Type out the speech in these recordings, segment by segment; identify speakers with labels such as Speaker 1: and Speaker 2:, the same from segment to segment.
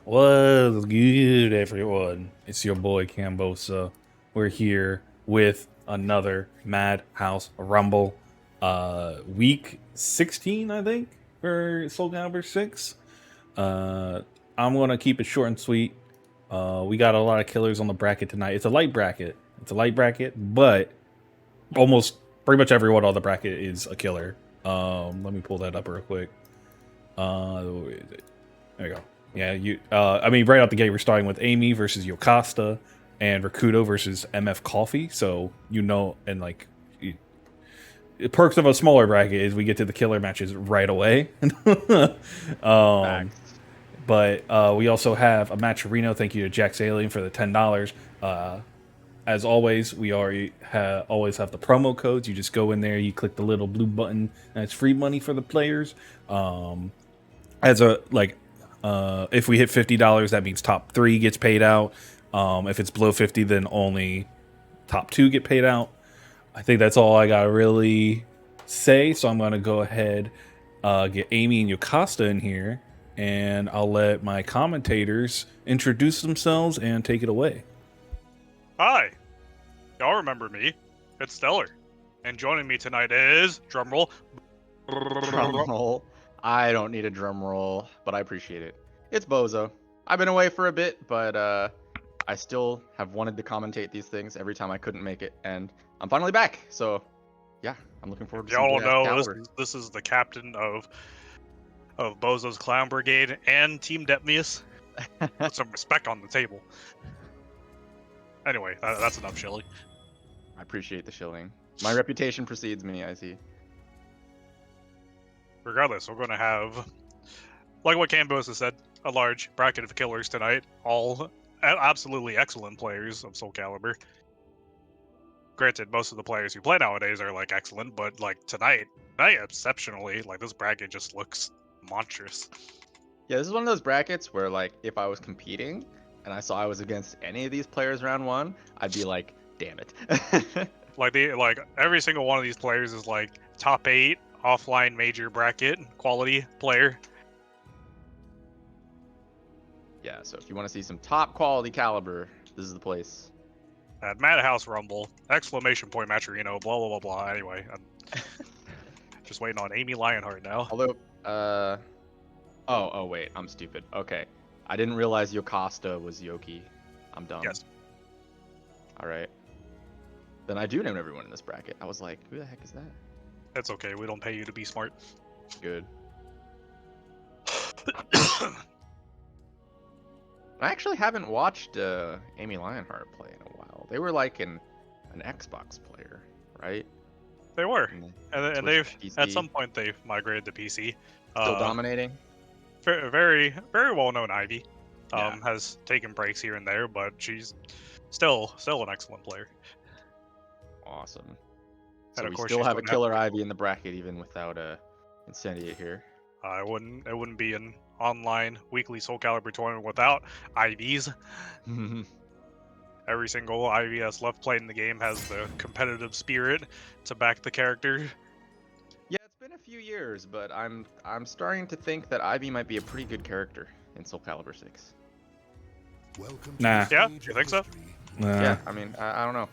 Speaker 1: What's good, everyone? It's your boy Cambosa. We're here with another Madhouse Rumble. Week 16, I think, for SoulCalibur VI. I'm gonna keep it short and sweet. We got a lot of killers on the bracket tonight. It's a light bracket. But almost pretty much everyone on the bracket is a killer. Let me pull that up real quick. Where is it? There you go. Yeah, I mean, right out the gate, we're starting with Amy versus Yocasta and Rakudo versus MF Coffee. So, and like, the perks of a smaller bracket is we get to the killer matches right away. But we also have a match Reno. Thank you to Jack's Alien for the $10. As always, we already always have the promo codes. You just go in there, you click the little blue button, and it's free money for the players. If we hit $50, that means top 3 gets paid out. If it's below 50, then only top 2 get paid out. I think that's all I gotta really say. So I'm gonna go ahead, get Amy and Yocasta in here, and I'll let my commentators introduce themselves and take it away.
Speaker 2: Hi, y'all remember me? It's Stellar, and joining me tonight is drumroll.
Speaker 3: Drumroll. I don't need a drum roll, but I appreciate it. It's Bozo. I've been away for a bit, but I still have wanted to commentate these things every time I couldn't make it, and I'm finally back. So, yeah, I'm looking forward to.
Speaker 2: Y'all don't know this is the captain of Bozo's Clown Brigade and Team Depmius. Put some respect on the table. Anyway, that's enough shilling.
Speaker 3: I appreciate the shilling. My reputation precedes me, I see.
Speaker 2: Regardless, we're going to have, like what Cambosa said, a large bracket of killers tonight. All absolutely excellent players of SoulCalibur. Granted, most of the players who play nowadays are like excellent, but like tonight exceptionally, like this bracket just looks monstrous.
Speaker 3: Yeah, this is one of those brackets where, like, if I was competing and I saw I was against any of these players round 1, I'd be like, damn it.
Speaker 2: like every single one of these players is like top 8 offline major bracket quality player.
Speaker 3: Yeah, so if you want to see some top quality caliber, this is the place.
Speaker 2: At Madhouse Rumble, exclamation point match Reno, blah blah blah blah. Anyway, I'm just waiting on Amy Lionheart now.
Speaker 3: Although, oh wait, I'm stupid. Okay, I didn't realize Yocasta was Yoki. I'm dumb.
Speaker 2: Yes.
Speaker 3: All right. Then I do know everyone in this bracket. I was like, who the heck is that?
Speaker 2: It's okay. We don't pay you to be smart.
Speaker 3: Good. I actually haven't watched Amy Lionheart play in a while. They were like an Xbox player, right?
Speaker 2: They were, and they've
Speaker 3: PC.
Speaker 2: At some point they've migrated to PC.
Speaker 3: Still dominating.
Speaker 2: Very well-known Ivy.
Speaker 3: Yeah.
Speaker 2: Has taken breaks here and there, but she's still an excellent player.
Speaker 3: Awesome.
Speaker 2: And
Speaker 3: So
Speaker 2: of
Speaker 3: we
Speaker 2: course
Speaker 3: still
Speaker 2: she's
Speaker 3: have a
Speaker 2: going to
Speaker 3: killer Ivy in the bracket even without Incendiate here.
Speaker 2: It wouldn't be an online weekly SoulCalibur tournament without IVs. Every single IV that's left playing the game has the competitive spirit to back the character.
Speaker 3: Yeah, it's been a few years, but I'm starting to think that Ivy might be a pretty good character in SoulCalibur 6.
Speaker 1: Nah.
Speaker 2: Yeah, you think so?
Speaker 3: Yeah, I mean, I don't know.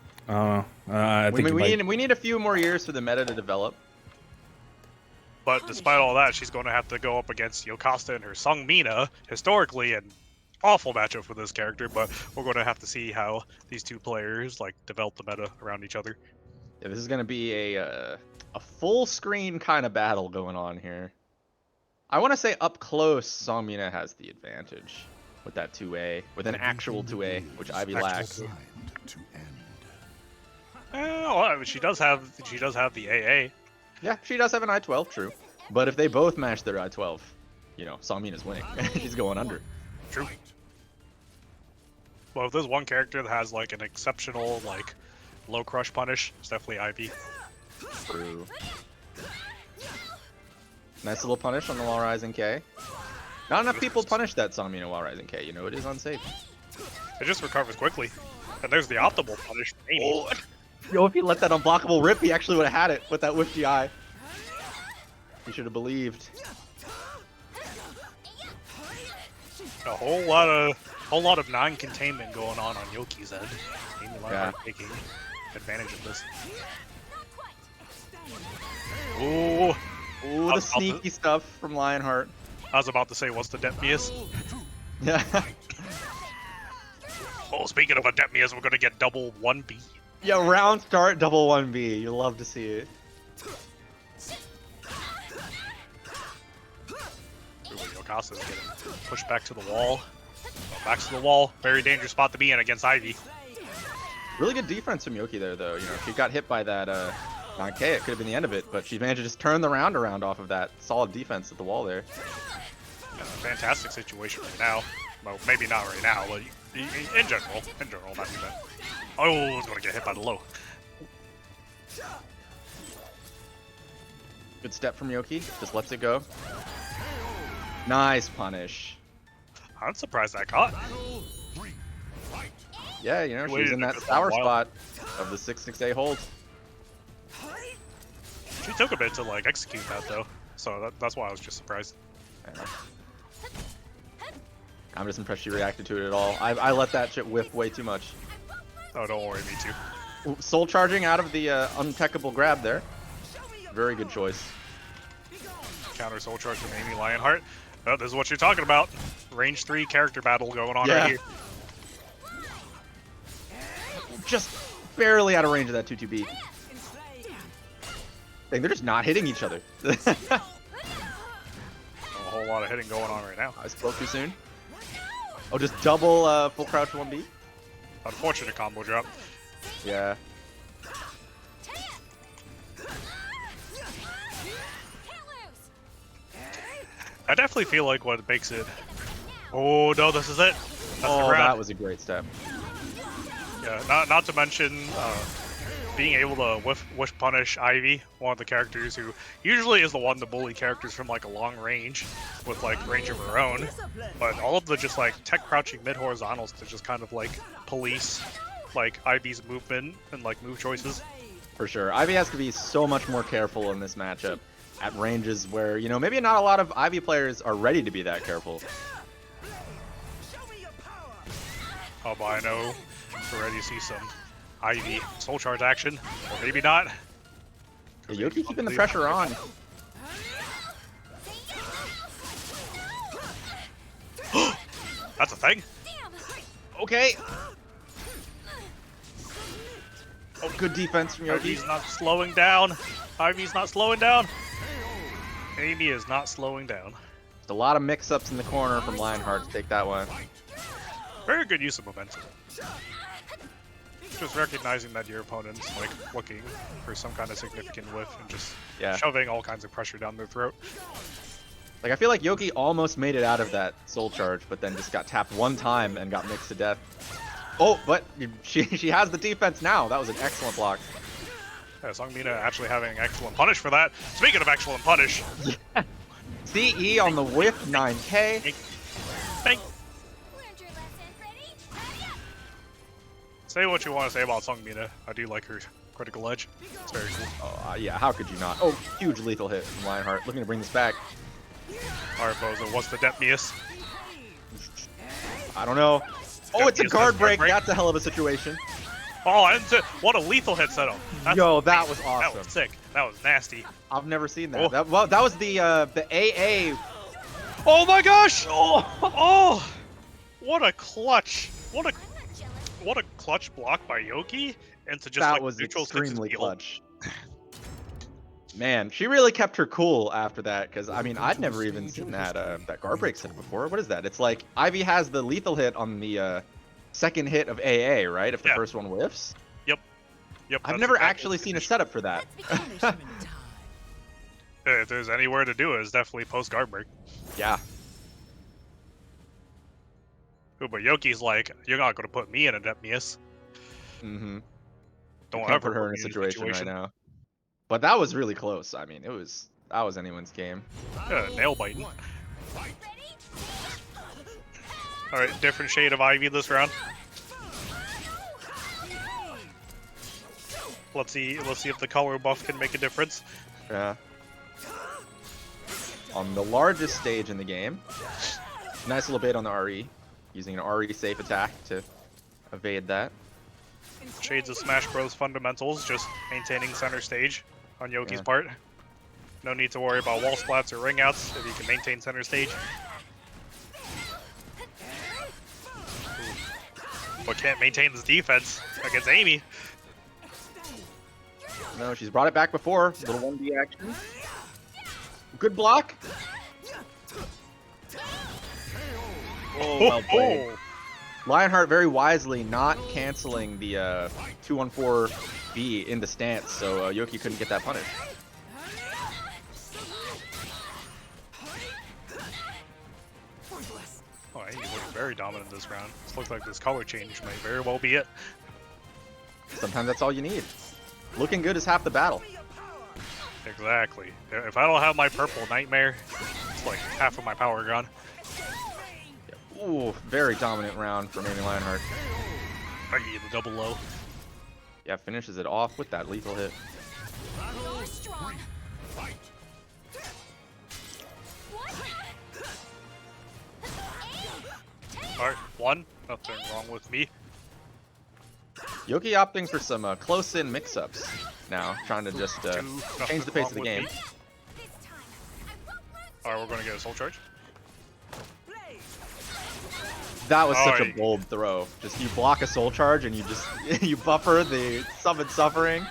Speaker 1: I think
Speaker 3: We need a few more years for the meta to develop.
Speaker 2: But despite all that, she's going to have to go up against Yocasta and her Sung Mina, historically an awful matchup for this character, but we're going to have to see how these two players like develop the meta around each other.
Speaker 3: Yeah, this is going to be a full screen kind of battle going on here. I want to say up close, Sung Mina has the advantage with that 2A, with an actual 2A, which Ivy lacks.
Speaker 2: Well, she does have the AA.
Speaker 3: Yeah, she does have an I-12, true. But if they both match their I-12, you know, Sung Mina's winning. She's going under.
Speaker 2: True. Well, if there's one character that has like an exceptional like low crush punish, it's definitely Ivy.
Speaker 3: True. Nice little punish on the Wall Rising K. Not enough people punish that Sung Mina Wall Rising K, you know, it is unsafe.
Speaker 2: It just recovers quickly. And there's the optimal punish.
Speaker 3: Oh. Yo, if he let that unblockable rip, he actually would have had it with that whiff GI. He should have believed.
Speaker 2: A whole lot of non-containment going on Yoki's end. Amy Lionheart taking advantage of this. Ooh.
Speaker 3: Ooh, the sneaky stuff from Lionheart.
Speaker 2: I was about to say, what's the Depmius?
Speaker 3: Yeah.
Speaker 2: Oh, speaking of a Depmius, we're gonna get double 1B.
Speaker 3: Yeah, round start, double 1B. You love to see it.
Speaker 2: Ooh, Yokasa's getting pushed back to the wall. Back to the wall. Very dangerous spot to be in against Ivy.
Speaker 3: Really good defense from Yoki there, though. You know, if she got hit by that 9K, it could have been the end of it, but she managed to just turn the round around off of that solid defense at the wall there.
Speaker 2: Yeah, fantastic situation right now. Well, maybe not right now, but in general, not too bad. Oh, it's gonna get hit by the low.
Speaker 3: Good step from Yoki. Just lets it go. Nice punish.
Speaker 2: I'm surprised that caught.
Speaker 3: Yeah, you know, she's
Speaker 2: Waited
Speaker 3: in
Speaker 2: a
Speaker 3: that
Speaker 2: good
Speaker 3: sour
Speaker 2: while.
Speaker 3: spot of the 6-6A hold.
Speaker 2: She took a bit to like execute that though, so that's why I was just surprised.
Speaker 3: Yeah. I'm just impressed she reacted to it at all. I let that shit whiff way too much.
Speaker 2: Oh, don't worry, me too.
Speaker 3: Ooh, soul charging out of the untechable grab there. Very good choice.
Speaker 2: Counter soul charge from Amy Lionheart. Oh, this is what you're talking about. Range 3 character battle going on right here.
Speaker 3: Just barely out of range of that 2-2B. Dang, they're just not hitting each other.
Speaker 2: A whole lot of hitting going on right now.
Speaker 3: I spoke too soon. Oh, just double full crouch 1B?
Speaker 2: Unfortunate combo drop.
Speaker 3: Yeah.
Speaker 2: I definitely feel like what makes it... Oh, no, this is it. That's the
Speaker 3: Oh,
Speaker 2: round.
Speaker 3: that was a great step.
Speaker 2: Yeah, not to mention being able to whiff punish Ivy, one of the characters who usually is the one to bully characters from like a long range with like range of her own, but all of the just like tech crouching mid horizontals to just kind of like police like Ivy's movement and like move choices.
Speaker 3: For sure. Ivy has to be so much more careful in this matchup at ranges where, you know, maybe not a lot of Ivy players are ready to be that careful.
Speaker 2: Oh, but I know we're ready to see some Ivy soul charge action, or maybe not.
Speaker 3: Yeah, Yoki keeping the pressure on.
Speaker 2: That's a thing.
Speaker 3: Okay. Oh, good defense from Yoki.
Speaker 2: Ivy's not slowing down. Ivy's not slowing down. Amy is not slowing down.
Speaker 3: Just a lot of mix-ups in the corner from Lionheart to take that one.
Speaker 2: Very good use of momentum. Just recognizing that your opponent's like looking for some kind of significant whiff and just shoving all kinds of pressure down their throat.
Speaker 3: Like, I feel like Yoki almost made it out of that soul charge, but then just got tapped one time and got mixed to death. Oh, but she has the defense now. That was an excellent block.
Speaker 2: Yeah, Songmina actually having excellent punish for that. Speaking of excellent punish.
Speaker 3: Yeah. CE on the whiff, 9K.
Speaker 2: Bang. Say what you want to say about Songmina. I do like her critical edge. It's very cool.
Speaker 3: Oh, yeah, how could you not? Oh, huge lethal hit from Lionheart. Looking to bring this back.
Speaker 2: Alright, Bozo, what's the Depmius?
Speaker 3: I don't know. Oh, it's a guard break.
Speaker 2: break.
Speaker 3: That's a hell of a situation.
Speaker 2: Oh, and what a lethal hit setup.
Speaker 3: Yo, that was awesome.
Speaker 2: That was sick. That was nasty.
Speaker 3: I've never seen that.
Speaker 2: Oh.
Speaker 3: That was the AA.
Speaker 2: Oh my gosh! Oh! What a clutch! What a clutch block by Yoki into just
Speaker 3: That
Speaker 2: like
Speaker 3: was
Speaker 2: neutral
Speaker 3: extremely
Speaker 2: sixes
Speaker 3: clutch. Man, she really kept her cool after that, because I mean, I'd never even seen that that guard break set before. What is that? It's like Ivy has the lethal hit on the second hit of AA, right? If the first one whiffs.
Speaker 2: Yep.
Speaker 3: I've never actually seen a setup for that.
Speaker 2: If there's anywhere to do it, it's definitely post guard break.
Speaker 3: Yeah.
Speaker 2: Ooh, but Yoki's like, you're not going to put me in a Depmius.
Speaker 3: Mm-hmm.
Speaker 2: Don't
Speaker 3: Can't
Speaker 2: ever
Speaker 3: put her in a situation right now. But that was really close. I mean, that was anyone's game.
Speaker 2: Yeah, nail biting. All right, different shade of Ivy this round. Let's see if the color buff can make a difference.
Speaker 3: Yeah. On the largest stage in the game. Nice little bait on the RE, using an RE safe attack to evade that.
Speaker 2: Shades of Smash Bros. Fundamentals, just maintaining center stage on Yoki's
Speaker 3: Yeah.
Speaker 2: part. No need to worry about wall splats or ring outs if you can maintain center stage. But can't maintain this defense against Amy.
Speaker 3: No, she's brought it back before. Little 1B action. Good block. Oh, well played. Lionheart very wisely not canceling the 214B into stance, so Yoki couldn't get that punish.
Speaker 2: Oh, Amy's looking very dominant this round. This looks like this color change may very well be it.
Speaker 3: Sometimes that's all you need. Looking good is half the battle.
Speaker 2: Exactly. If I don't have my purple nightmare, it's like half of my power gone.
Speaker 3: Ooh, very dominant round from Amy Lionheart.
Speaker 2: I can get the double low.
Speaker 3: Yeah, finishes it off with that lethal hit.
Speaker 2: Alright, one. Nothing wrong with me.
Speaker 3: Yoki opting for some close-in mix-ups now, trying to just
Speaker 2: Two.
Speaker 3: change the pace of the game.
Speaker 2: Alright, we're gonna get a soul charge.
Speaker 3: That was such a
Speaker 2: Alright.
Speaker 3: bold throw. Just you block a soul charge and you just you buffer the summon suffering.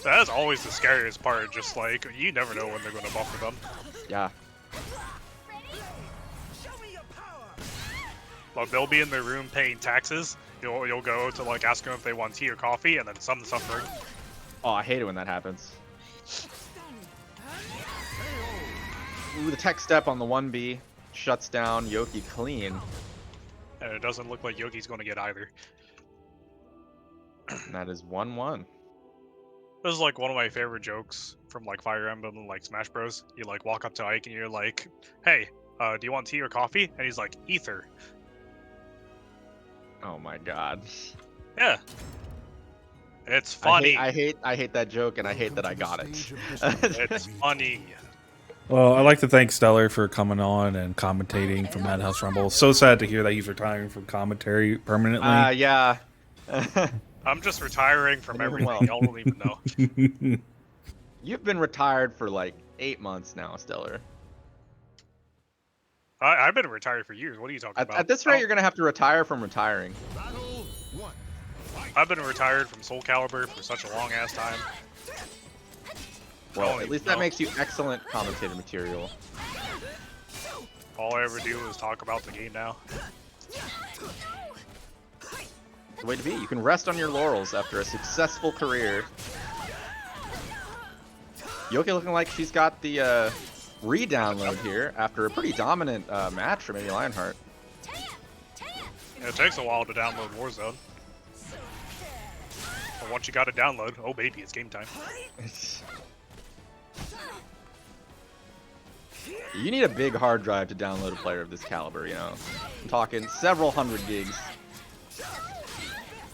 Speaker 2: That is always the scariest part, just like, you never know when they're gonna buffer them.
Speaker 3: Yeah.
Speaker 2: Like, they'll be in their room paying taxes. You'll go to like ask them if they want tea or coffee, and then summon suffering.
Speaker 3: Oh, I hate it when that happens. Ooh, the tech step on the 1B shuts down Yoki clean.
Speaker 2: And it doesn't look like Yoki's gonna get either.
Speaker 3: And that is 1-1.
Speaker 2: This is like one of my favorite jokes from like Fire Emblem and like Smash Bros. You like walk up to Ike and you're like, "Hey, do you want tea or coffee?" And he's like, "Ether."
Speaker 3: Oh my god.
Speaker 2: Yeah. It's funny.
Speaker 3: I hate that joke, and I hate that I got it.
Speaker 2: It's funny.
Speaker 1: Well, I'd like to thank Stellar for coming on and commentating for Madhouse Rumble. So sad to hear that he's retiring from commentary permanently.
Speaker 3: Yeah.
Speaker 2: I'm just retiring from
Speaker 3: I knew him
Speaker 2: everything.
Speaker 3: well.
Speaker 2: Y'all don't even know.
Speaker 3: You've been retired for like 8 months now, Stellar.
Speaker 2: I've been retired for years. What are you talking about?
Speaker 3: At this rate, you're gonna have to retire from retiring.
Speaker 2: I've been retired from SoulCalibur for such a long ass time.
Speaker 3: Well,
Speaker 2: don't
Speaker 3: at least
Speaker 2: even
Speaker 3: that
Speaker 2: know.
Speaker 3: makes you excellent commentator material.
Speaker 2: All I ever do is talk about the game now.
Speaker 3: The way to be. You can rest on your laurels after a successful career. Yoki looking like she's got the re-download here after a pretty dominant match from Amy Lionheart.
Speaker 2: It takes a while to download Warzone. But once you got it download, oh baby, it's game time.
Speaker 3: You need a big hard drive to download a player of this caliber, you know. I'm talking several hundred gigs.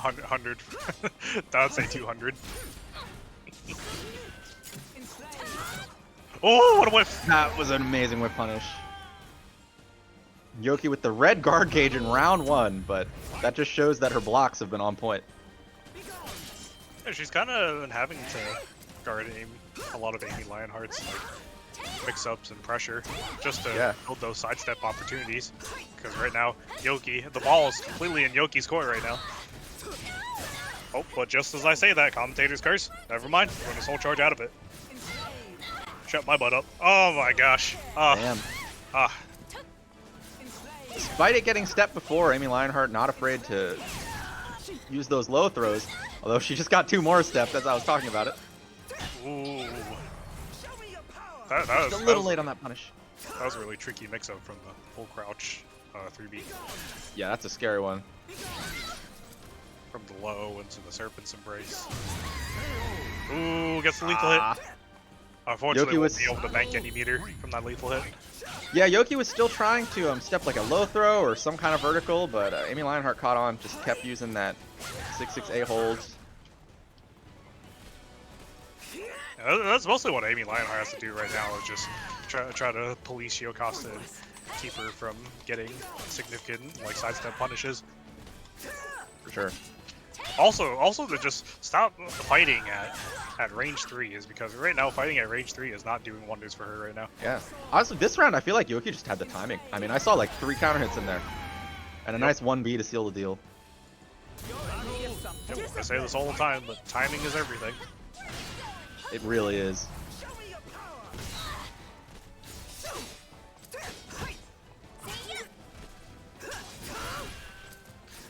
Speaker 2: 100. I would say 200. Oh, what a whiff!
Speaker 3: That was an amazing whip punish. Yoki with the red guard cage in round 1, but that just shows that her blocks have been on point.
Speaker 2: Yeah, she's kind of been having to guard a lot of Amy Lionheart's like mix-ups and pressure just to build those sidestep opportunities. Because right now, Yoki, the ball is completely in Yoki's court right now. Oh, but just as I say that, commentator's curse. Never mind, we're gonna soul charge out of it. Shut my butt up. Oh my gosh.
Speaker 3: Damn.
Speaker 2: Ah.
Speaker 3: Despite it getting stepped before, Amy Lionheart not afraid to use those low throws. Although she just got 2 more steps as I was talking about it.
Speaker 2: Ooh.
Speaker 3: Just a little late on that punish.
Speaker 2: That was a really tricky mix-up from the full crouch 3B.
Speaker 3: Yeah, that's a scary one.
Speaker 2: From the low into the Serpent's Embrace. Ooh, gets the lethal hit. Unfortunately,
Speaker 3: Yoki
Speaker 2: won't
Speaker 3: was-
Speaker 2: be able to bank any meter from that lethal hit.
Speaker 3: Yeah, Yoki was still trying to step like a low throw or some kind of vertical, but Amy Lionheart caught on, just kept using that 6-6 holds.
Speaker 2: Yeah, that's mostly what Amy Lionheart has to do right now, is just try to police Yokasta keep her from getting significant like sidestep punishes.
Speaker 3: For sure.
Speaker 2: Also to just stop fighting at range 3 is because right now fighting at range 3 is not doing wonders for her right now.
Speaker 3: Yeah. Honestly, this round I feel like Yoki just had the timing. I mean, I saw like 3 counter hits in there, and a nice 1B to seal the deal.
Speaker 2: Yep, I say this all the time, but timing is everything.
Speaker 3: It really is.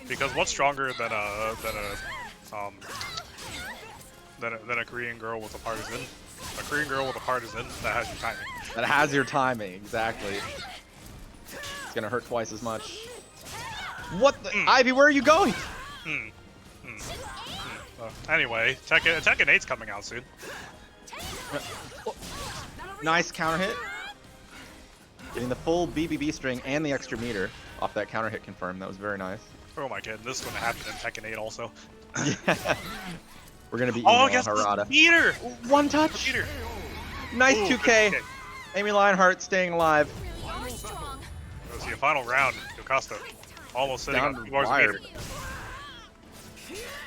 Speaker 2: Because what's stronger than a Korean girl with a partisan? A Korean girl with a partisan that has your timing.
Speaker 3: That has your timing, exactly. It's gonna hurt twice as much. What the? Ivy, where are you going?
Speaker 2: Anyway, Tekken 8's coming out soon.
Speaker 3: Nice counter hit. Getting the full BBB string and the extra meter off that counter hit confirmed. That was very nice.
Speaker 2: Oh my god, this is gonna happen in Tekken 8 also.
Speaker 3: Yeah. We're gonna be
Speaker 2: Guess
Speaker 3: Harada.
Speaker 2: this meter!
Speaker 3: One touch.
Speaker 2: Meter!
Speaker 3: Nice
Speaker 2: Ooh,
Speaker 3: 2K. Amy Lionheart staying alive.
Speaker 2: Let's see a final round. Yokasta almost sitting
Speaker 3: Down
Speaker 2: on
Speaker 3: to
Speaker 2: 2 bars of
Speaker 3: wire.
Speaker 2: meter.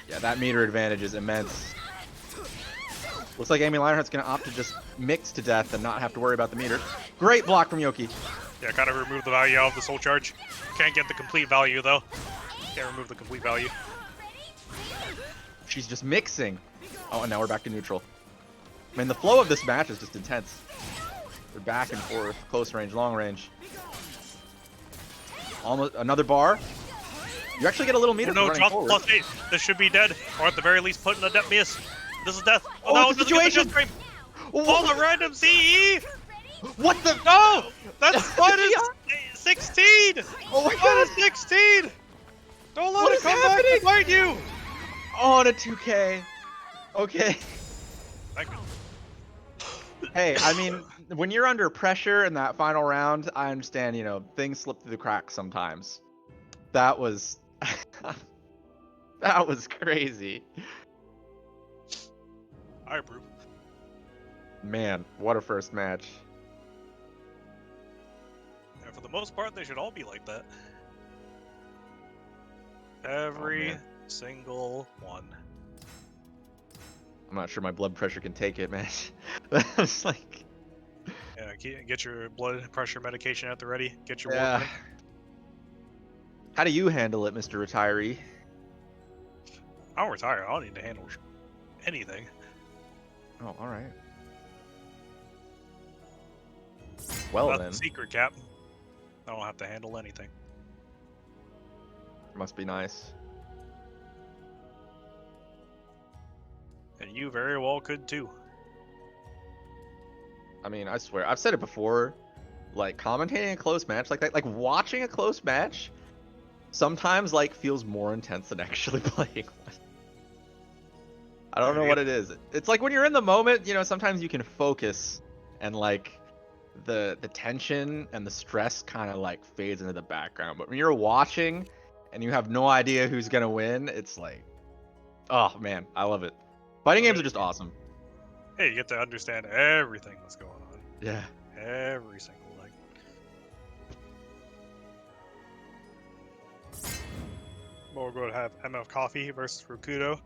Speaker 3: Yeah, that meter advantage is immense. Looks like Amy Lionheart's gonna opt to just mix to death and not have to worry about the meter. Great block from Yoki.
Speaker 2: Yeah, gotta remove the value of the soul charge. Can't get the complete value though. Can't remove the complete value.
Speaker 3: She's just mixing. Oh, and now we're back to neutral. I mean, the flow of this match is just intense. They're back and forth, close range, long range. Almost another bar. You actually get a little meter
Speaker 2: Oh, no,
Speaker 3: for running
Speaker 2: drop
Speaker 3: forward.
Speaker 2: +8. This should be dead, or at the very least put in a death miss. This is death.
Speaker 3: Oh,
Speaker 2: no,
Speaker 3: it's a
Speaker 2: doesn't get the
Speaker 3: situation.
Speaker 2: death frame.
Speaker 3: What?
Speaker 2: Oh, the random CE!
Speaker 3: What the?
Speaker 2: No! That's minus 16!
Speaker 3: Oh my god!
Speaker 2: Minus 16! Don't let
Speaker 3: What
Speaker 2: it
Speaker 3: is
Speaker 2: come
Speaker 3: happening?
Speaker 2: back to bite you!
Speaker 3: Oh, and a 2K. Okay.
Speaker 2: Thank you.
Speaker 3: Hey, I mean, when you're under pressure in that final round, I understand, you know, things slip through the cracks sometimes. That was... that was crazy.
Speaker 2: I approve.
Speaker 3: Man, what a first match.
Speaker 2: And for the most part, they should all be like that. Every
Speaker 3: man.
Speaker 2: single one.
Speaker 3: I'm not sure my blood pressure can take it, man. That was like...
Speaker 2: Yeah, get your blood pressure medication at the ready. Get your
Speaker 3: Yeah.
Speaker 2: water.
Speaker 3: How do you handle it, Mr. Retiree?
Speaker 2: I don't retire. I don't need to handle anything.
Speaker 3: Oh, alright. Well
Speaker 2: That's
Speaker 3: then,
Speaker 2: the secret, Cap. I don't have to handle anything.
Speaker 3: must be nice.
Speaker 2: And you very well could too.
Speaker 3: I mean, I swear, I've said it before, like, commentating a close match like that, like, watching a close match, sometimes, like, feels more intense than actually playing one. I don't know what it is. It's like when you're in the moment, you know, sometimes you can focus, and, like, the tension and the stress kind of, like, fades into the background. But when you're watching, and you have no idea who's gonna win, it's like, oh, man, I love it. Fighting games are just awesome.
Speaker 2: Hey, you get to understand everything that's going on.
Speaker 3: Yeah.
Speaker 2: Every single thing. We're going to have MF Coffee versus Rakudo.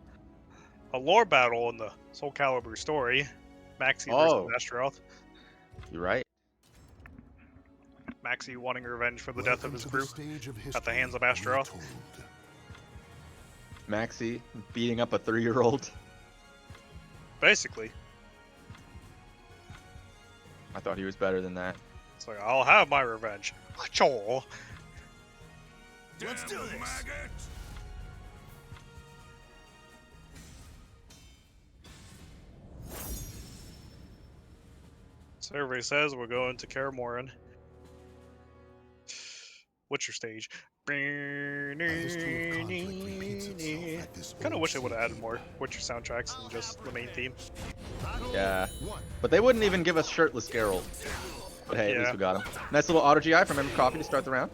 Speaker 2: A lore battle in the SoulCalibur story. Maxi versus Astaroth.
Speaker 3: You're right.
Speaker 2: Maxi wanting revenge for the death of his crew at the hands of Astaroth.
Speaker 3: Maxi beating up a 3-year-old.
Speaker 2: Basically.
Speaker 3: I thought he was better than that.
Speaker 2: It's like, I'll have my revenge. Chol.
Speaker 4: Let's do this.
Speaker 2: So everybody says we're going to Karamoran. What's your stage? Kind of wish they would have added more Witcher soundtracks than just the main theme.
Speaker 3: Yeah. But they wouldn't even give us shirtless Geralt. But hey, at least we got him. Nice little auto GI from MF Coffee to start the round.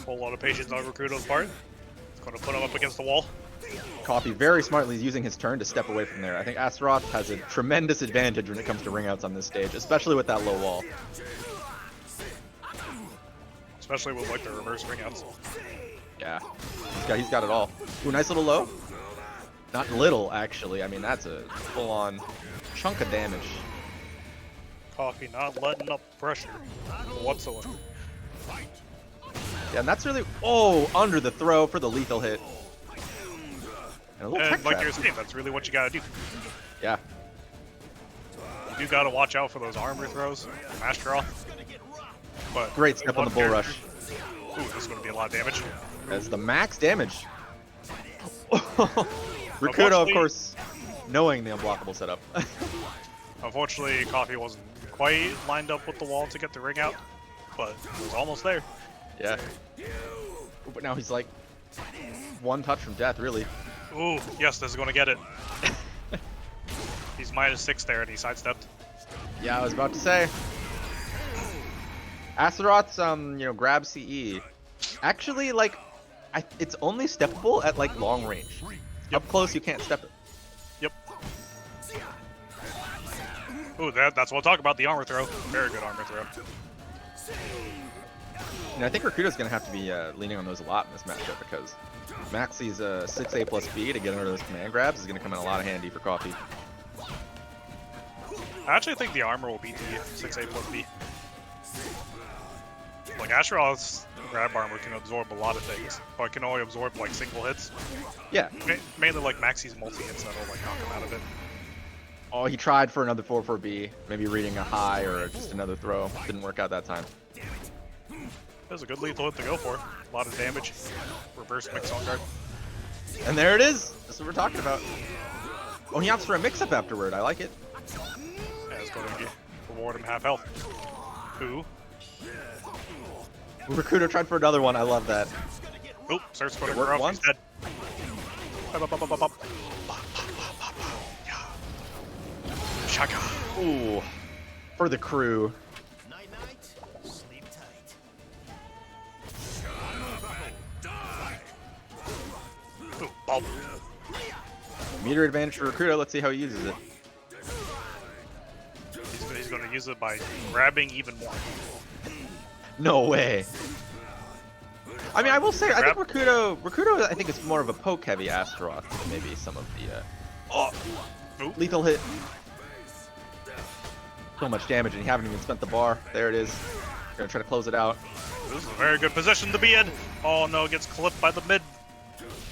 Speaker 2: Whole lot of patience on Rakudo's part. It's going to put him up against the wall.
Speaker 3: Coffee very smartly is using his turn to step away from there. I think Astaroth has a tremendous advantage when it comes to ring outs on this stage, especially with that low wall.
Speaker 2: Especially with like the reverse ring outs.
Speaker 3: Yeah, he's got it all. Ooh, nice little low. Not little, actually. I mean, that's a full-on chunk of damage.
Speaker 2: Coffee not letting up pressure whatsoever.
Speaker 3: Yeah, and that's really... Oh, under the throw for the lethal hit. And a little tech
Speaker 2: And like
Speaker 3: trap.
Speaker 2: you're saying, that's really what you gotta do.
Speaker 3: Yeah.
Speaker 2: You gotta watch out for those armor throws, mash draw. But
Speaker 3: Great step on the bull rush.
Speaker 2: Ooh, this is gonna be a lot of damage.
Speaker 3: That's the max damage. Rakudo, of course, knowing the unblockable setup.
Speaker 2: Unfortunately, Coffee wasn't quite lined up with the wall to get the ring out, but it was almost there.
Speaker 3: Yeah. But now he's like one touch from death, really.
Speaker 2: Ooh, yes, this is gonna get it. He's -6 there, and he sidestepped.
Speaker 3: Yeah, I was about to say. Astaroth's, grab CE. Actually, like, it's only steppable at, like, long range. Up close, you can't step it.
Speaker 2: Yep. Ooh, that's what I'll talk about, the armor throw. Very good armor throw.
Speaker 3: And I think Rakudo's going to have to be leaning on those a lot in this matchup because Maxi's 6A plus B to get under those command grabs is going to come in a lot of handy for Coffee.
Speaker 2: I actually think the armor will beat the 6A plus B. Like, Astaroth's grab armor can absorb a lot of things, but it can only absorb, like, single hits.
Speaker 3: Yeah.
Speaker 2: Mainly, like, Maxi's multi-hits that'll, like, knock him out of it.
Speaker 3: Oh, he tried for another 4-4B, maybe reading a high or just another throw. Didn't work out that time.
Speaker 2: That was a good lethal hit to go for. A lot of damage. Reverse mix on guard.
Speaker 3: And there it is! That's what we're talking about. Oh, he opts for a mix-up afterward. I like it.
Speaker 2: Yeah, it's going to reward him half health. Ooh.
Speaker 3: Rakudo tried for another one. I love that.
Speaker 2: Oop, starts putting
Speaker 3: Work
Speaker 2: her off.
Speaker 3: once.
Speaker 2: He's dead. Bop, bop, bop, bop, bop. Shaka.
Speaker 3: Ooh. For the crew.
Speaker 4: Night-night, sleep tight.
Speaker 2: Ooh, bop.
Speaker 3: Meter advantage for Rakudo. Let's see how he uses it.
Speaker 2: He's going to use it by grabbing even more.
Speaker 3: No way. I mean, I will say, I think Rakudo, I think is more of a poke-heavy Astaroth than maybe some of the, lethal hit. So much damage, and you haven't even spent the bar. There it is. Gonna try to close it out.
Speaker 2: This is a very good position to be in. Oh no, gets clipped by the mid.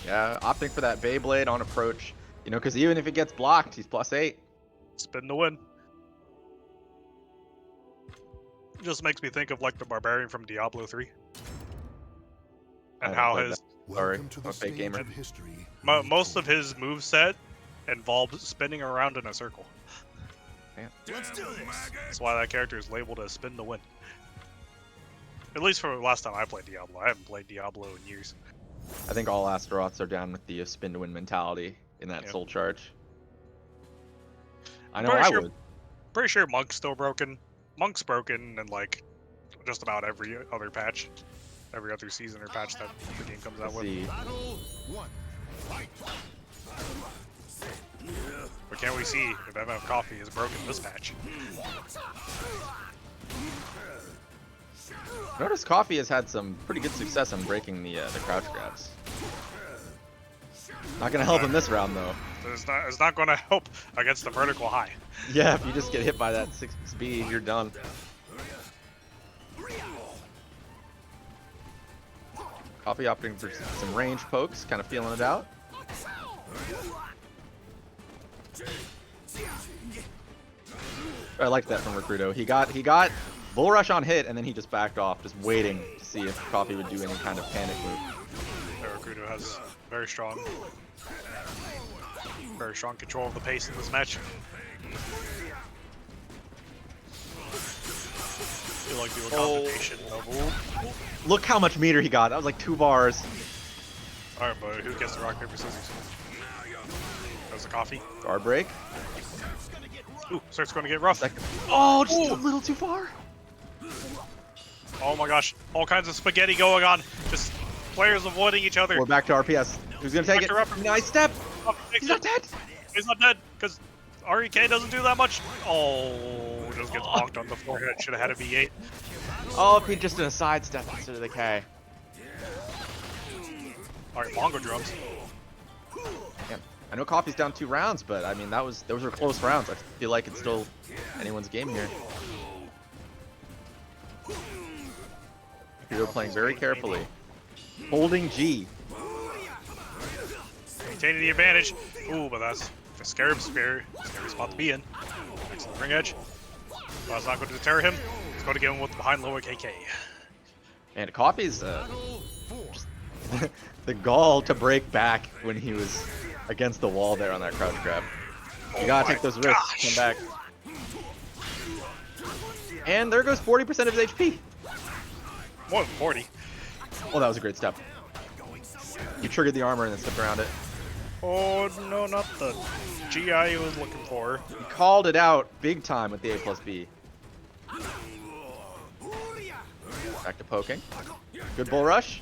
Speaker 3: Yeah, opting for that Beyblade on approach. You know, because even if it gets blocked, he's +8.
Speaker 2: Spin to win. Just makes me think of like the Barbarian from Diablo 3. And how his
Speaker 3: Sorry,
Speaker 4: Welcome to
Speaker 3: I'm
Speaker 4: the
Speaker 3: a fake
Speaker 4: stage
Speaker 3: gamer.
Speaker 4: of history.
Speaker 2: most of his moveset involved spinning around in a circle.
Speaker 4: Let's do this.
Speaker 2: That's why that character is labeled as spin to win. At least for the last time I played Diablo. I haven't played Diablo in years.
Speaker 3: I think all Astaroths are down with the spin to win mentality in that soul charge. I know I would.
Speaker 2: Pretty sure Monk's still broken. Monk's broken in like just about every other patch. Every other season or patch that the game comes out
Speaker 3: Let's
Speaker 2: with.
Speaker 3: see.
Speaker 4: Battle one. Fight.
Speaker 2: But can we see if MF Coffee is broken this patch?
Speaker 3: Notice Coffee has had some pretty good success on breaking the crouch grabs. Not gonna help him this round though.
Speaker 2: It's not going to help against the vertical high.
Speaker 3: Yeah, if you just get hit by that 6B, you're done. Coffee opting for some range pokes, kind of feeling it out. I liked that from Rakudo. He got bull rush on hit, and then he just backed off, just waiting to see if Coffee would do any kind of panic move.
Speaker 2: Rakudo has very strong control of the pace in this match. I feel like the combination of
Speaker 3: Look how much meter he got. That was like 2 bars.
Speaker 2: Alright, but who gets the rock, paper, scissors? There's a Coffee.
Speaker 3: Guard break.
Speaker 2: Ooh, starts going to get rough.
Speaker 3: Second. Oh, just a little too far.
Speaker 2: Oh my gosh, all kinds of spaghetti going on. Just players avoiding each other.
Speaker 3: We're back to RPS. Who's gonna take it?
Speaker 2: Back to
Speaker 3: Nice step. He's not dead.
Speaker 2: He's not dead because REK doesn't do that much. Oh, just gets bonked on the forehead. Should have had a V8.
Speaker 3: Oh, if he just did a sidestep instead of the K.
Speaker 2: All right, bongo drums.
Speaker 3: Yeah. I know Coffee's down 2 rounds, but I mean those were close rounds. I feel like it's still anyone's game here. You're playing very carefully, holding G.
Speaker 2: Maintaining the advantage. Ooh, but that's a scary spot to be in. Excellent ring edge. But that's not going to deter him. It's going to get him with the behind lower KK.
Speaker 3: And Coffee's just the gall to break back when he was against the wall there on that crouch grab. You gotta take those risks. Come back. And there goes 40% of his HP.
Speaker 2: More than 40.
Speaker 3: Oh, that was a great step. You triggered the armor and then stepped around it.
Speaker 2: Oh no, not the GI he was looking for.
Speaker 3: He called it out big time with the A+B. Back to poking. Good bull rush.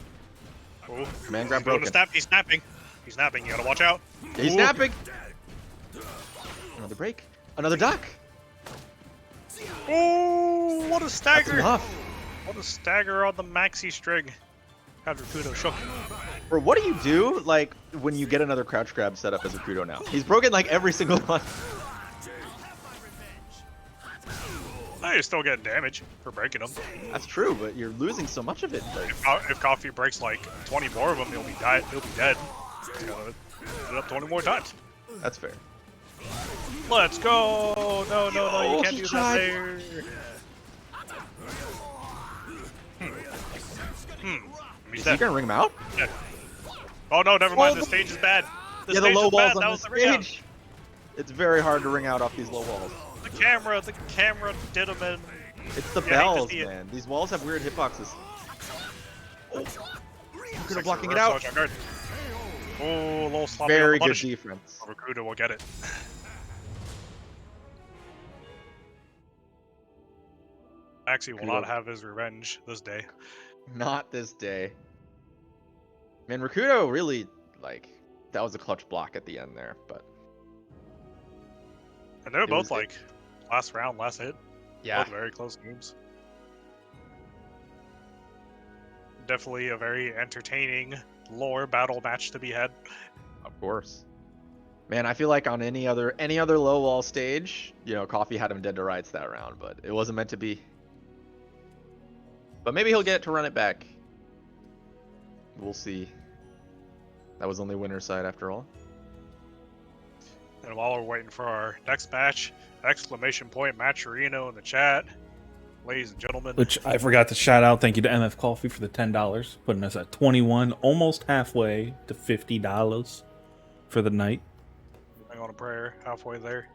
Speaker 2: Oh,
Speaker 3: Command grab
Speaker 2: he's going to
Speaker 3: broken.
Speaker 2: snap. He's snapping. He's snapping. You gotta watch out.
Speaker 3: Yeah, he's
Speaker 2: Ooh.
Speaker 3: snapping. Another break. Another duck.
Speaker 2: Oh, what a
Speaker 3: That's
Speaker 2: stagger!
Speaker 3: enough.
Speaker 2: What a stagger on the maxi string. Had Rakudo shook.
Speaker 3: Bro, what do you do like when you get another crouch grab set up as a Kudo now? He's broken like every single one.
Speaker 2: Oh, you're still getting damage for breaking them.
Speaker 3: That's true, but you're losing so much of it. Like,
Speaker 2: If Coffee breaks like 20 more of them, he'll be dead. He'll be dead. He's gotta hit it up 20 more times.
Speaker 3: that's fair.
Speaker 2: Let's go! No, no, no, you
Speaker 3: Oh,
Speaker 2: can't
Speaker 3: he
Speaker 2: do
Speaker 3: tried.
Speaker 2: that there. He's
Speaker 3: Is he
Speaker 2: dead.
Speaker 3: gonna ring him out?
Speaker 2: Dead. Oh no, never mind.
Speaker 3: Oh,
Speaker 2: The stage is bad.
Speaker 3: Yeah, the
Speaker 2: stage
Speaker 3: low
Speaker 2: is
Speaker 3: walls
Speaker 2: bad. That
Speaker 3: on
Speaker 2: was
Speaker 3: the
Speaker 2: the ring out.
Speaker 3: stage. It's very hard to ring out off these low walls.
Speaker 2: The camera did him in.
Speaker 3: It's the
Speaker 2: Yeah, I hate to
Speaker 3: bells,
Speaker 2: see it.
Speaker 3: man. These walls have weird hitboxes. Oh, Kudo blocking it
Speaker 2: Reverse
Speaker 3: out.
Speaker 2: dodge on guard. Oh, a little sloppy on
Speaker 3: Very
Speaker 2: the
Speaker 3: good
Speaker 2: punish.
Speaker 3: defense.
Speaker 2: Rakudo will get it. Maxi will
Speaker 3: Kudo.
Speaker 2: not have his revenge this day.
Speaker 3: Not this day. Man, Rakudo really, like, that was a clutch block at the end there, but
Speaker 2: And they were
Speaker 3: It
Speaker 2: both
Speaker 3: was-
Speaker 2: like last round, last hit.
Speaker 3: yeah.
Speaker 2: Both very close games. Definitely a very entertaining lore battle match to be had.
Speaker 3: Of course. Man, I feel like on any other low wall stage, Coffee had him dead to rights that round, but it wasn't meant to be. But maybe he'll get to run it back. We'll see. That was only winner's side after all.
Speaker 2: And while we're waiting for our next match, exclamation point Matcherino in the chat. Ladies and gentlemen.
Speaker 1: Which I forgot to shout out. Thank you to MF Coffee for the $10, putting us at 21, almost halfway to $50 for the night.
Speaker 2: Hang on a prayer, halfway there.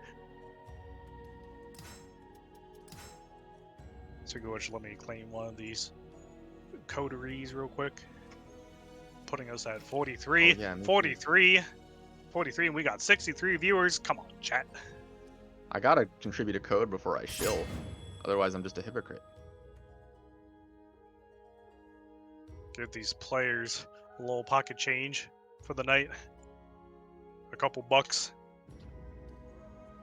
Speaker 2: So go ahead, let me claim one of these coteries real quick. Putting us at 43,
Speaker 3: Oh, yeah, me too.
Speaker 2: 43, 43, and we got 63 viewers. Come on, chat.
Speaker 3: I gotta contribute a code before I shill. Otherwise, I'm just a hypocrite.
Speaker 2: Give these players a little pocket change for the night. A couple bucks.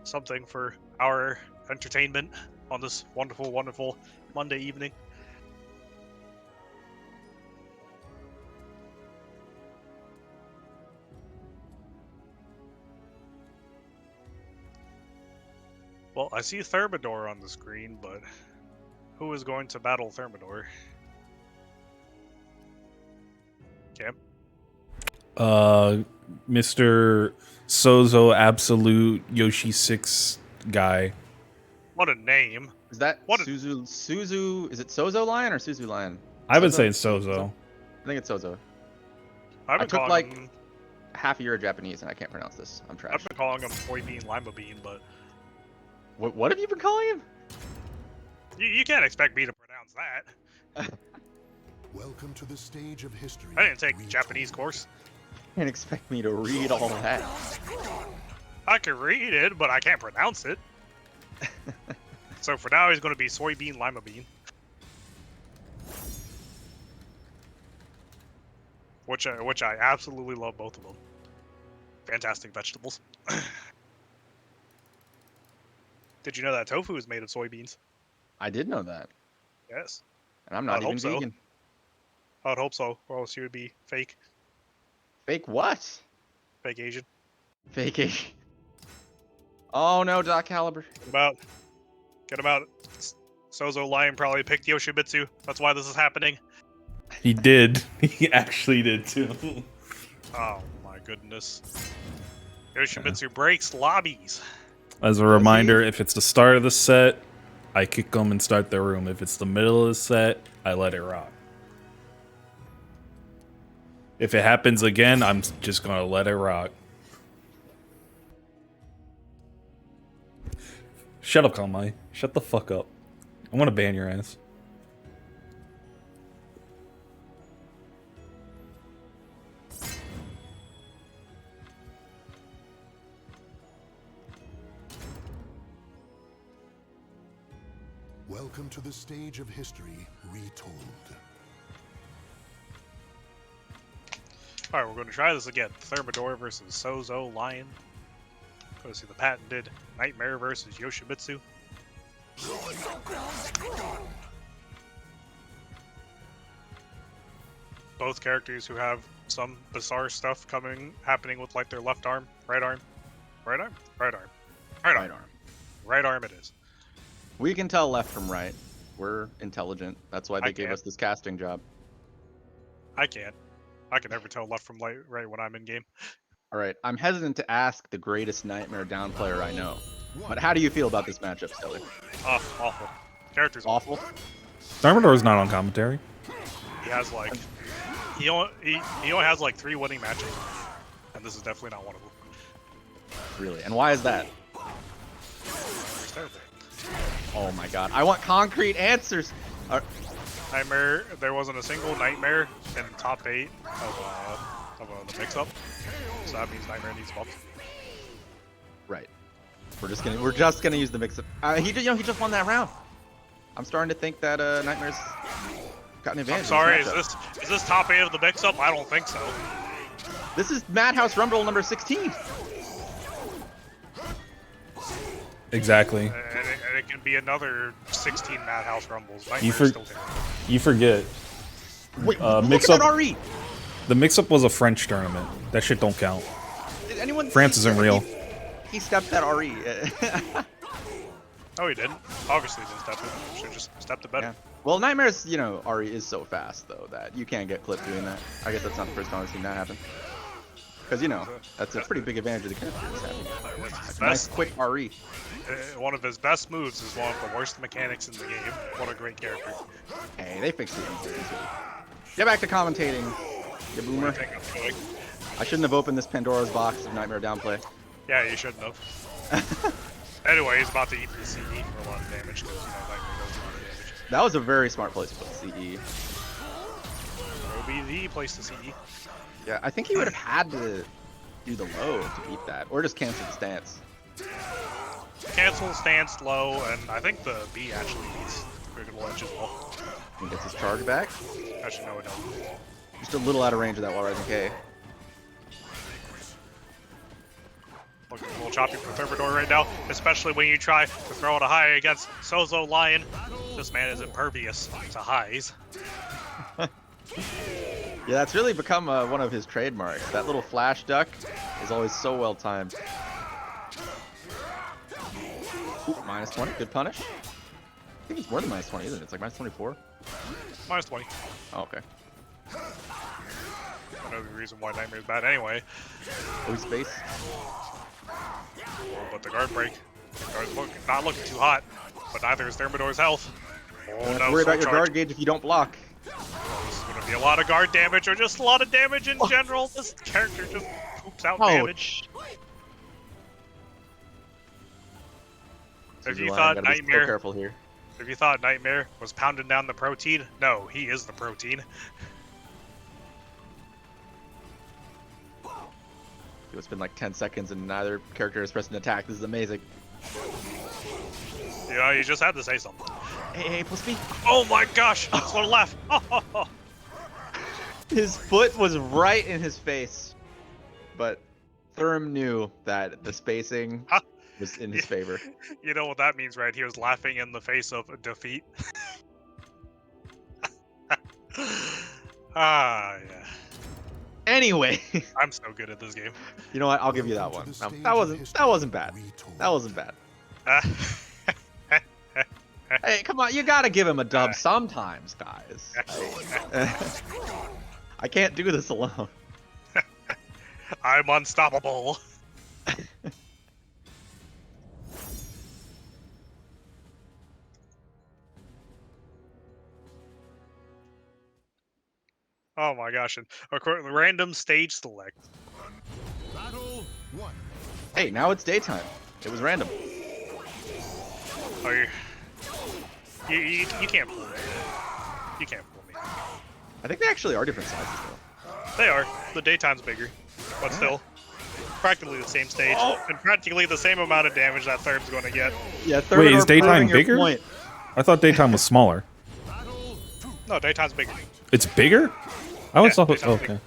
Speaker 2: Something for our entertainment on this wonderful, wonderful Monday evening. Well, I see Thermidor on the screen, but who is going to battle Thermidor? Cam?
Speaker 1: Mr. Sozo Absolute Yoshi 6 guy.
Speaker 2: What a name.
Speaker 3: Is that
Speaker 2: What a-
Speaker 3: Suzu? Is it Sozo Lion or Suzu Lion?
Speaker 1: I've been
Speaker 3: Sozo?
Speaker 1: saying Sozo.
Speaker 3: I think it's Sozo.
Speaker 2: I've been
Speaker 3: took,
Speaker 2: calling
Speaker 3: like,
Speaker 2: him,
Speaker 3: Half a year of Japanese, and I can't pronounce this. I'm trash.
Speaker 2: I've been calling him Soy Bean Lima Bean, but
Speaker 3: What have you been calling him?
Speaker 2: you can't expect me to pronounce that.
Speaker 4: Welcome to the stage of history.
Speaker 2: I didn't take a
Speaker 4: retold.
Speaker 2: Japanese course.
Speaker 3: Can't expect me to read all that.
Speaker 2: I can read it, but I can't pronounce it. So for now, he's going to be Soy Bean Lima Bean. Which I absolutely love both of them. fantastic vegetables. Did you know that tofu is made of soybeans?
Speaker 3: I did know that,
Speaker 2: Yes.
Speaker 3: and I'm
Speaker 2: I
Speaker 3: not
Speaker 2: would
Speaker 3: even
Speaker 2: hope so.
Speaker 3: vegan.
Speaker 2: I would hope so, or else you would be fake
Speaker 3: Fake what?
Speaker 2: Asian.
Speaker 3: Fake Asian. Oh no, SoulCalibur.
Speaker 2: Get him out. Get him out. Sozo Lion probably picked Yoshimitsu. That's why this is happening.
Speaker 1: He did. He actually did too.
Speaker 2: Oh my goodness. Yoshimitsu breaks lobbies.
Speaker 1: As a reminder, if it's the start of the set, I kick them and start their room. If it's the middle of the set, I let it rock. If it happens again, I'm just gonna let it rock. Shut up, Kalmai. Shut the fuck up. I want to ban your ass.
Speaker 4: Welcome to the stage of history retold.
Speaker 2: Alright, we're going to try this again. Thermidor versus Sozo Lion. Go see the patented Nightmare versus Yoshimitsu. Both characters who have some bizarre stuff happening with like their left arm, right arm, right arm, right arm, right arm,
Speaker 3: Right arm.
Speaker 2: right arm. It is.
Speaker 3: We can tell left from right. We're intelligent. That's why they gave
Speaker 2: can't.
Speaker 3: us this casting job.
Speaker 2: I can't. I can never tell left from right when I'm in game.
Speaker 3: All right, I'm hesitant to ask the greatest Nightmare down player I know, but how do you feel about this matchup, Stellar?
Speaker 2: Oh, awful. Character's awful.
Speaker 3: Awful.
Speaker 1: Thermidor's not on commentary.
Speaker 2: He has like he only has like 3 winning matches, and this is definitely not one of them.
Speaker 3: Really? And why is that?
Speaker 2: It's terrible.
Speaker 3: Oh my god. I want concrete answers.
Speaker 2: Nightmare. There wasn't a single Nightmare in the top 8 of the mix-up, so that means Nightmare needs buffs.
Speaker 3: Right. We're just gonna use the mix-up. He just won that round. I'm starting to think that Nightmare's got an advantage.
Speaker 2: I'm sorry.
Speaker 3: in this matchup.
Speaker 2: Is this top 8 of the mix-up? I don't think so.
Speaker 3: This is Madhouse Rumble number 16.
Speaker 1: Exactly.
Speaker 2: And it can be another 16 Madhouse Rumbles.
Speaker 1: You,
Speaker 2: Nightmare's
Speaker 1: for-
Speaker 2: still terrible.
Speaker 1: you forget.
Speaker 3: Wait, look
Speaker 1: mix
Speaker 3: at
Speaker 1: up.
Speaker 3: that RE.
Speaker 1: The mix-up was a French tournament. That shit don't count.
Speaker 3: Did anyone?
Speaker 1: France
Speaker 3: see-
Speaker 1: isn't real.
Speaker 3: He stepped that RE.
Speaker 2: No, he didn't. Obviously, he didn't step it. Should just step to better.
Speaker 3: Yeah. Well, Nightmare's, RE is so fast though that you can't get clipped doing that. I guess that's not the first time I've seen that happen. Because that's a pretty big advantage of the character. That's a nice quick RE.
Speaker 2: One of his best moves is one of the worst mechanics in the game. What a great character.
Speaker 3: Hey, they fixed it. Get back to commentating, you boomer. I shouldn't have opened this Pandora's box of Nightmare downplay.
Speaker 2: Yeah, you shouldn't have. Anyway, he's about to eat the CE for a lot of damage because Nightmare does a lot of damage.
Speaker 3: That was a very smart place to put CE.
Speaker 2: It would be the place to CE.
Speaker 3: Yeah, I think he would have had to do the low to beat that, or just cancel the stance.
Speaker 2: Cancel, stance, low, and I think the B actually beats critical edge as well.
Speaker 3: He gets his charge back.
Speaker 2: Actually, no, it doesn't.
Speaker 3: Just a little out of range of that wall rising K.
Speaker 2: Looking a little choppy for Thermidor right now, especially when you try to throw it a high against Sozo Lion. This man is impervious to highs.
Speaker 3: Yeah, that's really become one of his trademarks. That little flash duck is always so well timed. Ooh, minus 20, good punish. I think it's more than minus 20, isn't it? It's like minus 24.
Speaker 2: Minus 20.
Speaker 3: Oh, okay.
Speaker 2: I know the reason why Nightmare's bad anyway.
Speaker 3: Oh, space.
Speaker 2: But the guard break. Guard's not looking too hot, but neither is Thermidor's health. Oh
Speaker 3: Don't
Speaker 2: no,
Speaker 3: worry about
Speaker 2: soul
Speaker 3: your
Speaker 2: charge.
Speaker 3: guard gauge if you don't block.
Speaker 2: This is going to be a lot of guard damage, or just a lot of damage in general. This character just poops out damage. If you thought Nightmare,
Speaker 3: careful here.
Speaker 2: if you thought Nightmare was pounding down the protein, no, he is the protein.
Speaker 3: It's been like 10 seconds and neither character has pressed an attack. This is amazing.
Speaker 2: You know, you just had to say something.
Speaker 3: Hey, plus B.
Speaker 2: Oh my gosh, that's one left.
Speaker 3: His foot was right in his face, but Therm knew that the spacing
Speaker 2: Huh?
Speaker 3: was in his favor.
Speaker 2: You know what that means, right? He was laughing in the face of defeat. Ah, yeah.
Speaker 3: Anyway,
Speaker 2: I'm so good at this game.
Speaker 3: you know what? I'll give you that one. That wasn't bad. That wasn't bad. Hey, come on, you gotta give him a dub sometimes, guys. I can't do this alone.
Speaker 2: I'm unstoppable. Oh my gosh, and of course, random stage select.
Speaker 4: Battle 1.
Speaker 3: Hey, now it's daytime. It was random.
Speaker 2: Oh, you can't fool me. You can't fool me.
Speaker 3: I think they actually are different sizes, though.
Speaker 2: They are. The daytime's bigger, but still, practically the same stage, and practically the same amount of damage that Therm's going to get.
Speaker 3: Yeah,
Speaker 1: Wait, is daytime bigger?
Speaker 3: Point.
Speaker 1: I thought daytime was smaller.
Speaker 2: No, daytime's bigger.
Speaker 1: It's bigger? I always thought.
Speaker 2: daytime's
Speaker 1: Okay.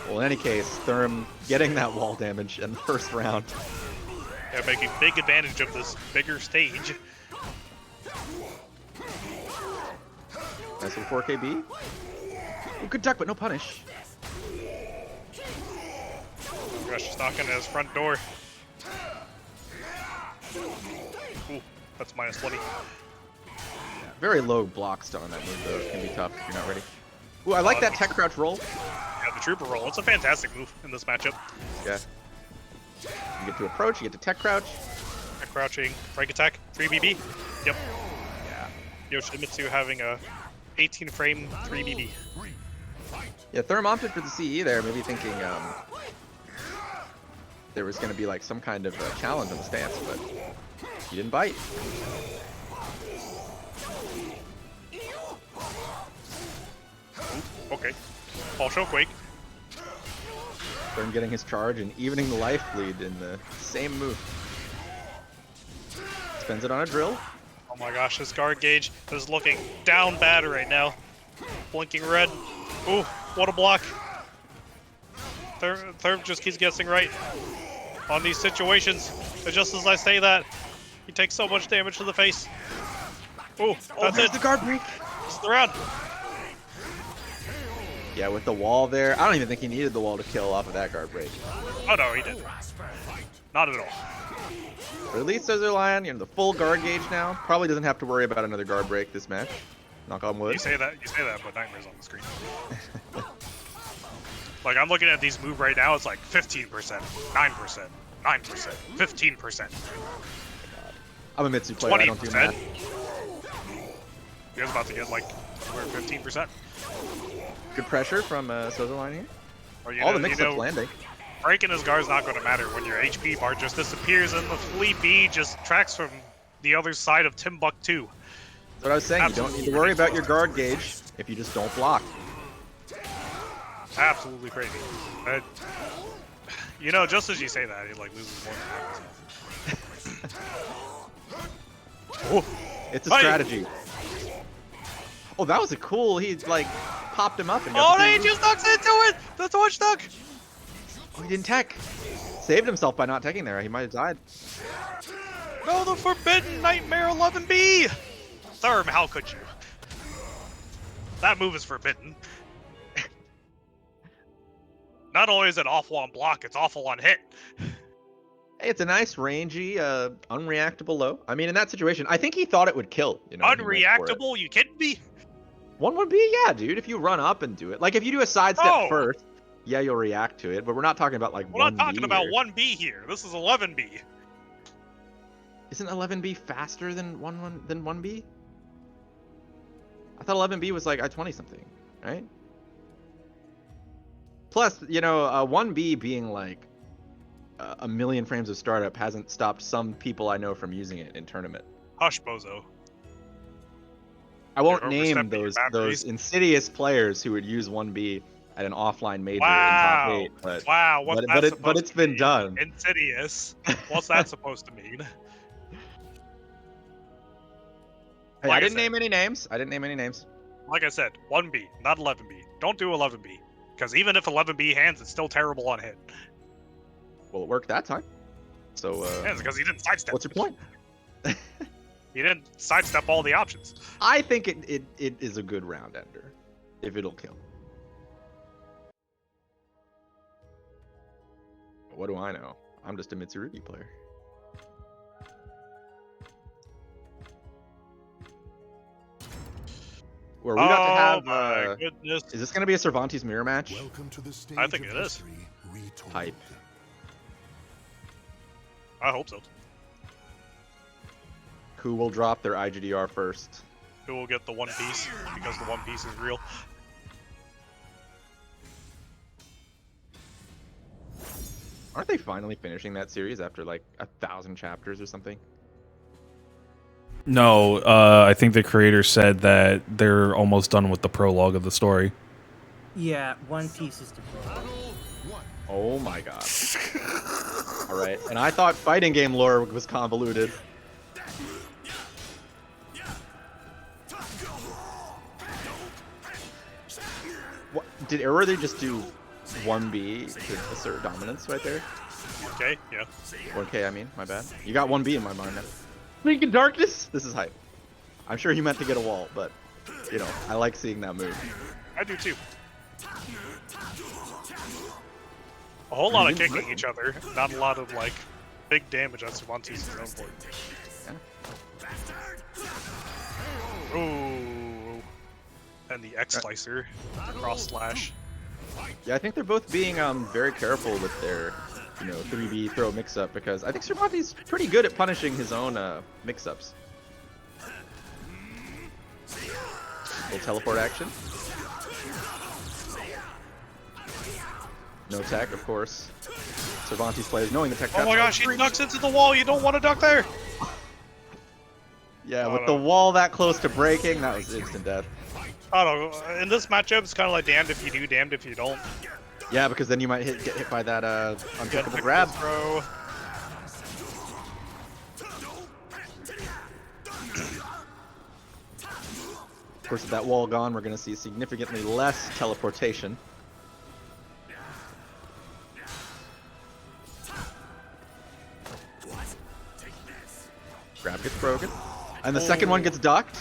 Speaker 3: Well, in any case, Therm getting that wall damage in the first round.
Speaker 2: Yeah, making big advantage of this bigger stage.
Speaker 3: Nice little 4KB. Ooh, good duck, but no punish.
Speaker 2: Oh gosh, he's knocking at his front door. Ooh, that's minus 20.
Speaker 3: Very low block stun on that move, though. It can be tough if you're not ready. Ooh, I like that tech crouch roll.
Speaker 2: Yeah, the trooper roll. It's a fantastic move in this matchup.
Speaker 3: Yeah. You get to approach, you get to tech crouch.
Speaker 2: Crouching, break attack, 3BB. Yep.
Speaker 3: Yeah.
Speaker 2: Yoshimitsu having a 18 frame 3BB.
Speaker 3: Yeah, Therm opted for the CE there, maybe thinking there was going to be like some kind of challenge on the stance, but he didn't bite.
Speaker 2: Okay. Fall Shellquake.
Speaker 3: Therm getting his charge and evening the life lead in the same move. Spends it on a drill.
Speaker 2: Oh my gosh, this guard gauge is looking down bad right now. Blinking red. Ooh, what a block. Therm just keeps guessing right on these situations. And just as I say that, he takes so much damage to the face. Ooh, that's
Speaker 3: there's
Speaker 2: it.
Speaker 3: the guard break.
Speaker 2: This is the round.
Speaker 3: Yeah, with the wall there, I don't even think he needed the wall to kill off of that guard break.
Speaker 2: Oh no, he didn't. Not at all.
Speaker 3: But at least Scissor Lion, you know, the full guard gauge now. Probably doesn't have to worry about another guard break this match. Knock on wood.
Speaker 2: You say that, but Nightmare's on the screen. Like, I'm looking at these move right now, it's like 15%, 9%, 9%, 15%.
Speaker 3: I'm a Mitsu player, I don't do
Speaker 2: 20%.
Speaker 3: math.
Speaker 2: You guys about to get like, we're 15%.
Speaker 3: Good pressure from Scissor Lion here.
Speaker 2: Or, you
Speaker 3: All
Speaker 2: know,
Speaker 3: the mix-ups landing.
Speaker 2: Breaking his guard's not going to matter when your HP bar just disappears and the Flea B just tracks from the other side of Timbuktu.
Speaker 3: That's what I was saying, you don't need to worry about your guard gauge if you just don't block.
Speaker 2: Absolutely crazy. You know, just as you say that, he like loses more than half. Oh,
Speaker 3: It's a strategy. Oh, that was a cool, he like popped him up and
Speaker 2: oh,
Speaker 3: got
Speaker 2: he just knocks into it! The torch duck!
Speaker 3: Oh, he didn't tech. Saved himself by not teching there, he might have died.
Speaker 2: No, the forbidden Nightmare 11B! Therm, how could you? That move is forbidden. Not only is it awful on block, it's awful on hit.
Speaker 3: Hey, it's a nice rangy, unreactable low. I mean, in that situation, I think he thought it would kill. You know, he went for it.
Speaker 2: Unreactable? You kidding me?
Speaker 3: 1-1B, yeah, dude. If you run up and do it, like if you do a sidestep
Speaker 2: Oh.
Speaker 3: first, yeah, you'll react to it. But we're not talking about like
Speaker 2: We're
Speaker 3: 1B
Speaker 2: not talking about
Speaker 3: here.
Speaker 2: 1B here. This is 11B.
Speaker 3: Isn't 11B faster than 1B? I thought 11B was like 20 something, right? Plus, you know, 1B being like a million frames of startup hasn't stopped some people I know from using it in tournament.
Speaker 2: Hush, bozo.
Speaker 3: I won't
Speaker 2: You're
Speaker 3: name
Speaker 2: overstepping your
Speaker 3: those
Speaker 2: boundaries.
Speaker 3: insidious players who would use 1B at an offline major
Speaker 2: Wow.
Speaker 3: in top 8. But
Speaker 2: Wow, what's that
Speaker 3: but
Speaker 2: supposed
Speaker 3: it's
Speaker 2: to
Speaker 3: been
Speaker 2: mean?
Speaker 3: done.
Speaker 2: Insidious. What's that supposed to mean?
Speaker 3: Hey,
Speaker 2: Like
Speaker 3: I
Speaker 2: I
Speaker 3: didn't
Speaker 2: said.
Speaker 3: name any names. I didn't name any names.
Speaker 2: Like I said, 1B, not 11B. Don't do 11B. Because even if 11B hands, it's still terrible on hit.
Speaker 3: Well, it worked that time. So,
Speaker 2: Yeah, because he didn't sidestep.
Speaker 3: what's your point?
Speaker 2: He didn't sidestep all the options.
Speaker 3: I think it is a good round ender, if it'll kill. What do I know? I'm just a Mitsurugi player. Where we got to have.
Speaker 2: My goodness.
Speaker 3: Is this going to be a Cervantes mirror match?
Speaker 4: Welcome to the stage
Speaker 2: I think
Speaker 4: of
Speaker 2: it is.
Speaker 4: history retold.
Speaker 3: Hype.
Speaker 2: I hope so.
Speaker 3: Who will drop their IGDR first?
Speaker 2: Who will get the One Piece? Because the One Piece is real.
Speaker 3: Aren't they finally finishing that series after like 1,000 chapters or something?
Speaker 1: No, I think the creator said that they're almost done with the prologue of the story.
Speaker 5: Yeah, One Piece is the prologue.
Speaker 4: Battle 1.
Speaker 3: Oh my god. Alright, and I thought fighting game lore was convoluted. What, did Error just do 1B to assert dominance right there?
Speaker 2: Okay, yeah.
Speaker 3: 1K, I mean, my bad. You got 1B in my mind now. Link in Darkness? This is hype. I'm sure he meant to get a wall, but, you know, I like seeing that move.
Speaker 2: I do too. A whole lot of kicking each other, not a lot of like big damage on Cervantes' own board. Ooh, and the X Slicer, the cross slash.
Speaker 3: Yeah, I think they're both being very careful with their, 3B throw mix-up, because I think Cervantes is pretty good at punishing his own mix-ups. Little teleport action. No tech, of course. Cervantes players knowing the tech.
Speaker 2: Oh my gosh, he ducks into the wall. You don't want to duck there.
Speaker 3: Yeah, with the wall that close to breaking, that was instant death.
Speaker 2: I don't know. In this matchup, it's kind of like damned if you do, damned if you don't.
Speaker 3: Yeah, because then you might get hit by that unpickable grab.
Speaker 2: Throw.
Speaker 3: Of course, with that wall gone, we're going to see significantly less teleportation. Grab gets broken. And the second one gets ducked.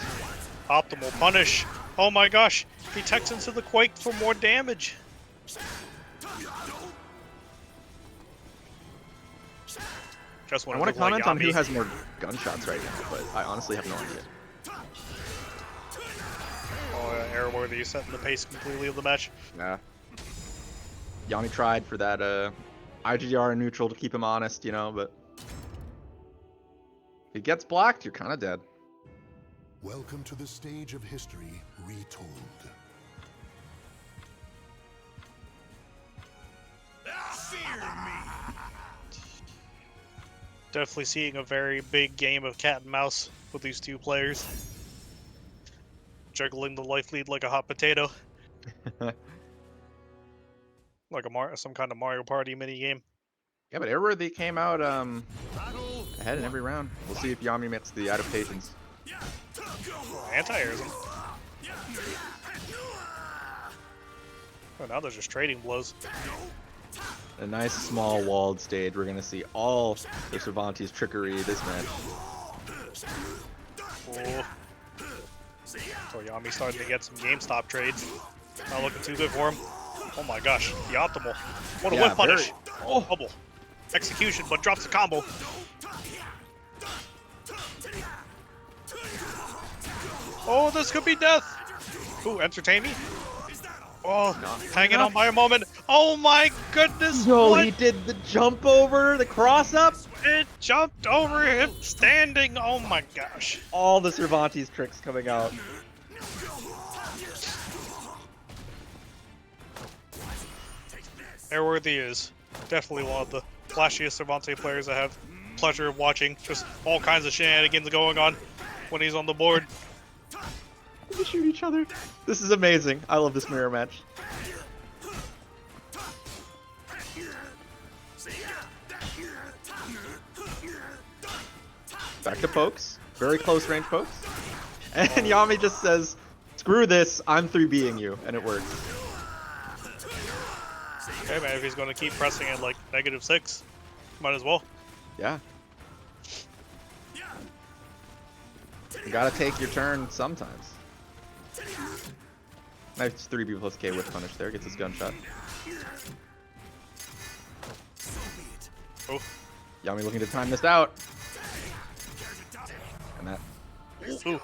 Speaker 2: Optimal punish. Oh my gosh. He techs into the Quake for more damage. Just
Speaker 3: I want to comment on who has more gunshots right now, but I honestly have no idea.
Speaker 2: Oh, airworthy setting the pace completely of the match.
Speaker 3: Yeah. Yami tried for that IGDR in neutral to keep him honest, but if he gets blocked, you're kind of dead.
Speaker 4: Welcome to the stage of history retold.
Speaker 2: Definitely seeing a very big game of cat and mouse with these two players. Juggling the life lead like a hot potato. Like some kind of Mario Party minigame.
Speaker 3: Yeah, but Airworthy came out ahead in every round. We'll see if Yami makes the adaptations.
Speaker 2: Anti-airs him. Oh, now they're just trading blows.
Speaker 3: A nice small walled stage. We're gonna see all the Cervantes trickery this match.
Speaker 2: Oh. So Yami starting to get some GameStop trades. Not looking too good for him. Oh my gosh, the optimal. What a whip punish. Oh, double. Execution, but drops the combo. Oh, this could be death. Ooh, entertain me. Oh, hanging on by a moment. Oh my goodness.
Speaker 3: Yo,
Speaker 2: what?
Speaker 3: he did the jump over, the cross up.
Speaker 2: It jumped over him standing. Oh my gosh.
Speaker 3: All the Cervantes tricks coming out.
Speaker 2: Airworthy is definitely one of the flashiest Cervantes players I have pleasure of watching. Just all kinds of shenanigans going on when he's on the board.
Speaker 3: They shoot each other. This is amazing. I love this mirror match. Back to pokes. Very close range pokes. And Yami just says, screw this, I'm 3B'ing you. And it works.
Speaker 2: Hey man, if he's gonna keep pressing at like -6, might as well.
Speaker 3: Yeah. You gotta take your turn sometimes. Nice 3B plus K with punish there. Gets his gunshot.
Speaker 2: Oh.
Speaker 3: Yami looking to time this out. And that.
Speaker 2: Ooh.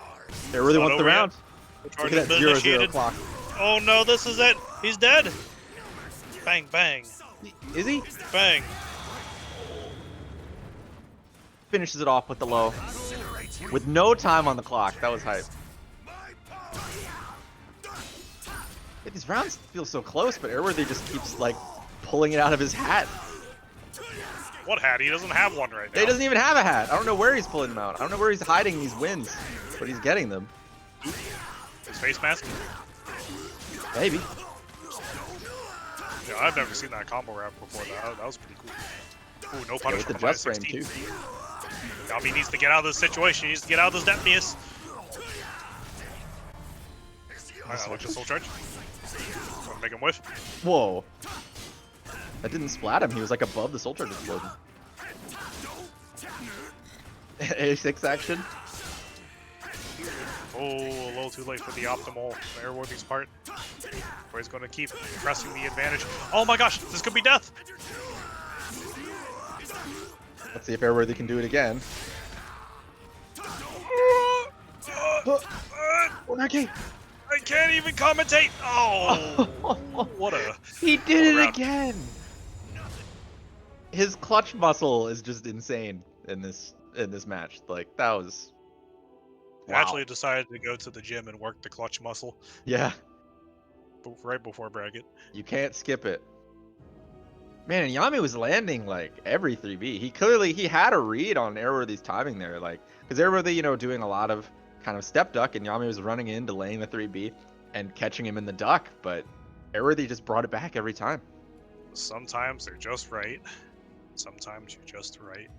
Speaker 3: They really
Speaker 2: Not
Speaker 3: wants the
Speaker 2: over yet.
Speaker 3: round.
Speaker 2: The
Speaker 3: Look
Speaker 2: charge
Speaker 3: at
Speaker 2: has
Speaker 3: that
Speaker 2: been
Speaker 3: 0-0
Speaker 2: initiated.
Speaker 3: clock.
Speaker 2: Oh no, this is it. He's dead. Bang, bang,
Speaker 3: Is he?
Speaker 2: bang.
Speaker 3: Finishes it off with the low. With no time on the clock. That was hype. Yeah, these rounds feel so close, but Airworthy just keeps like pulling it out of his hat.
Speaker 2: What hat? He doesn't have one right now.
Speaker 3: He doesn't even have a hat. I don't know where he's pulling them out. I don't know where he's hiding these wins, but he's getting them.
Speaker 2: His face mask?
Speaker 3: Maybe.
Speaker 2: Yeah, I've never seen that combo wrap before. That was pretty cool. Ooh, no
Speaker 3: Yeah,
Speaker 2: punish
Speaker 3: with the
Speaker 2: from
Speaker 3: just frame
Speaker 2: -16.
Speaker 3: too.
Speaker 2: Yami needs to get out of this situation. He needs to get out of this Deathnius. I like the soul charge. Wanna make him whiff?
Speaker 3: Whoa. That didn't splat him. He was like above the soul charge explosion. A6 action.
Speaker 2: Oh, a little too late for the optimal Airworthy's part. Where he's going to keep pressing the advantage. Oh my gosh, this could be death.
Speaker 3: Let's see if Airworthy can do it again. Okay.
Speaker 2: I can't even commentate. Oh, what a...
Speaker 3: He did it
Speaker 2: round.
Speaker 3: again. His clutch muscle is just insane in this match. Like that was.
Speaker 2: I
Speaker 3: Wow.
Speaker 2: actually decided to go to the gym and work the clutch muscle
Speaker 3: Yeah.
Speaker 2: right before bracket.
Speaker 3: You can't skip it. Man, and Yami was landing like every 3B. He had a read on Airworthy's timing there, like because Airworthy, doing a lot of kind of step duck, and Yami was running in, delaying the 3B, and catching him in the duck. But Airworthy just brought it back every time.
Speaker 2: Sometimes they're just right. Sometimes you're just right.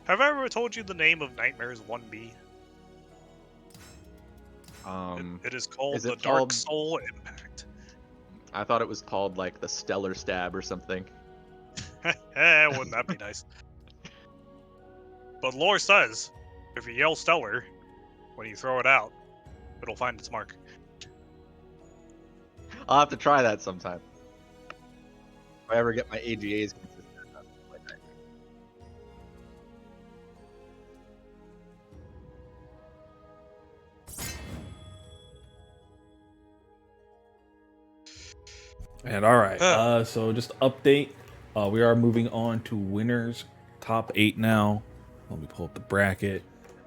Speaker 2: Have I ever told you the name of Nightmares 1B? It is called
Speaker 3: is
Speaker 2: the
Speaker 3: it
Speaker 2: Dark
Speaker 3: called-
Speaker 2: Soul Impact.
Speaker 3: I thought it was called like the Stellar Stab or something.
Speaker 2: Wouldn't that be nice? But lore says, if you yell Stellar, when you throw it out, it'll find its mark.
Speaker 3: I'll have to try that sometime. If I ever get my AGAs consistent enough. Like that.
Speaker 1: And all right, so just update. We are moving on to winners top 8 now. Let me pull up the bracket.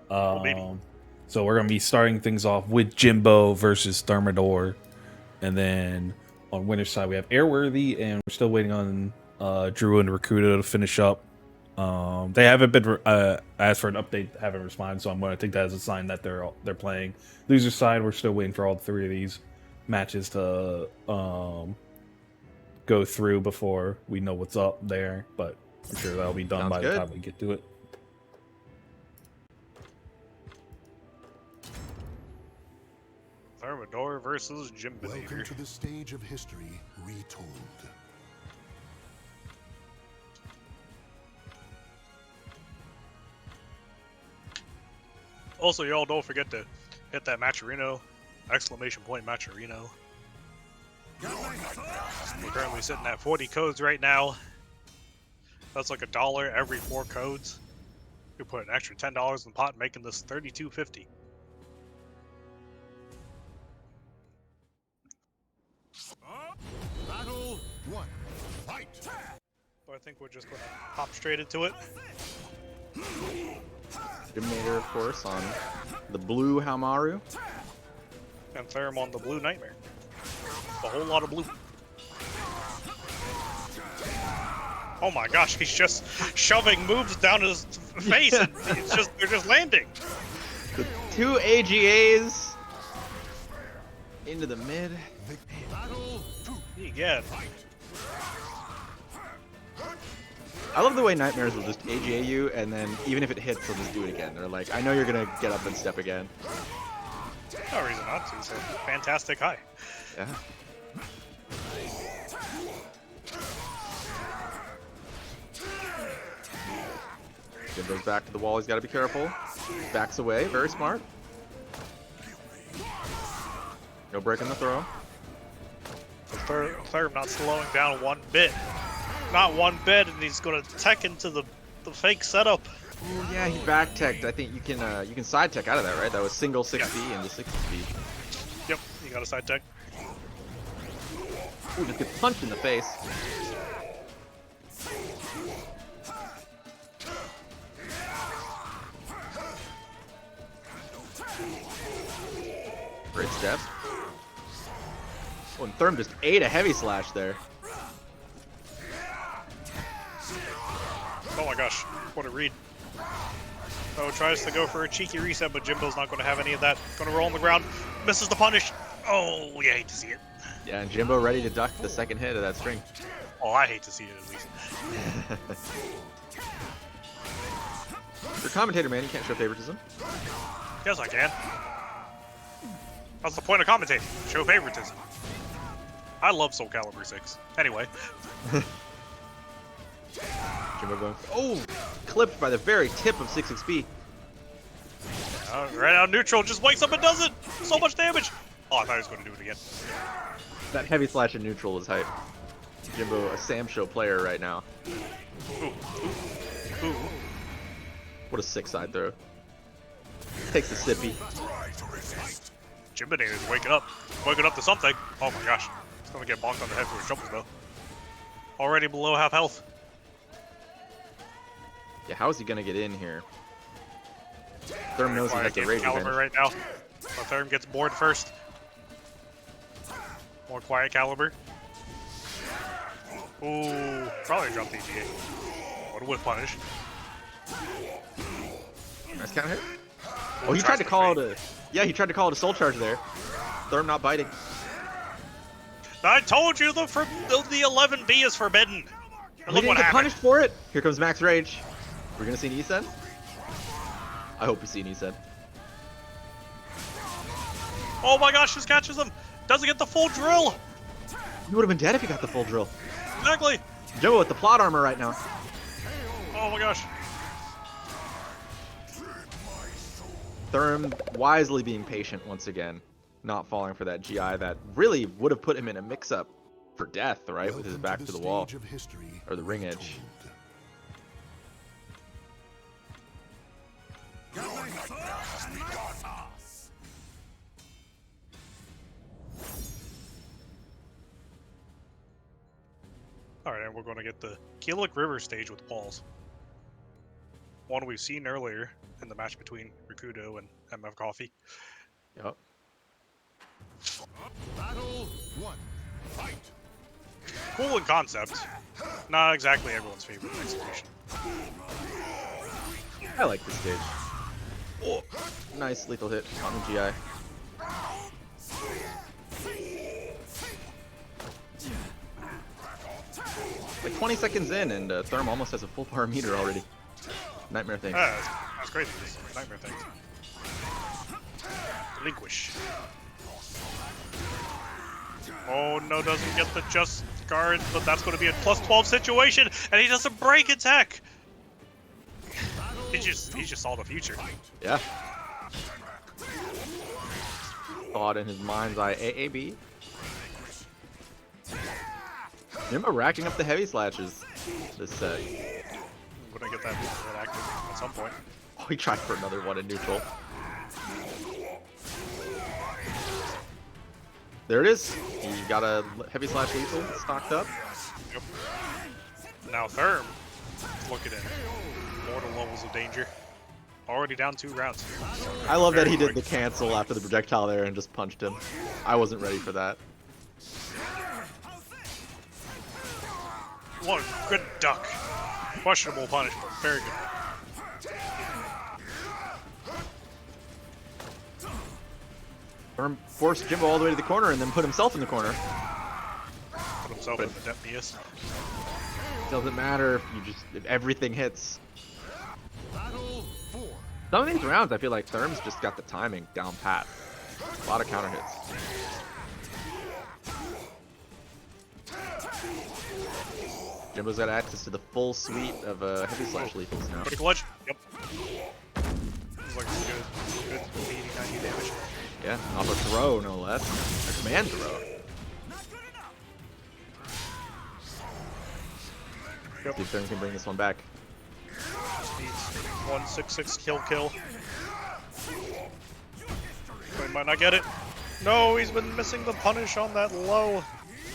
Speaker 2: baby.
Speaker 1: So we're gonna be starting things off with Jimbo versus Thermidor, and then on winners side we have Airworthy, and we're still waiting on Drew and Rakuda to finish up. They haven't been asked for an update, haven't responded, so I'm going to take that as a sign that they're playing. Loser side, we're still waiting for all 3 of these matches to go through before we know what's up there, but I'm sure that'll be done
Speaker 3: Sounds
Speaker 1: by
Speaker 3: good.
Speaker 1: the time we get to it.
Speaker 2: Thermidor versus
Speaker 4: Welcome
Speaker 2: Jimbinator.
Speaker 4: to the stage of history retold.
Speaker 2: Also, y'all don't forget to hit that Matcherino, !Matcherino. We're currently sitting at 40 codes right now. That's like $1 every 4 codes. You put an extra $10 in the pot, making this $32.50.
Speaker 4: Battle 1. Fight!
Speaker 2: So I think we're just gonna hop straight into it.
Speaker 3: Jiminator, of course, on the blue Hamaru.
Speaker 2: And Therm on the blue Nightmare. A whole lot of blue. Oh my gosh, he's just shoving moves down his face, and they're just landing.
Speaker 3: The 2 AGAs into the mid.
Speaker 2: Egad.
Speaker 3: I love the way Nightmares will just AGA you, and then even if it hits, they'll just do it again. They're like, I know you're gonna get up and step again.
Speaker 2: No reason not to. So fantastic high.
Speaker 3: Yeah. Jimbo's back to the wall. He's got to be careful. Backs away. Very smart. No break in the throw.
Speaker 2: Third not slowing down one bit. Not one bit, and he's going to tech into the fake setup.
Speaker 3: Oh yeah, he back teched. I think you can side tech out of that, right? That was single 6B into 60B.
Speaker 2: Yep, you got a side tech.
Speaker 3: Ooh, just gets punched in the face. Great step. Oh, and Therm just ate a heavy slash there.
Speaker 2: Oh my gosh, what a read. Oh, tries to go for a cheeky reset, but Jimbo's not going to have any of that. Going to roll on the ground, misses the punish. Oh, you hate to see it.
Speaker 3: Yeah, and Jimbo ready to duck the second hit of that string.
Speaker 2: Oh, I hate to see it at least.
Speaker 3: You're a commentator, man. You can't show favoritism.
Speaker 2: Yes, I can. That's the point of commentating. Show favoritism. I love SoulCalibur VI. Anyway.
Speaker 3: Jimbo going. Oh, clipped by the very tip of 6XP.
Speaker 2: Right out neutral, just wakes up and does it. So much damage. Oh, I thought he was going to do it again.
Speaker 3: That heavy slash in neutral is hype. Jimbo, a Sam Show player right now.
Speaker 2: Ooh, ooh, ooh.
Speaker 3: What a sick side throw. Takes the sippy.
Speaker 2: Jimbo is waking up to something. Oh my gosh, he's going to get bonked on the head for his jumpers though. Already below half health.
Speaker 3: Yeah, how is he gonna get in here? Therm knows he has the rage
Speaker 2: Caliber
Speaker 3: advantage.
Speaker 2: right now. So Therm gets bored first. More quiet Caliber. Ooh, probably dropped EGA. What a whip punish.
Speaker 3: Nice counter hit. Oh, he tried to call it a... Yeah, he tried to call it a soul charge there. Therm not biting.
Speaker 2: I told you the 11B is forbidden. And
Speaker 3: He
Speaker 2: look
Speaker 3: didn't
Speaker 2: what
Speaker 3: get
Speaker 2: happened.
Speaker 3: punished for it. Here comes Max Rage. We're gonna see an E-Sen? I hope we see an E-Sen.
Speaker 2: Oh my gosh, just catches him. Doesn't get the full drill.
Speaker 3: He would have been dead if he got the full drill.
Speaker 2: Exactly.
Speaker 3: Jimbo with the plot armor right now.
Speaker 2: Oh my gosh.
Speaker 3: Therm wisely being patient once again. Not falling for that GI that really would have put him in a mix-up for death, right? With his back to the wall. Or the ring edge.
Speaker 2: Alright, and we're going to get the Keelik River stage with Pauls. One we've seen earlier in the match between Rikudo and MF Coffee.
Speaker 3: Yep.
Speaker 4: Battle 1. Fight.
Speaker 2: Cool in concept. Not exactly everyone's favorite execution.
Speaker 3: I like this stage. Oh, nice lethal hit on the GI. Like 20 seconds in, and Therm almost has a full power meter already. Nightmare thing.
Speaker 2: That's crazy. This nightmare thing. Relinquish. Oh no, doesn't get the just guard, but that's going to be a plus 12 situation, and he doesn't break attack. He just saw the future.
Speaker 3: Yeah. Thought in his mind's eye, AAB. Jimbo racking up the heavy slashes this set.
Speaker 2: I'm going to get that active at some point.
Speaker 3: Oh, he tried for another one in neutral. There it is. He got a heavy slash lethal stocked up.
Speaker 2: Yep. Now Therm, looking at mortal levels of danger. Already down 2 rounds.
Speaker 3: I love that he
Speaker 2: Very
Speaker 3: did the cancel after the projectile there and just punched him. I wasn't ready for that.
Speaker 2: What a good duck. Questionable punish, but very good.
Speaker 3: Therm forced Jimbo all the way to the corner and then put himself in the corner.
Speaker 2: Put himself in the depth BS.
Speaker 3: Doesn't matter if everything hits.
Speaker 4: Battle 4.
Speaker 3: Some of these rounds, I feel like Therm's just got the timing down pat. A lot of counter hits. Jimbo's got access to the full suite of heavy slash lethals now.
Speaker 2: Critical edge. Yep. This is like good 80, 90 damage.
Speaker 3: Yeah, off a throw, no less. A command throw.
Speaker 2: Yep.
Speaker 3: See if Therm can bring this one back.
Speaker 2: Just needs 166 kill. But he might not get it. No, he's been missing the punish on that low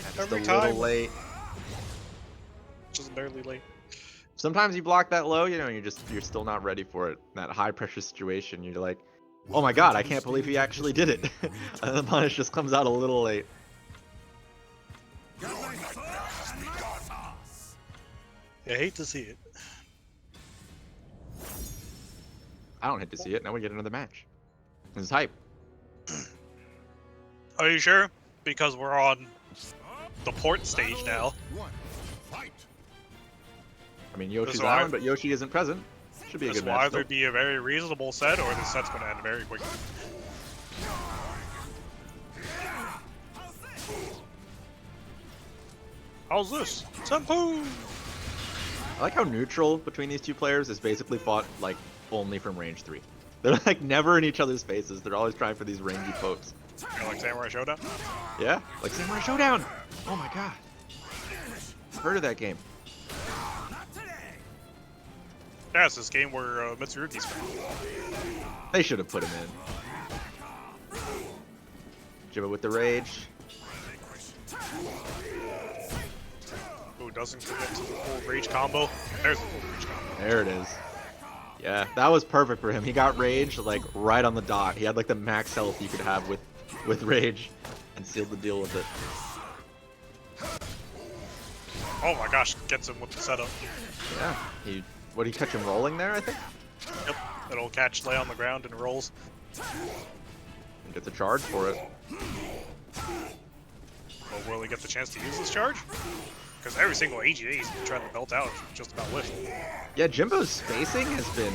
Speaker 3: Just
Speaker 2: every
Speaker 3: a
Speaker 2: time.
Speaker 3: little late.
Speaker 2: Just barely late.
Speaker 3: Sometimes you block that low, you know, you're still not ready for it. That high pressure situation, you're like, oh my god, I can't believe he actually did it. And the punish just comes out a little late.
Speaker 2: I hate to see it.
Speaker 3: I don't hate to see it. Now we get another match. This is hype.
Speaker 2: Are you sure? Because we're on the port stage now.
Speaker 4: One. Fight.
Speaker 3: I mean, Yoshi's
Speaker 2: This will
Speaker 3: Island,
Speaker 2: either-
Speaker 3: but Yoshi isn't present. Should be a
Speaker 2: This
Speaker 3: good
Speaker 2: will
Speaker 3: match.
Speaker 2: either
Speaker 3: Still.
Speaker 2: be a very reasonable set, or the set's going to end very quickly. How's this? Senpu!
Speaker 3: I like how neutral between these two players is basically fought like only from range 3. They're like never in each other's faces. They're always trying for these rangy pokes.
Speaker 2: Kind of like Samurai Showdown.
Speaker 3: Yeah, like Samurai Showdown. Oh my god. Heard of that game?
Speaker 2: Yeah, it's this game where Mitsurugi's from.
Speaker 3: They should have put him in. Jimbo with the rage.
Speaker 2: Who doesn't commit to the full rage combo? There's the full rage combo.
Speaker 3: There it is. Yeah, that was perfect for him. He got rage like right on the dot. He had like the max health you could have with rage, and sealed the deal with it.
Speaker 2: Oh my gosh, gets him with the setup.
Speaker 3: Yeah, what did he catch him rolling there? I think.
Speaker 2: Yep, it'll catch, lay on the ground, and rolls.
Speaker 3: And gets a charge for it.
Speaker 2: But will he get the chance to use this charge? Because every single AGA he's been trying to belt out just about whiffed.
Speaker 3: Yeah, Jimbo's spacing has been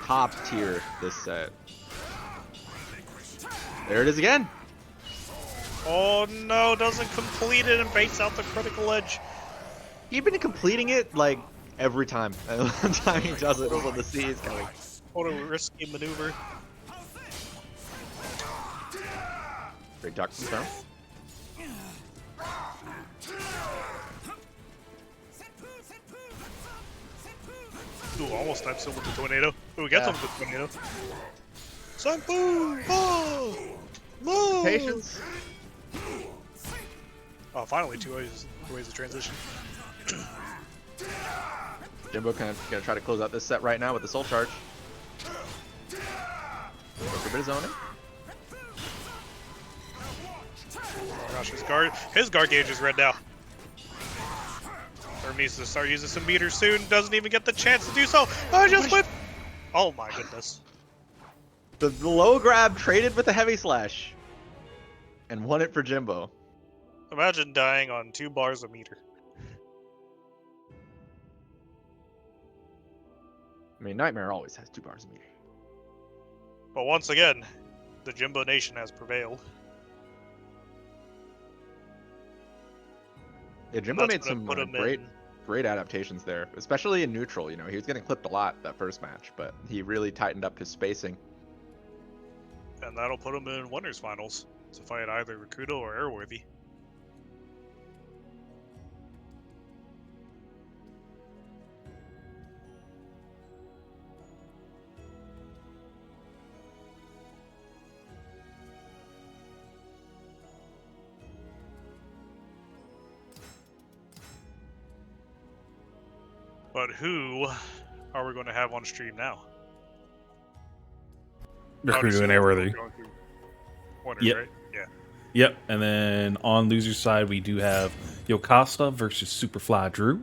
Speaker 3: top tier this set. There it is again.
Speaker 2: Oh no, doesn't complete it and baits out the critical edge.
Speaker 3: He's been completing it like every time. And one time he does it when the C is coming.
Speaker 2: What a risky maneuver.
Speaker 3: Great duck confirm.
Speaker 2: Ooh, almost types him with the tornado. Ooh, gets
Speaker 3: Yeah.
Speaker 2: him with the tornado. Senpu! Oh! No!
Speaker 3: Patience.
Speaker 2: Oh, finally, two ways of transition.
Speaker 3: Jimbo kind of gonna try to close out this set right now with the soul charge. Look a bit of zoning.
Speaker 2: Oh my gosh, his guard gauge is red now. Or needs to start using some meters soon. Doesn't even get the chance to do so. I just went. Oh my goodness.
Speaker 3: The low grab traded with the heavy slash. And won it for Jimbo.
Speaker 2: Imagine dying on 2 bars a meter.
Speaker 3: I mean, Nightmare always has 2 bars a meter.
Speaker 2: But once again, the Jimbo Nation has prevailed.
Speaker 3: Yeah, Jimbo
Speaker 2: That's
Speaker 3: made
Speaker 2: gonna
Speaker 3: some
Speaker 2: put him
Speaker 3: great adaptations there, especially in neutral. You know, he was getting clipped a lot that first match, but he really tightened up his spacing.
Speaker 2: And that'll put him in winners finals to fight either Rakudo or Airworthy. But who are we going to have on stream now?
Speaker 1: Rakudo and Airworthy.
Speaker 2: Winners,
Speaker 1: Yep.
Speaker 2: right? Yeah.
Speaker 1: Yep, and then on loser side we do have Yokasta versus Superfly Drew,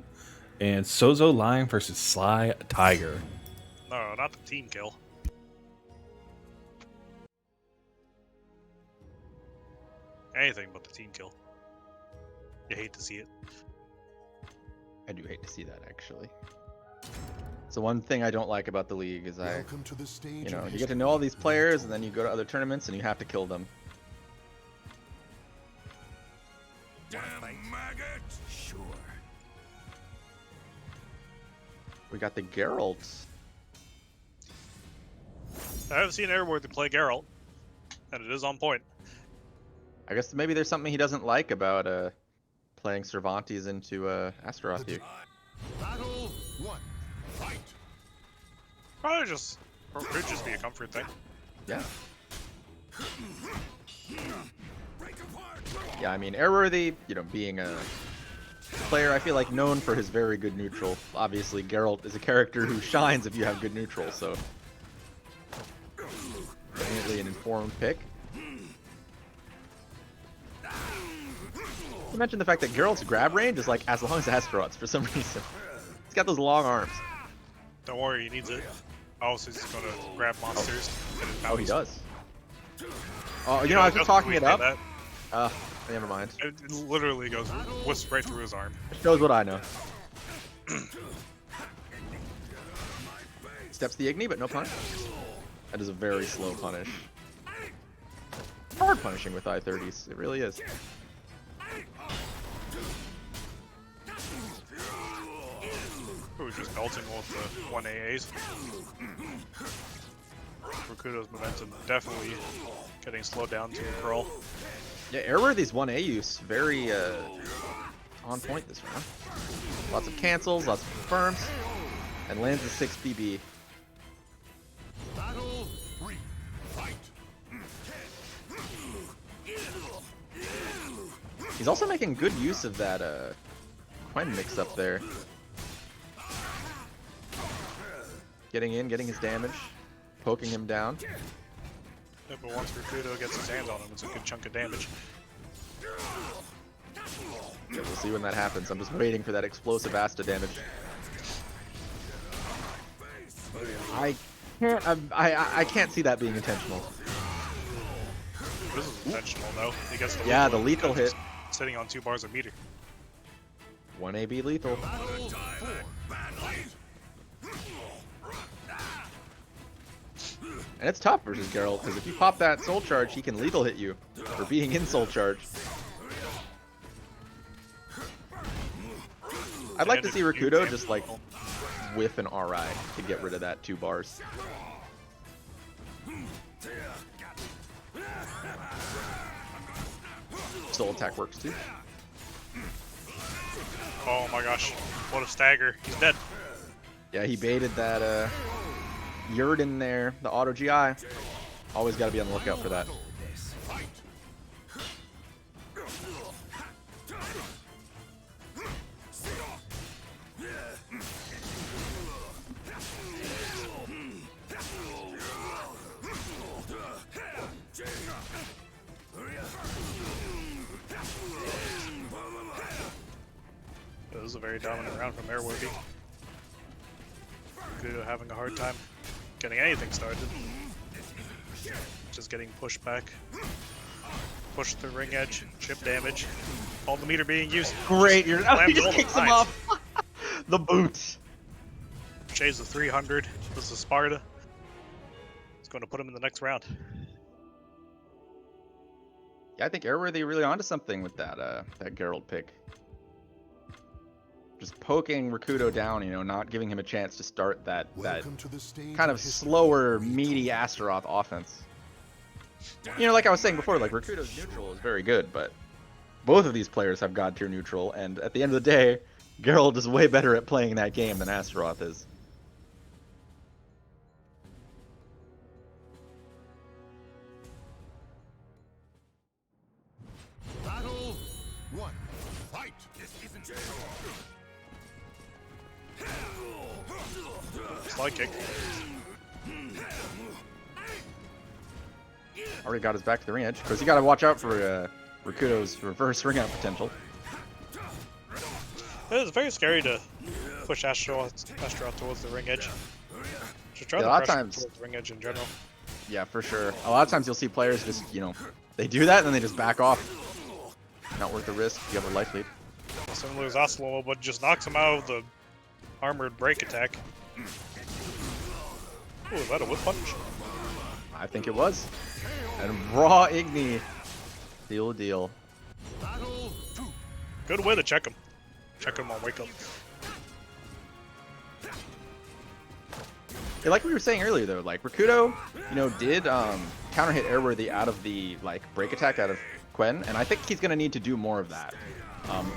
Speaker 1: and Sozo Lion versus Sly Tiger.
Speaker 2: No, not the team kill. Anything but the team kill. You hate to see it.
Speaker 3: I do hate to see that, actually. So one thing I don't like about the league is
Speaker 4: Welcome to the stage of
Speaker 3: you get to know all these players, and then you go to other tournaments and you have to kill them.
Speaker 6: Damn maggot! Sure.
Speaker 3: We got the Geralt.
Speaker 2: I haven't seen Airworthy play Geralt, and it is on point.
Speaker 3: I guess maybe there's something he doesn't like about playing Cervantes into Astaroth here.
Speaker 4: Battle 1. Fight.
Speaker 2: Probably just, or it could just be a comfort thing.
Speaker 3: Yeah. Yeah, I mean, Airworthy, being a player, I feel like known for his very good neutral. Obviously, Geralt is a character who shines if you have good neutral, so definitely an informed pick. You mentioned the fact that Geralt's grab range is like as long as Astaroth's for some reason. He's got those long arms.
Speaker 2: Don't worry, he needs it. Oh, so he's gonna grab monsters.
Speaker 3: Oh, he does. Oh, I was just talking it up.
Speaker 2: That.
Speaker 3: Never mind.
Speaker 2: It literally goes whisks right through his arm.
Speaker 3: Shows what I know. Steps the Igni, but no punish. That is a very slow punish. Hard punishing with I-30s. It really is.
Speaker 2: Ooh, just melting with the 1 AAs. Rakudo's momentum definitely getting slowed down to a crawl.
Speaker 3: Yeah, Airworthy's 1A use very on point this round. Lots of cancels, lots of confirms, and lands a 6 BB.
Speaker 4: Battle 3. Fight.
Speaker 3: He's also making good use of that coin mix up there. Getting in, getting his damage, poking him down.
Speaker 2: Yeah, but once Rakudo gets his hands on him, it's a good chunk of damage.
Speaker 3: Yeah, we'll see when that happens. I'm just waiting for that explosive Asta damage. I can't see that being intentional.
Speaker 2: This is intentional though. He gets the
Speaker 3: Yeah, the lethal hit.
Speaker 2: Sitting on 2 bars of meter.
Speaker 3: 1AB lethal. And it's tough versus Geralt, because if you pop that soul charge, he can lethal hit you for being in soul charge. I'd like to see Rakudo just like whiff an RI to get rid of that 2 bars. Soul attack works too.
Speaker 2: Oh my gosh, what a stagger. He's dead.
Speaker 3: Yeah, he baited that Yurt in there, the auto GI. Always got to be on the lookout for that.
Speaker 2: It was a very dominant round from Airworthy. Rakudo having a hard time getting anything started. Just getting pushed back. Push the ring edge, chip damage. All the meter being used.
Speaker 3: Great, he
Speaker 2: all
Speaker 3: just
Speaker 2: the
Speaker 3: kicks him
Speaker 2: lines.
Speaker 3: off. The boots.
Speaker 2: Shades of 300. This is Sparta. It's going to put him in the next round.
Speaker 3: Yeah, I think Airworthy really onto something with that that Geralt pick. Just poking Rakudo down, not giving him a chance to start that
Speaker 4: Welcome to the stage
Speaker 3: kind of slower, meaty Astaroth offense. Like I was saying before, like Rakudo's neutral is very good, but both of these players have god tier neutral, and at the end of the day, Geralt is way better at playing that game than Astaroth is.
Speaker 4: Battle 1. Fight.
Speaker 2: Slide kick.
Speaker 3: Already got his back to the ring edge, because you got to watch out for Rakudo's reverse ring out potential.
Speaker 2: It's very scary to push Astaroth towards the ring edge. Just try
Speaker 3: Yeah, a
Speaker 2: to
Speaker 3: lot of
Speaker 2: pressure
Speaker 3: times-
Speaker 2: towards the ring edge in general.
Speaker 3: Yeah, for sure. A lot of times you'll see players just, they do that and then they just back off. Not worth the risk if you have a life lead.
Speaker 2: Similar to Oslo, but just knocks him out of the armored break attack. Ooh, is that a whip punch?
Speaker 3: I think it was. And raw Igni. Deal.
Speaker 2: Good way to check him. Check him on wake up.
Speaker 3: Yeah, like we were saying earlier though, like Rakudo, you know, did counter hit airworthy out of the like break attack out of Quen, and I think he's gonna need to do more of that.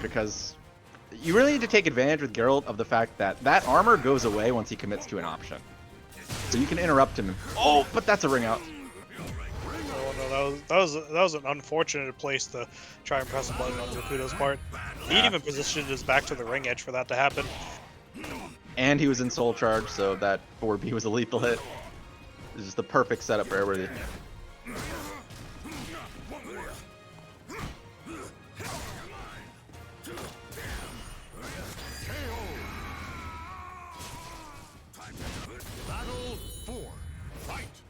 Speaker 3: Because you really need to take advantage with Geralt of the fact that that armor goes away once he commits to an option. So you can interrupt him. Oh, but that's a ring out.
Speaker 2: Oh no, that was an unfortunate place to try and press a button on Rakudo's part. He'd even positioned his back to the ring edge for that to happen.
Speaker 3: And he was in soul charge, so that 4B was a lethal hit. This is the perfect setup for airworthy.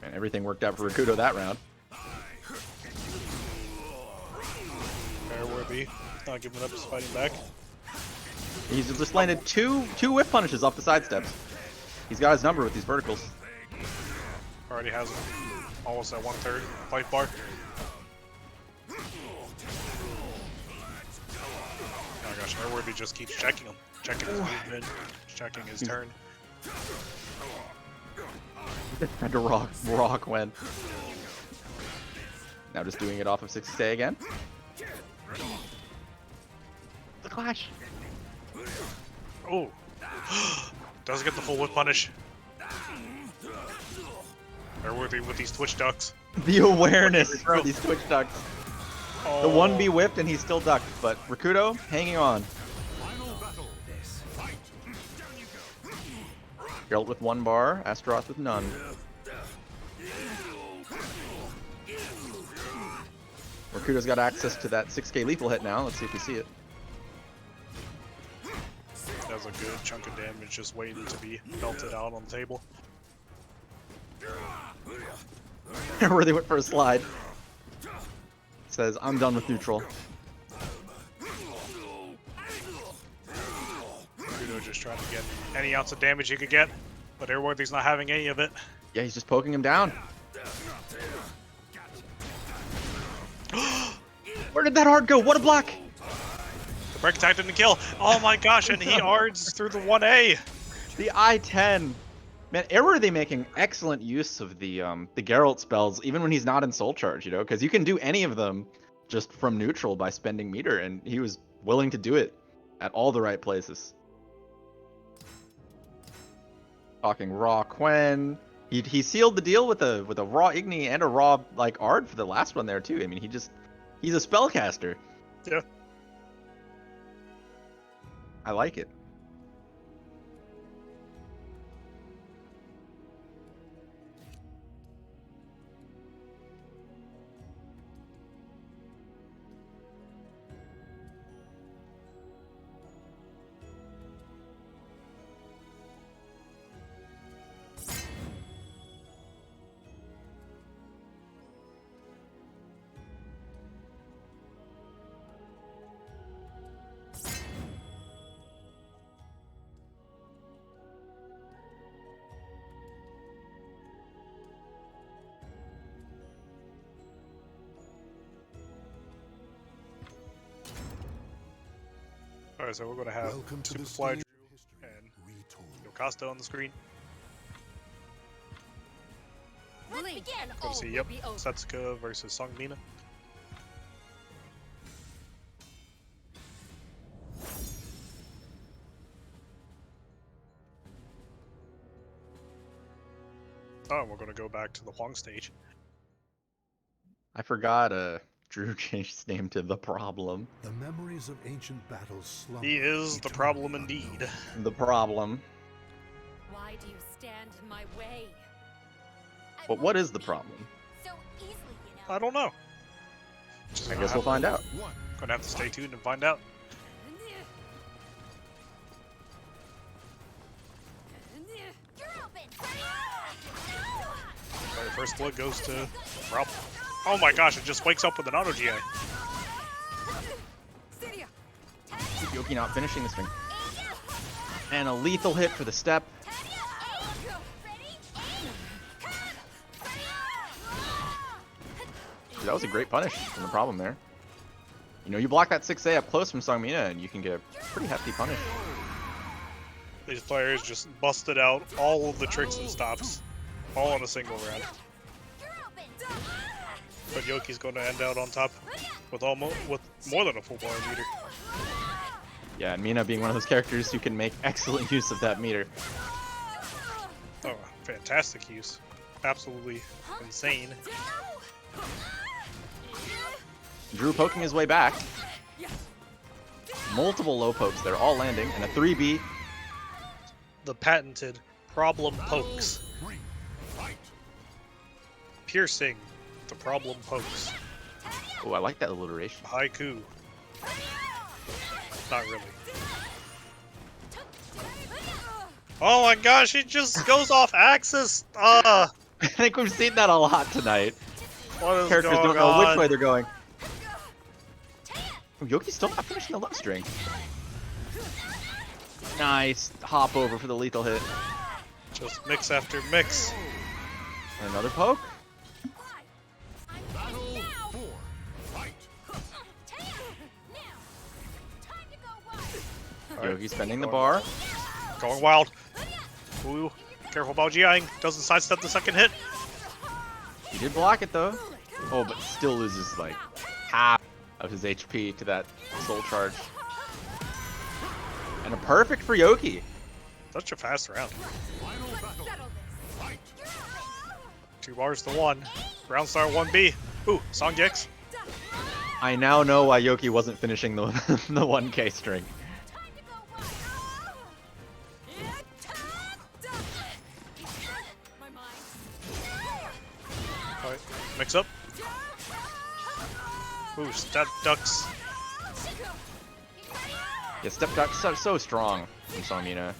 Speaker 3: And everything worked out for Rakudo that round.
Speaker 2: Airworthy, not giving up his fighting back.
Speaker 3: He's just landed two whip punishes off the sidesteps. He's got his number with these verticals.
Speaker 2: Already has him almost at 1/3 fight bar. Oh my gosh, Airworthy just keeps checking him. Checking his movement, checking his turn.
Speaker 3: Tried to rock when. Now just doing it off of 60k again. The clash.
Speaker 2: Oh, doesn't get the full whip punish. Airworthy with these twitch ducks.
Speaker 3: The awareness for these twitch ducks.
Speaker 2: Oh.
Speaker 3: The 1B whipped and he's still ducked, but Rakudo hanging on. Geralt with 1 bar, Astaroth with none. Rakudo's got access to that 6k lethal hit now. Let's see if we see it.
Speaker 2: That's a good chunk of damage just waiting to be melted out on the table.
Speaker 3: Where they went for a slide. Says, I'm done with neutral.
Speaker 2: Rakudo just trying to get any ounce of damage he could get, but Airworthy's not having any of it.
Speaker 3: Yeah, he's just poking him down. Where did that hard go? What a block!
Speaker 2: The break attack didn't kill. Oh my gosh, and he ards through the 1A.
Speaker 3: The I-10. Man, Airworthy making excellent use of the Geralt spells, even when he's not in soul charge, you know, because you can do any of them just from neutral by spending meter, and he was willing to do it at all the right places. Talking raw Quen. He sealed the deal with a raw Igni and a raw like Ard for the last one there too. I mean, he's a spellcaster.
Speaker 2: Yeah.
Speaker 3: I like it.
Speaker 2: Alright, so we're going to have
Speaker 4: Welcome to the
Speaker 2: Superfly
Speaker 4: stage
Speaker 2: Drew
Speaker 4: of history
Speaker 2: and
Speaker 4: retold.
Speaker 2: Yocasta on the screen.
Speaker 7: Let's begin.
Speaker 2: Go to see, yep, Setsuka versus Songmina. Oh, and we're going to go back to the Huang stage.
Speaker 3: I forgot Drew changed his name to The Problem.
Speaker 4: The memories of ancient battles slumber
Speaker 2: He is the problem indeed.
Speaker 3: The Problem.
Speaker 7: Why do you stand in my way?
Speaker 3: But what is the problem?
Speaker 7: So easily, you know.
Speaker 2: I don't know.
Speaker 3: I guess we'll find out.
Speaker 2: Gonna have to stay tuned and find out.
Speaker 7: You're open.
Speaker 2: Alright, first blood goes to Rob. Oh my gosh, it just wakes up with an auto GA.
Speaker 3: Yoki not finishing the string. And a lethal hit for the step. Dude, that was a great punish from the problem there. You know, you block that 6A up close from Songmina and you can get a pretty hefty punish.
Speaker 2: These players just busted out all of the tricks and stops, all in a single round. But Yoki's going to end out on top with more than a full bar meter.
Speaker 3: Yeah, and Mina being one of those characters who can make excellent use of that meter.
Speaker 2: Oh, fantastic use. Absolutely insane.
Speaker 3: Drew poking his way back. Multiple low pokes there, all landing, and a 3B.
Speaker 2: The patented problem pokes. Piercing the problem pokes.
Speaker 3: Oh, I like that alliteration.
Speaker 2: Haiku. Not really. Oh my gosh, he just goes off axis!
Speaker 3: I think we've seen that a lot tonight.
Speaker 2: What is
Speaker 3: Characters
Speaker 2: going
Speaker 3: don't know which
Speaker 2: on?
Speaker 3: way they're going. Oh, Yoki's still not finishing the low string. Nice hop over for the lethal hit.
Speaker 2: Just mix after mix.
Speaker 3: And another poke. Yogi spending the bar.
Speaker 2: Going wild. Ooh, careful about Jiang. Doesn't sidestep the second hit.
Speaker 3: He did block it though. Oh, but still loses like half of his HP to that soul charge. And a perfect for Yoki.
Speaker 2: Such a fast round. 2 bars to 1. Round start 1B. Ooh, Song Gex.
Speaker 3: I now know why Yoki wasn't finishing the the 1K string.
Speaker 2: Alright, mix up. Ooh, step ducks.
Speaker 3: Yeah, step duck so strong from Songmina.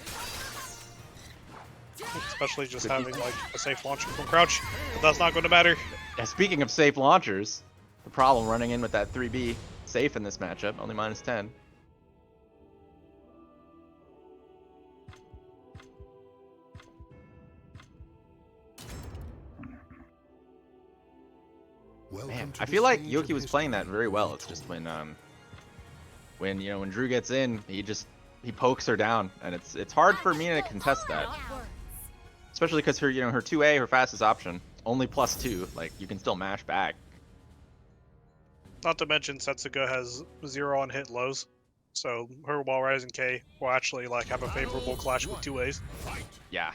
Speaker 2: Especially just having like a safe launcher from crouch, but that's not going to matter.
Speaker 3: Yeah, speaking of safe launchers, the problem running in with that 3B safe in this matchup, only -10. Man, I feel like Yoki was playing that very well. It's just when Drew gets in, he pokes her down, and it's hard for Mina to contest that. Especially because her 2A, her fastest option, only +2. Like, you can still mash back.
Speaker 2: Not to mention Setsuga has 0 on hit lows, so her while rising K will actually like have a favorable clash with 2As.
Speaker 3: Yeah.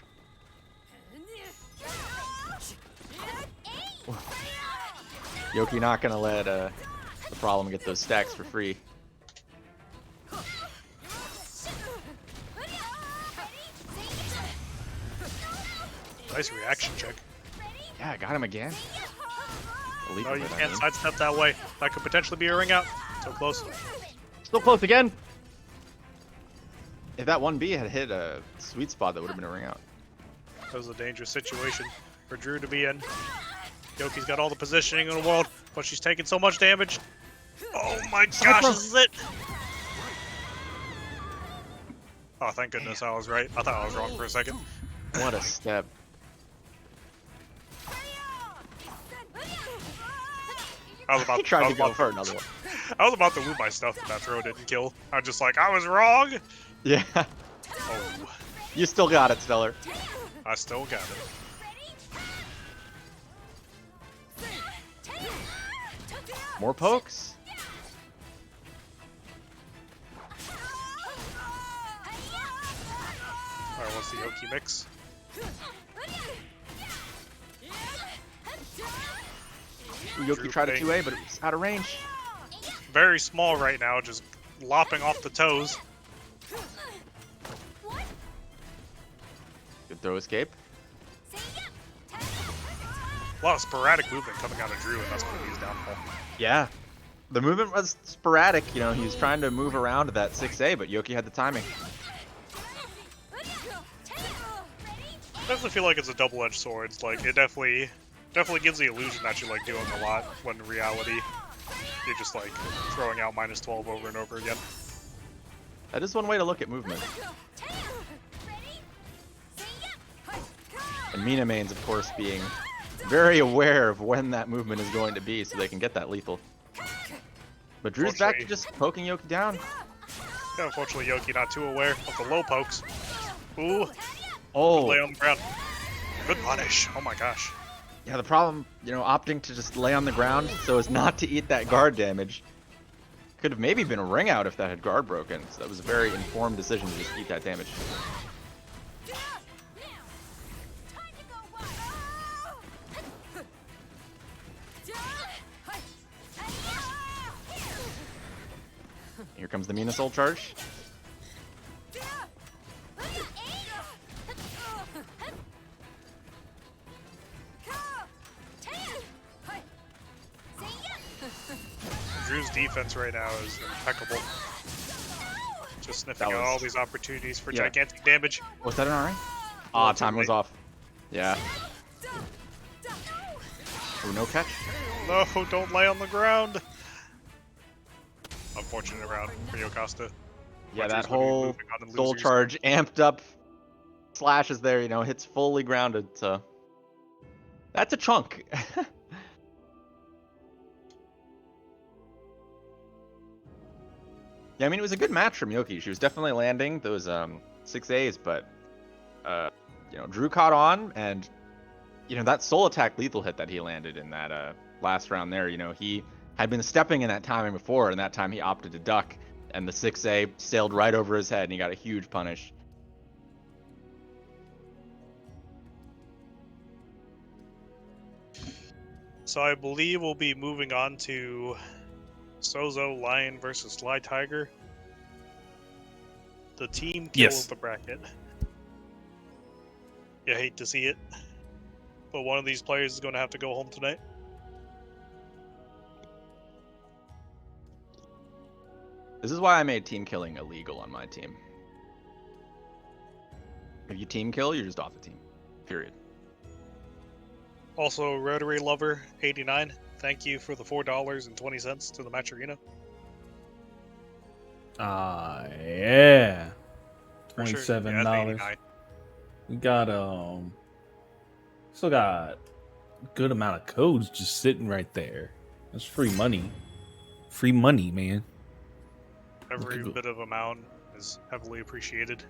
Speaker 3: Yoki not gonna let the problem get those stacks for free.
Speaker 2: Nice reaction check.
Speaker 3: Yeah, I got him again.
Speaker 2: No, you can't sidestep that way. That could potentially be a ring out. So close.
Speaker 3: Still close again. If that 1B had hit a sweet spot, that would have been a ring out.
Speaker 2: That was a dangerous situation for Drew to be in. Yoki's got all the positioning in the world, but she's taking so much damage. Oh my gosh, this is it! Oh, thank goodness I was right. I thought I was wrong for a second.
Speaker 3: What a step.
Speaker 2: I was about,
Speaker 3: He tried
Speaker 2: I
Speaker 3: to
Speaker 2: was
Speaker 3: go
Speaker 2: about,
Speaker 3: for another one.
Speaker 2: I was about to move my stuff, but that throw didn't kill. I was just like, I was wrong!
Speaker 3: Yeah.
Speaker 2: Oh,
Speaker 3: You still got it, Stellar.
Speaker 2: I still got it.
Speaker 3: More pokes.
Speaker 2: Alright, what's the Yoki mix?
Speaker 3: Yoki tried a 2A, but it was out of range.
Speaker 2: Very small right now, just lopping off the toes.
Speaker 3: Good throw escape.
Speaker 2: A lot of sporadic movement coming out of Drew, and that's going to be his downfall.
Speaker 3: Yeah. The movement was sporadic. He was trying to move around to that 6A, but Yoki had the timing.
Speaker 2: I definitely feel like it's a double-edged sword. It's like it definitely gives the illusion that you're like doing a lot, when in reality you're just like throwing out -12 over and over again.
Speaker 3: That is one way to look at movement. And Mina mains, of course, being very aware of when that movement is going to be so they can get that lethal. But Drew's back to just poking Yoki down.
Speaker 2: Yeah, unfortunately, Yoki not too aware of the low pokes. Ooh.
Speaker 3: Oh.
Speaker 2: Lay on the ground. Good punish. Oh my gosh.
Speaker 3: Yeah, the problem, opting to just lay on the ground so as not to eat that guard damage. Could have maybe been a ring out if that had guard broken. So that was a very informed decision to just eat that damage. Here comes the Mina Soul charge.
Speaker 2: Drew's defense right now is impeccable. Just sniffing out all these opportunities for gigantic damage.
Speaker 3: Was that an RA? Ah, time was off. Yeah. Oh, no catch?
Speaker 2: No, don't lay on the ground. Unfortunate round for Yokasta.
Speaker 3: Yeah, that whole soul charge amped up slashes there, hits fully grounded, so that's a chunk. Yeah, I mean, it was a good match from Yoki. She was definitely landing those 6As, but Drew caught on, and that soul attack lethal hit that he landed in that last round there, he had been stepping in that timing before, and that time he opted to duck, and the 6A sailed right over his head, and he got a huge punish.
Speaker 2: So I believe we'll be moving on to Sozo Lion versus Sly Tiger. The team kill of the bracket. You hate to see it, but one of these players is going to have to go home tonight.
Speaker 3: This is why I made team killing illegal on my team. If you team kill, you're just off the team. Period.
Speaker 2: Also, Rotary Lover 89, thank you for the $4.20 to the match arena.
Speaker 1: Yeah. $27.
Speaker 2: Yeah,
Speaker 1: We got still got a good amount of codes just sitting right there. That's free money. Free money, man.
Speaker 2: Every bit of amount is heavily appreciated.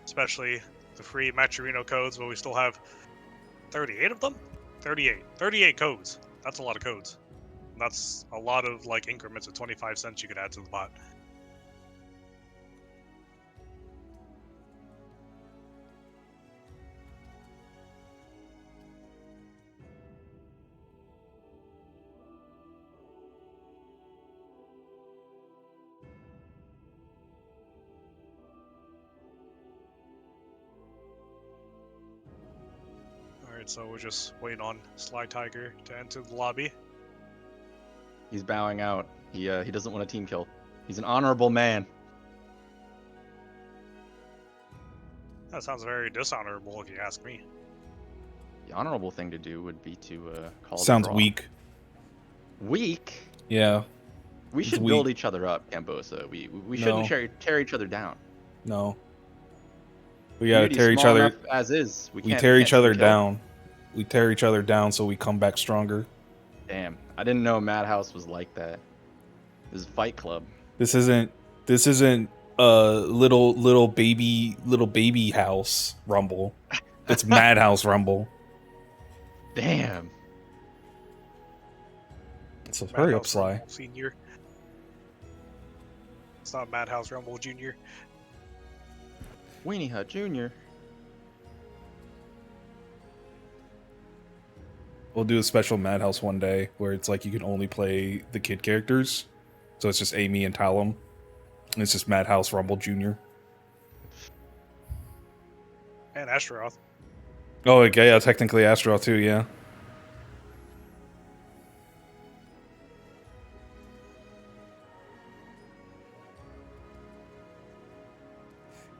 Speaker 2: Especially the free Matcherino codes, but we still have 38 of them? 38 codes. That's a lot of codes. And that's a lot of increments of 25 cents you could add to the bot. Alright, so we're just waiting on Sly Tiger to enter the lobby.
Speaker 3: He's bowing out. He doesn't want a team kill. He's an honorable man.
Speaker 2: That sounds very dishonorable if you ask me.
Speaker 3: The honorable thing to do would be to call.
Speaker 1: Sounds weak.
Speaker 3: Weak?
Speaker 1: Yeah.
Speaker 3: We should build each other up, Cambosa. We shouldn't tear each other down.
Speaker 1: No. We gotta tear each other
Speaker 3: as is.
Speaker 1: We tear each other down. We tear each other down so we come back stronger.
Speaker 3: Damn, I didn't know Madhouse was like that. This is Fight Club.
Speaker 1: This isn't little baby house Rumble. It's Madhouse Rumble.
Speaker 3: Damn.
Speaker 1: So hurry up, Sly.
Speaker 2: Senior. It's not Madhouse Rumble Junior.
Speaker 3: Weenie Hut Jr.
Speaker 1: We'll do a special Madhouse one day where it's like you can only play the kid characters. So it's just Amy and Talum. And it's just Madhouse Rumble Jr.
Speaker 2: And Astaroth.
Speaker 1: Oh, okay, yeah, technically Astaroth too, yeah.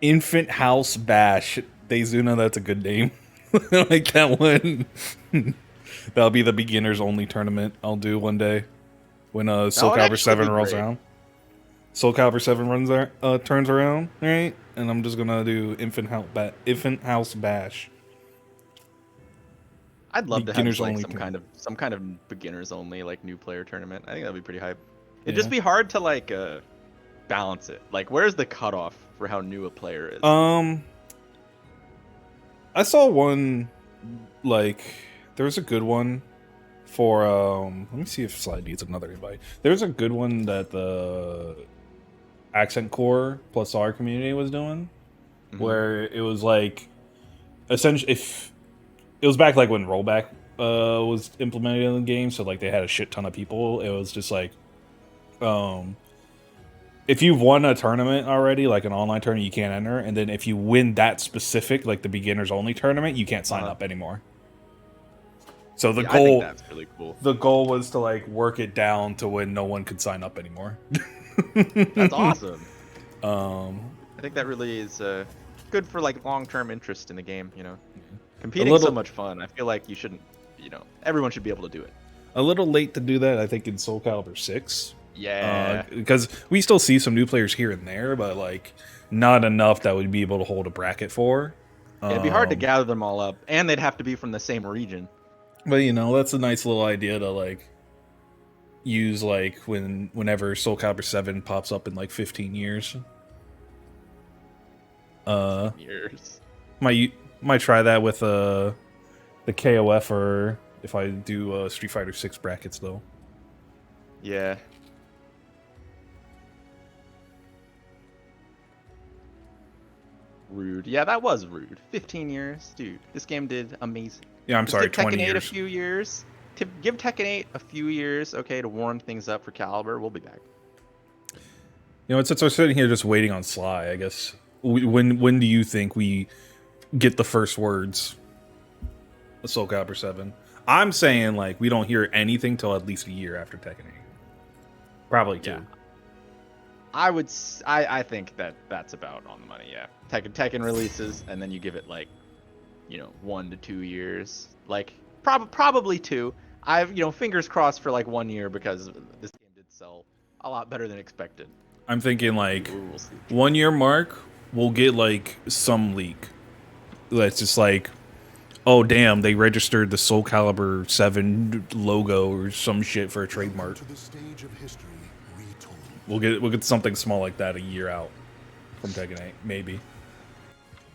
Speaker 1: Infant House Bash. Dezuna, that's a good name. I like that one. That'll be the beginners only tournament I'll do one day when SoulCalibur VII rolls around. SoulCalibur 7 runs there, turns around, right? And I'm just gonna do Infant House Bash.
Speaker 3: I'd love to have
Speaker 1: Beginners
Speaker 3: like
Speaker 1: only
Speaker 3: some kind of beginners only like new player tournament. I think that'd be pretty hype. It'd
Speaker 1: Yeah.
Speaker 3: just be hard to like balance it. Like, where's the cutoff for how new a player is?
Speaker 1: I saw one, like, there was a good one for, let me see if Slide needs another invite. There's a good one that the Accent Core plus R community was doing, where it was like, essentially, if it was back like when rollback was implemented in the game, so like they had a shit ton of people. It was just like, if you've won a tournament already, like an online tournament, you can't enter. And then if you win that specific, like the beginners only tournament, you can't sign up anymore. So the
Speaker 3: Yeah,
Speaker 1: goal,
Speaker 3: I think that's really cool.
Speaker 1: the goal was to like work it down to when no one could sign up anymore.
Speaker 3: That's awesome.
Speaker 1: Um,
Speaker 3: I think that really is good for like long-term interest in the game. You know, competing is so much fun. I feel like you shouldn't, you know, everyone should be able to do it.
Speaker 1: a little late to do that, I think, in SoulCalibur 6.
Speaker 3: Yeah.
Speaker 1: Because we still see some new players here and there, but like not enough that would be able to hold a bracket for.
Speaker 3: It'd be hard to gather them all up, and they'd have to be from the same region.
Speaker 1: But you know, that's a nice little idea to like use like whenever SoulCalibur 7 pops up in like 15 years.
Speaker 3: Years.
Speaker 1: Might try that with the KOF, or if I do Street Fighter 6 brackets though.
Speaker 3: Yeah. Rude. Yeah, that was rude. 15 years, dude. This game did amazing.
Speaker 1: Yeah, I'm
Speaker 3: Just
Speaker 1: sorry,
Speaker 3: give
Speaker 1: 20
Speaker 3: Tekken 8
Speaker 1: years.
Speaker 3: a few years. Give Tekken 8 a few years, okay, to warm things up for Calibur. We'll be back.
Speaker 1: You know, since we're sitting here just waiting on Sly, I guess, when do you think we get the first words of SoulCalibur 7? I'm saying, like, we don't hear anything till at least a year after Tekken 8. Probably 2.
Speaker 3: Yeah. I think that's about on the money, yeah. Tekken releases, and then you give it, like, you know, 1 to 2 years. Like, probably 2. You know, fingers crossed for, like, 1 year, because this game did sell a lot better than expected.
Speaker 1: I'm thinking, like,
Speaker 3: We'll see.
Speaker 1: 1 year mark, we'll get, like, some leak. That's just like, oh, damn, they registered the SoulCalibur 7 logo or some shit for a trademark.
Speaker 4: To the stage of history retold.
Speaker 1: We'll get something small like that a year out from Tekken 8, maybe.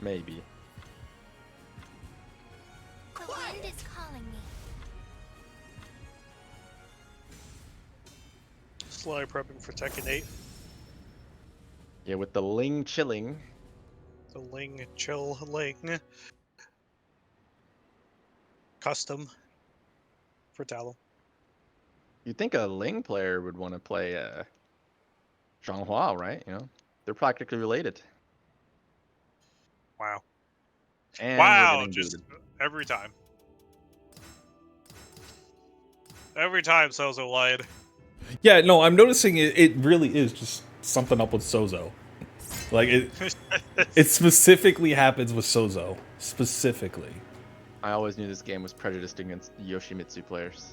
Speaker 3: Maybe.
Speaker 7: The wind is calling me.
Speaker 2: Sly prepping for Tekken 8.
Speaker 3: Yeah, with the Ling chilling.
Speaker 2: The Ling Chill Ling. Custom for Talon.
Speaker 3: You'd think a Ling player would want to play Zhanghua, right? You know, they're practically related.
Speaker 2: Wow.
Speaker 3: And we're
Speaker 2: Wow,
Speaker 3: getting
Speaker 2: just
Speaker 3: booted.
Speaker 2: every time. Every time Sozo lied.
Speaker 1: Yeah, no, I'm noticing it really is just something up with Sozo. Like, it specifically happens with Sozo. Specifically.
Speaker 3: I always knew this game was prejudiced against Yoshimitsu players.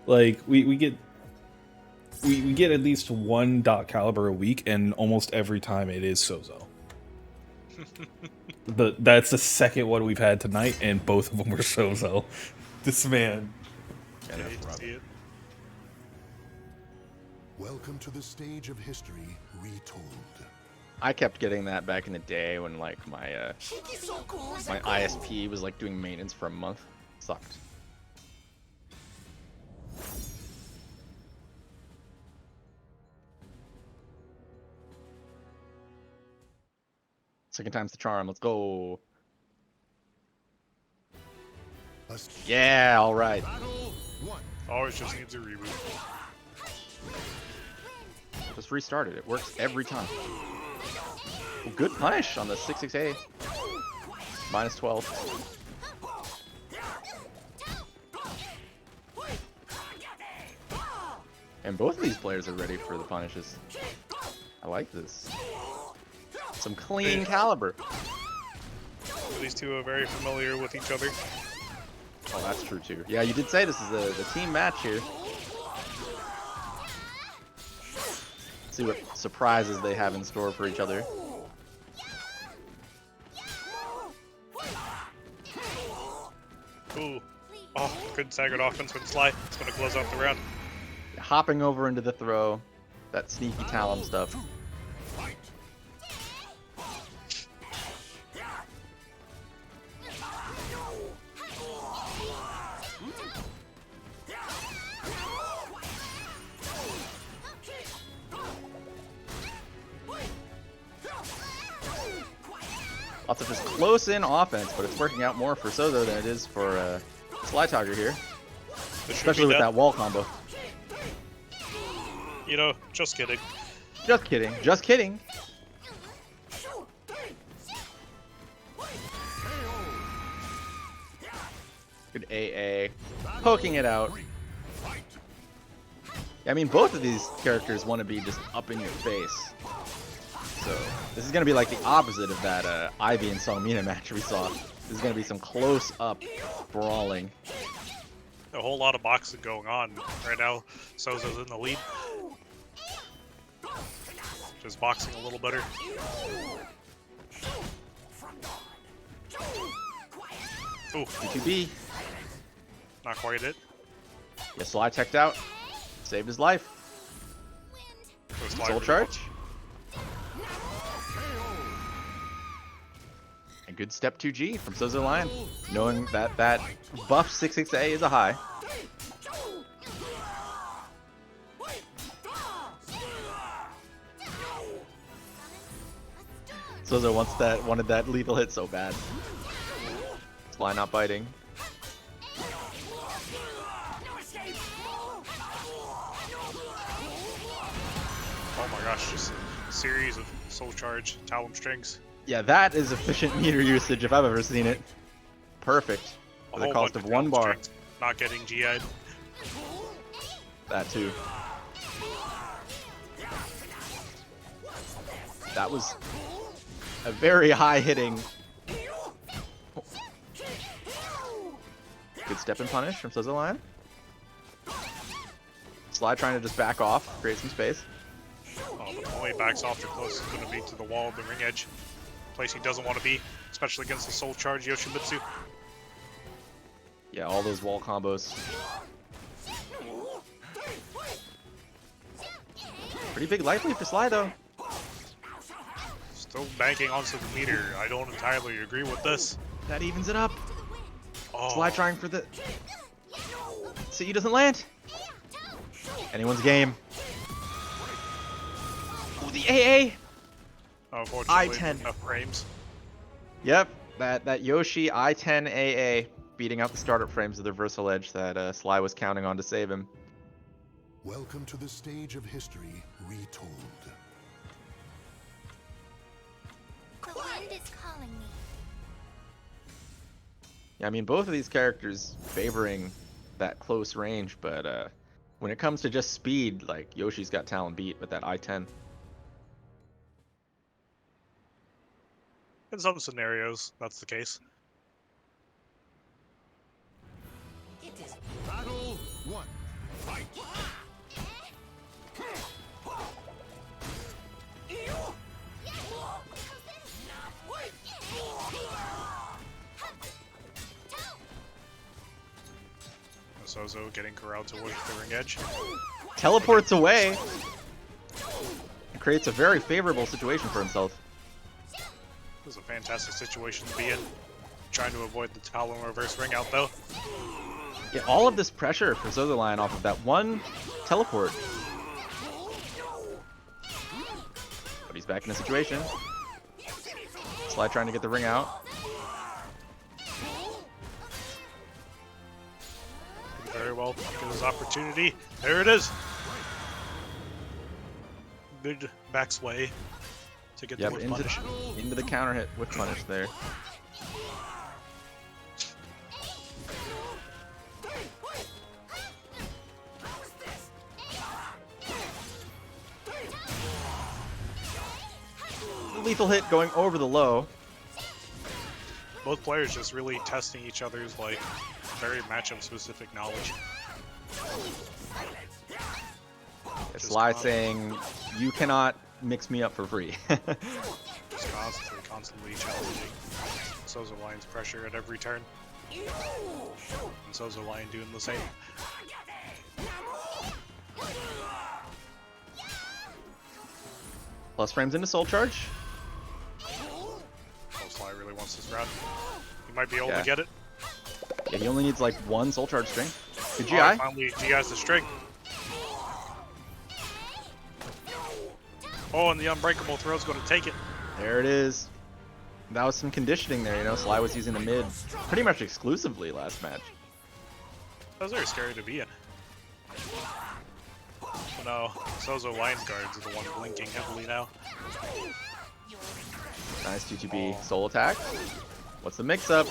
Speaker 1: Like, we get at least one .caliber a week, and almost every time it is Sozo. That's the second one we've had tonight, and both of them were Sozo. This man.
Speaker 3: Yeah,
Speaker 2: I
Speaker 3: that's
Speaker 2: hate to
Speaker 3: rough.
Speaker 2: see it.
Speaker 4: Welcome to the stage of history retold.
Speaker 3: I kept getting that back in the day when like my ISP was like doing maintenance for a month. Sucked. Second time's the charm. Let's go. Yeah, all right.
Speaker 4: Battle 1.
Speaker 2: Always just needs a reboot.
Speaker 3: Just restart it. It works every time. Well, good punish on the 6-6A. Minus 12. And both of these players are ready for the punishes. I like this. Some clean caliber.
Speaker 2: These two are very familiar with each other.
Speaker 3: Oh, that's true too. Yeah, you did say this is the team match here. See what surprises they have in store for each other.
Speaker 2: Ooh. Oh, good staggered offense with Sly. It's going to close out the round.
Speaker 3: Hopping over into the throw. That sneaky Talon stuff. Lots of just close-in offense, but it's working out more for Sozo than it is for Sly Tiger here. Especially with that wall combo.
Speaker 2: You know, just kidding.
Speaker 3: Just kidding. Just kidding. Good AA. Poking it out. I mean, both of these characters want to be just up in your face. So, this is going to be like the opposite of that Ivy and Songmina match we saw. This is going to be some close-up brawling.
Speaker 2: A whole lot of boxing going on right now. Sozo's in the lead. Just boxing a little better. Ooh,
Speaker 3: B2B.
Speaker 2: not quite it.
Speaker 3: Yeah, Sly teched out. Saved his life.
Speaker 2: Goes Sly
Speaker 3: Soul
Speaker 2: for the
Speaker 3: charge. And good step 2G from Sozo Lion. Knowing that that buff 66A is a high. Sozo wanted that lethal hit so bad. Sly not biting.
Speaker 2: Oh my gosh, just a series of soul charge Talon strings.
Speaker 3: Yeah, that is efficient meter usage if I've ever seen it. Perfect.
Speaker 2: A
Speaker 3: For the
Speaker 2: whole
Speaker 3: cost
Speaker 2: bunch
Speaker 3: of 1
Speaker 2: Talon
Speaker 3: bar.
Speaker 2: strings not getting GI'd.
Speaker 3: That too. That was a very high hitting. Good step and punish from Sozo Lion. Sly trying to just back off, create some space.
Speaker 2: Oh, but the only backs off, the closest is going to be to the wall of the ring edge. Place he doesn't want to be, especially against the soul charge Yoshimitsu.
Speaker 3: Yeah, all those wall combos. Pretty big life lead for Sly though.
Speaker 2: Still banking onto the meter. I don't entirely agree with this.
Speaker 3: That evens it up.
Speaker 2: Oh,
Speaker 3: Sly trying for the... See, he doesn't land. Anyone's game. Ooh, the AA.
Speaker 2: unfortunately,
Speaker 3: I-10.
Speaker 2: enough frames.
Speaker 3: Yep, that Yoshi I-10 AA beating out the startup frames of the Versal Edge that Sly was counting on to save him.
Speaker 4: Welcome to the stage of history retold.
Speaker 7: The wind is calling me.
Speaker 3: Yeah, I mean, both of these characters favoring that close range, but when it comes to just speed, like, Yoshi's got Talon beat with that I-10.
Speaker 2: In some scenarios, that's the case.
Speaker 6: Battle 1. Fight!
Speaker 2: Sozo getting corralled towards the ring edge.
Speaker 3: Teleports away. It creates a very favorable situation for himself.
Speaker 2: This is a fantastic situation to be in. Trying to avoid the Talon reverse ring out though.
Speaker 3: Yeah, all of this pressure for Sozo Lion off of that one teleport. But he's back in the situation. Sly trying to get the ring out.
Speaker 2: Could very well get his opportunity. There it is. Good back sway to get
Speaker 3: Yep,
Speaker 2: the whip punish.
Speaker 3: into the counter hit with punish there. Lethal hit going over the low.
Speaker 2: Both players just really testing each other's like very matchup specific knowledge.
Speaker 3: Sly saying, you cannot mix me up for free.
Speaker 2: Just constantly challenging Sozo Lion's pressure at every turn. And Sozo Lion doing the same.
Speaker 3: Plus frames into Soul Charge.
Speaker 2: Oh, Sly really wants this round. He might be able
Speaker 3: Yeah.
Speaker 2: to get it.
Speaker 3: Yeah, he only needs like one Soul Charge string. Good GI.
Speaker 2: Oh, finally, GI has the string. Oh, and the Unbreakable Throw's going to take it.
Speaker 3: There it is. That was some conditioning there, you know. Sly was using the mid pretty much exclusively last match.
Speaker 2: That was very scary to be in. But no, Sozo Lion's guards are the one blinking heavily now.
Speaker 3: Nice 2-2-B soul attack. What's the mix-up?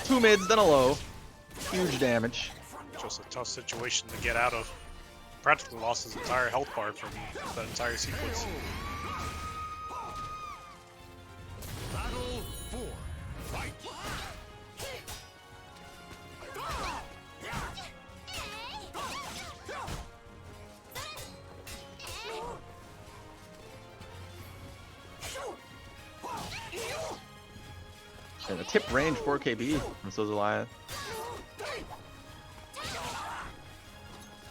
Speaker 3: 2 mids, then a low. Huge damage.
Speaker 2: Just a tough situation to get out of. Practically lost his entire health bar from that entire sequence.
Speaker 6: Battle 4. Fight.
Speaker 3: And a tip range 4KB from Sozo Lion.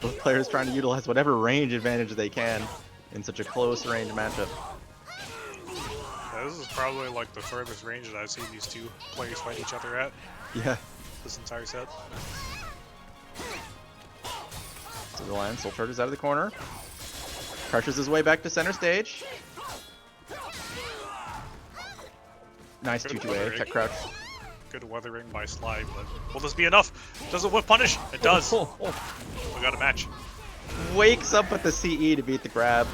Speaker 3: Both players trying to utilize whatever range advantage they can in such a close range matchup.
Speaker 2: Yeah, this is probably like the furthest range that I've seen these two players fight each other at
Speaker 3: Yeah.
Speaker 2: this entire set.
Speaker 3: Sozo Lion soul charges out of the corner. Pressures his way back to center stage. Nice
Speaker 2: Good
Speaker 3: 2-2A,
Speaker 2: weathering.
Speaker 3: check crouch.
Speaker 2: Good weathering by Sly, but will this be enough? Does it whip punish? It does. We got a match.
Speaker 3: Wakes up with the CE to beat the grab.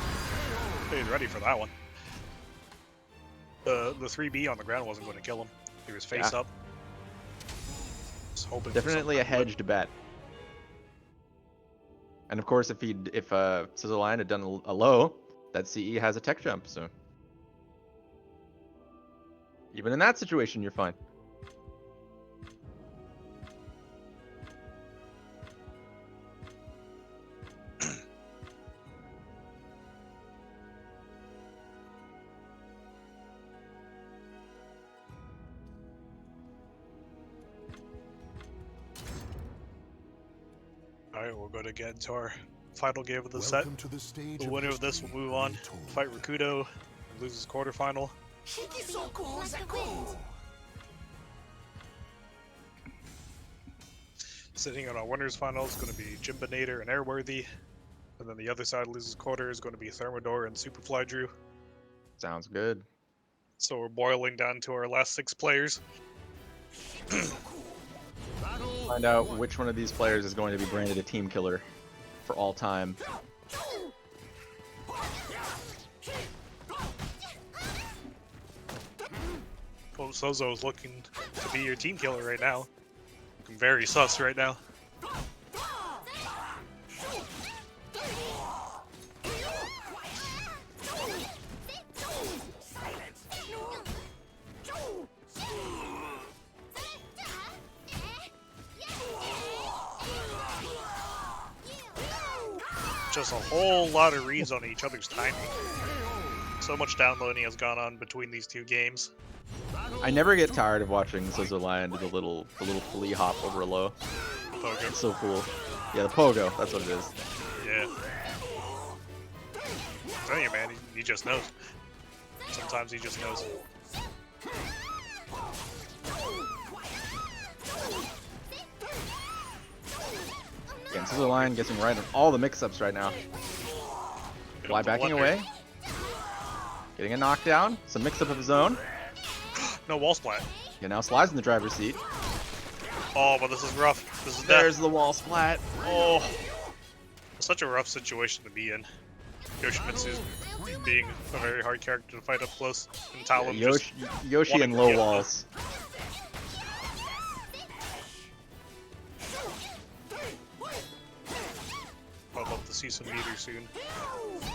Speaker 2: He's ready for that one. The 3B on the ground wasn't going to kill him. He was face
Speaker 3: Yeah.
Speaker 2: up. Just hoping for
Speaker 3: Definitely a
Speaker 2: something good.
Speaker 3: hedged bet. And of course, if Sozo Lion had done a low, that CE has a tech jump, so even in that situation, you're fine.
Speaker 2: Alright, we'll go to get into our final game of the set.
Speaker 4: Welcome to the stage
Speaker 2: The winner of this will move on, fight Rakudo, loses quarterfinal. Sitting on our winners final is going to be Jimbinator and Airworthy. And then the other side loses quarter is going to be Thermidor and Superfly Drew.
Speaker 3: Sounds good.
Speaker 2: So we're boiling down to our last 6 players.
Speaker 3: Find out which one of these players is going to be branded a team killer for all time.
Speaker 2: Well, Sozo is looking to be your team killer right now. Looking very sus right now. Just a whole lot of reads on each other's timing. So much downloading has gone on between these two games.
Speaker 3: I never get tired of watching Sozo Lion do the little flea hop over a low.
Speaker 2: Pogo.
Speaker 3: It's so cool. Yeah, the pogo, that's what it is.
Speaker 2: Yeah. I'm telling you, man, he just knows. Sometimes he just knows.
Speaker 3: Again, Sozo Lion guessing right on all the mix-ups right now. Fly backing away. Getting a knockdown. Some mix-up of his own.
Speaker 2: No wall splat.
Speaker 3: Yeah, now Sly's in the driver's seat.
Speaker 2: Oh, but this is rough. This is
Speaker 3: There's
Speaker 2: death.
Speaker 3: the wall splat.
Speaker 2: Oh. Such a rough situation to be in. Yoshimitsu's being a very hard character to fight up close. And Talon just
Speaker 3: Yoshi
Speaker 2: wanting
Speaker 3: and
Speaker 2: to
Speaker 3: low
Speaker 2: get the-
Speaker 3: walls.
Speaker 2: I'd love to see some meter soon.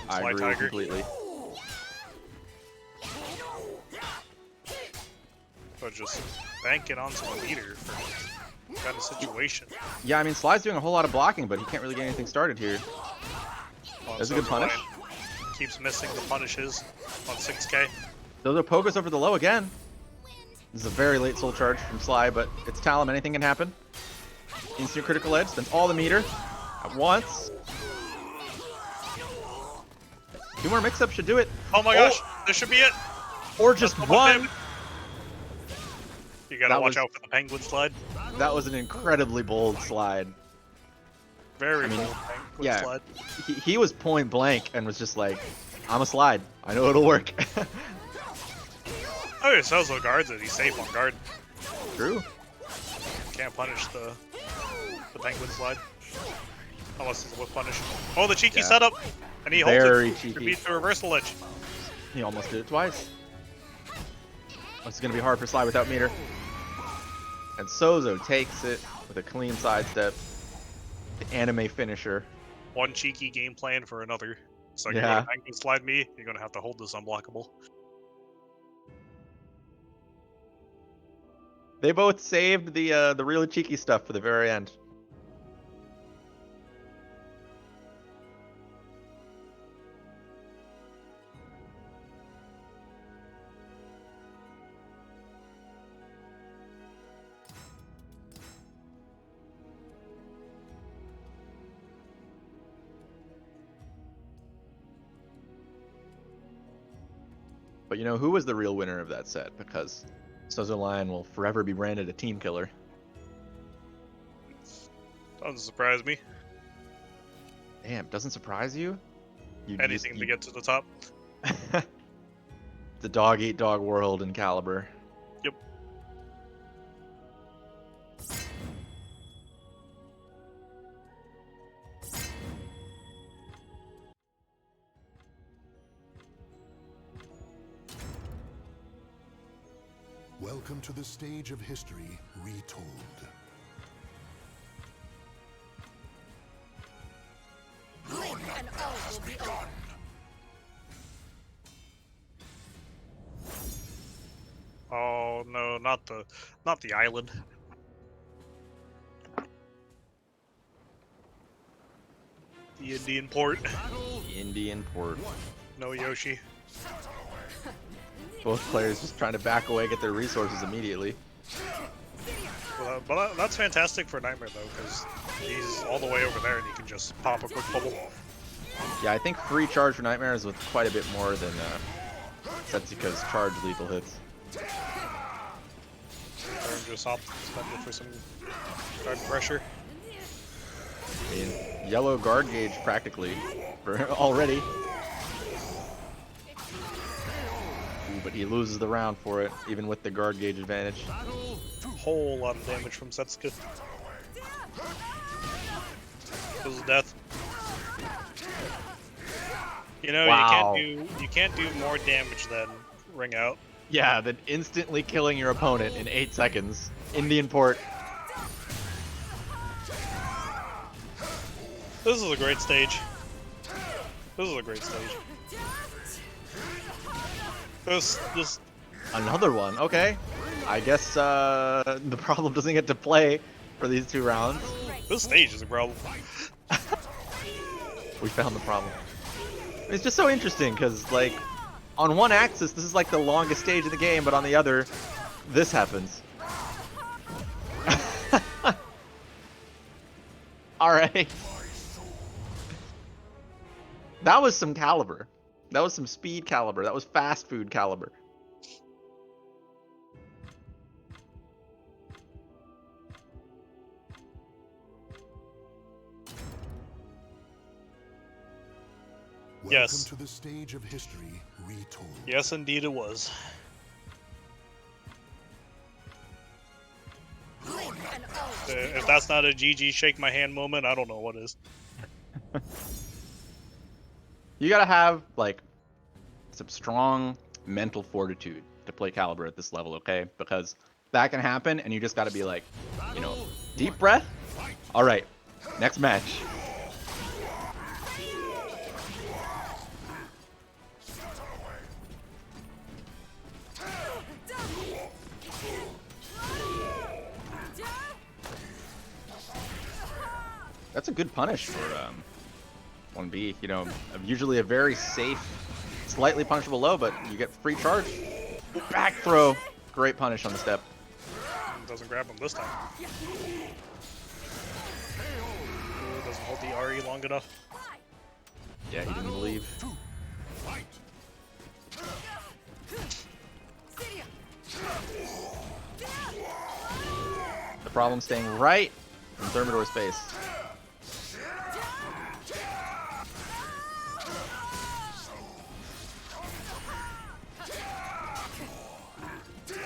Speaker 3: I
Speaker 2: Sly
Speaker 3: agree
Speaker 2: Tiger.
Speaker 3: completely.
Speaker 2: But just banking onto the meter for kind of situation.
Speaker 3: Yeah, I mean, Sly's doing a whole lot of blocking, but he can't really get anything started here. That's a good punish.
Speaker 2: Keeps missing the punishes on 6K.
Speaker 3: Those are Pogus over the low again. This is a very late soul charge from Sly, but it's Talon. Anything can happen. Instant critical edge, spends all the meter at once. 2 more mix-ups should do it.
Speaker 2: Oh my gosh, this should be it.
Speaker 3: Or just one.
Speaker 2: You gotta watch out for the penguin slide.
Speaker 3: That was an incredibly bold slide.
Speaker 2: Very bold penguin slide.
Speaker 3: He was point blank and was just like, I'm a slide. I know it'll work.
Speaker 2: Oh, it sounds like guards it. He's safe on guard.
Speaker 3: True.
Speaker 2: Can't punish the penguin slide. Unless it's a whip punish. Oh, the cheeky setup! And he holds
Speaker 3: Very
Speaker 2: it.
Speaker 3: cheeky.
Speaker 2: Beat the reversal edge.
Speaker 3: He almost did it twice. This is going to be hard for Sly without meter. And Sozo takes it with a clean sidestep. The anime finisher.
Speaker 2: One cheeky game plan for another. So you're
Speaker 3: Yeah.
Speaker 2: going to penguin slide me, you're going to have to hold this unblockable.
Speaker 3: They both saved the really cheeky stuff for the very end. But you know who was the real winner of that set? Because Sozo Lion will forever be branded a team killer.
Speaker 2: Doesn't surprise me.
Speaker 3: Damn, doesn't surprise you?
Speaker 2: Anything to get to the top.
Speaker 3: The dog eat dog world in Calibur.
Speaker 2: Yep.
Speaker 4: Welcome to the stage of history retold.
Speaker 7: And all will be over.
Speaker 2: Oh no, not the island. The Indian port.
Speaker 3: Indian port.
Speaker 2: No Yoshi.
Speaker 3: Both players just trying to back away, get their resources immediately.
Speaker 2: But that's fantastic for Nightmare though, because he's all the way over there and he can just pop a quick bubble.
Speaker 3: Yeah, I think free charge for Nightmare is with quite a bit more than Setsuka's charge lethal hits.
Speaker 2: Or just spend it for some guard pressure.
Speaker 3: I mean, yellow guard gauge practically for already. Ooh, but he loses the round for it, even with the guard gauge advantage.
Speaker 2: Whole lot of damage from Setsuka. This is death. You know,
Speaker 3: Wow.
Speaker 2: you can't do more damage than ring out.
Speaker 3: Yeah, then instantly killing your opponent in 8 seconds. Indian port.
Speaker 2: This is a great stage. This is a great stage. This
Speaker 3: Another one, okay. I guess the problem doesn't get to play for these 2 rounds.
Speaker 2: this stage is a problem.
Speaker 3: We found the problem. It's just so interesting because, like, on one axis, this is like the longest stage in the game, but on the other, this happens. Alright. That was some Calibur. That was some speed Calibur. That was fast food Calibur.
Speaker 4: Welcome
Speaker 2: Yes.
Speaker 4: to the stage of history retold.
Speaker 2: Yes, indeed it was. If that's not a GG shake my hand moment, I don't know what is.
Speaker 3: You gotta have, like, some strong mental fortitude to play Calibur at this level, okay? Because that can happen, and you just gotta be like, you know, deep breath. Alright, next match. That's a good punish for 1B. You know, usually a very safe, slightly punishable low, but you get free charge. Back throw. Great punish on the step.
Speaker 2: Doesn't grab him this time. Ooh, doesn't hold the RE long enough.
Speaker 3: Yeah, he didn't believe.
Speaker 6: Fight.
Speaker 3: The problem staying right in Thermidor's face.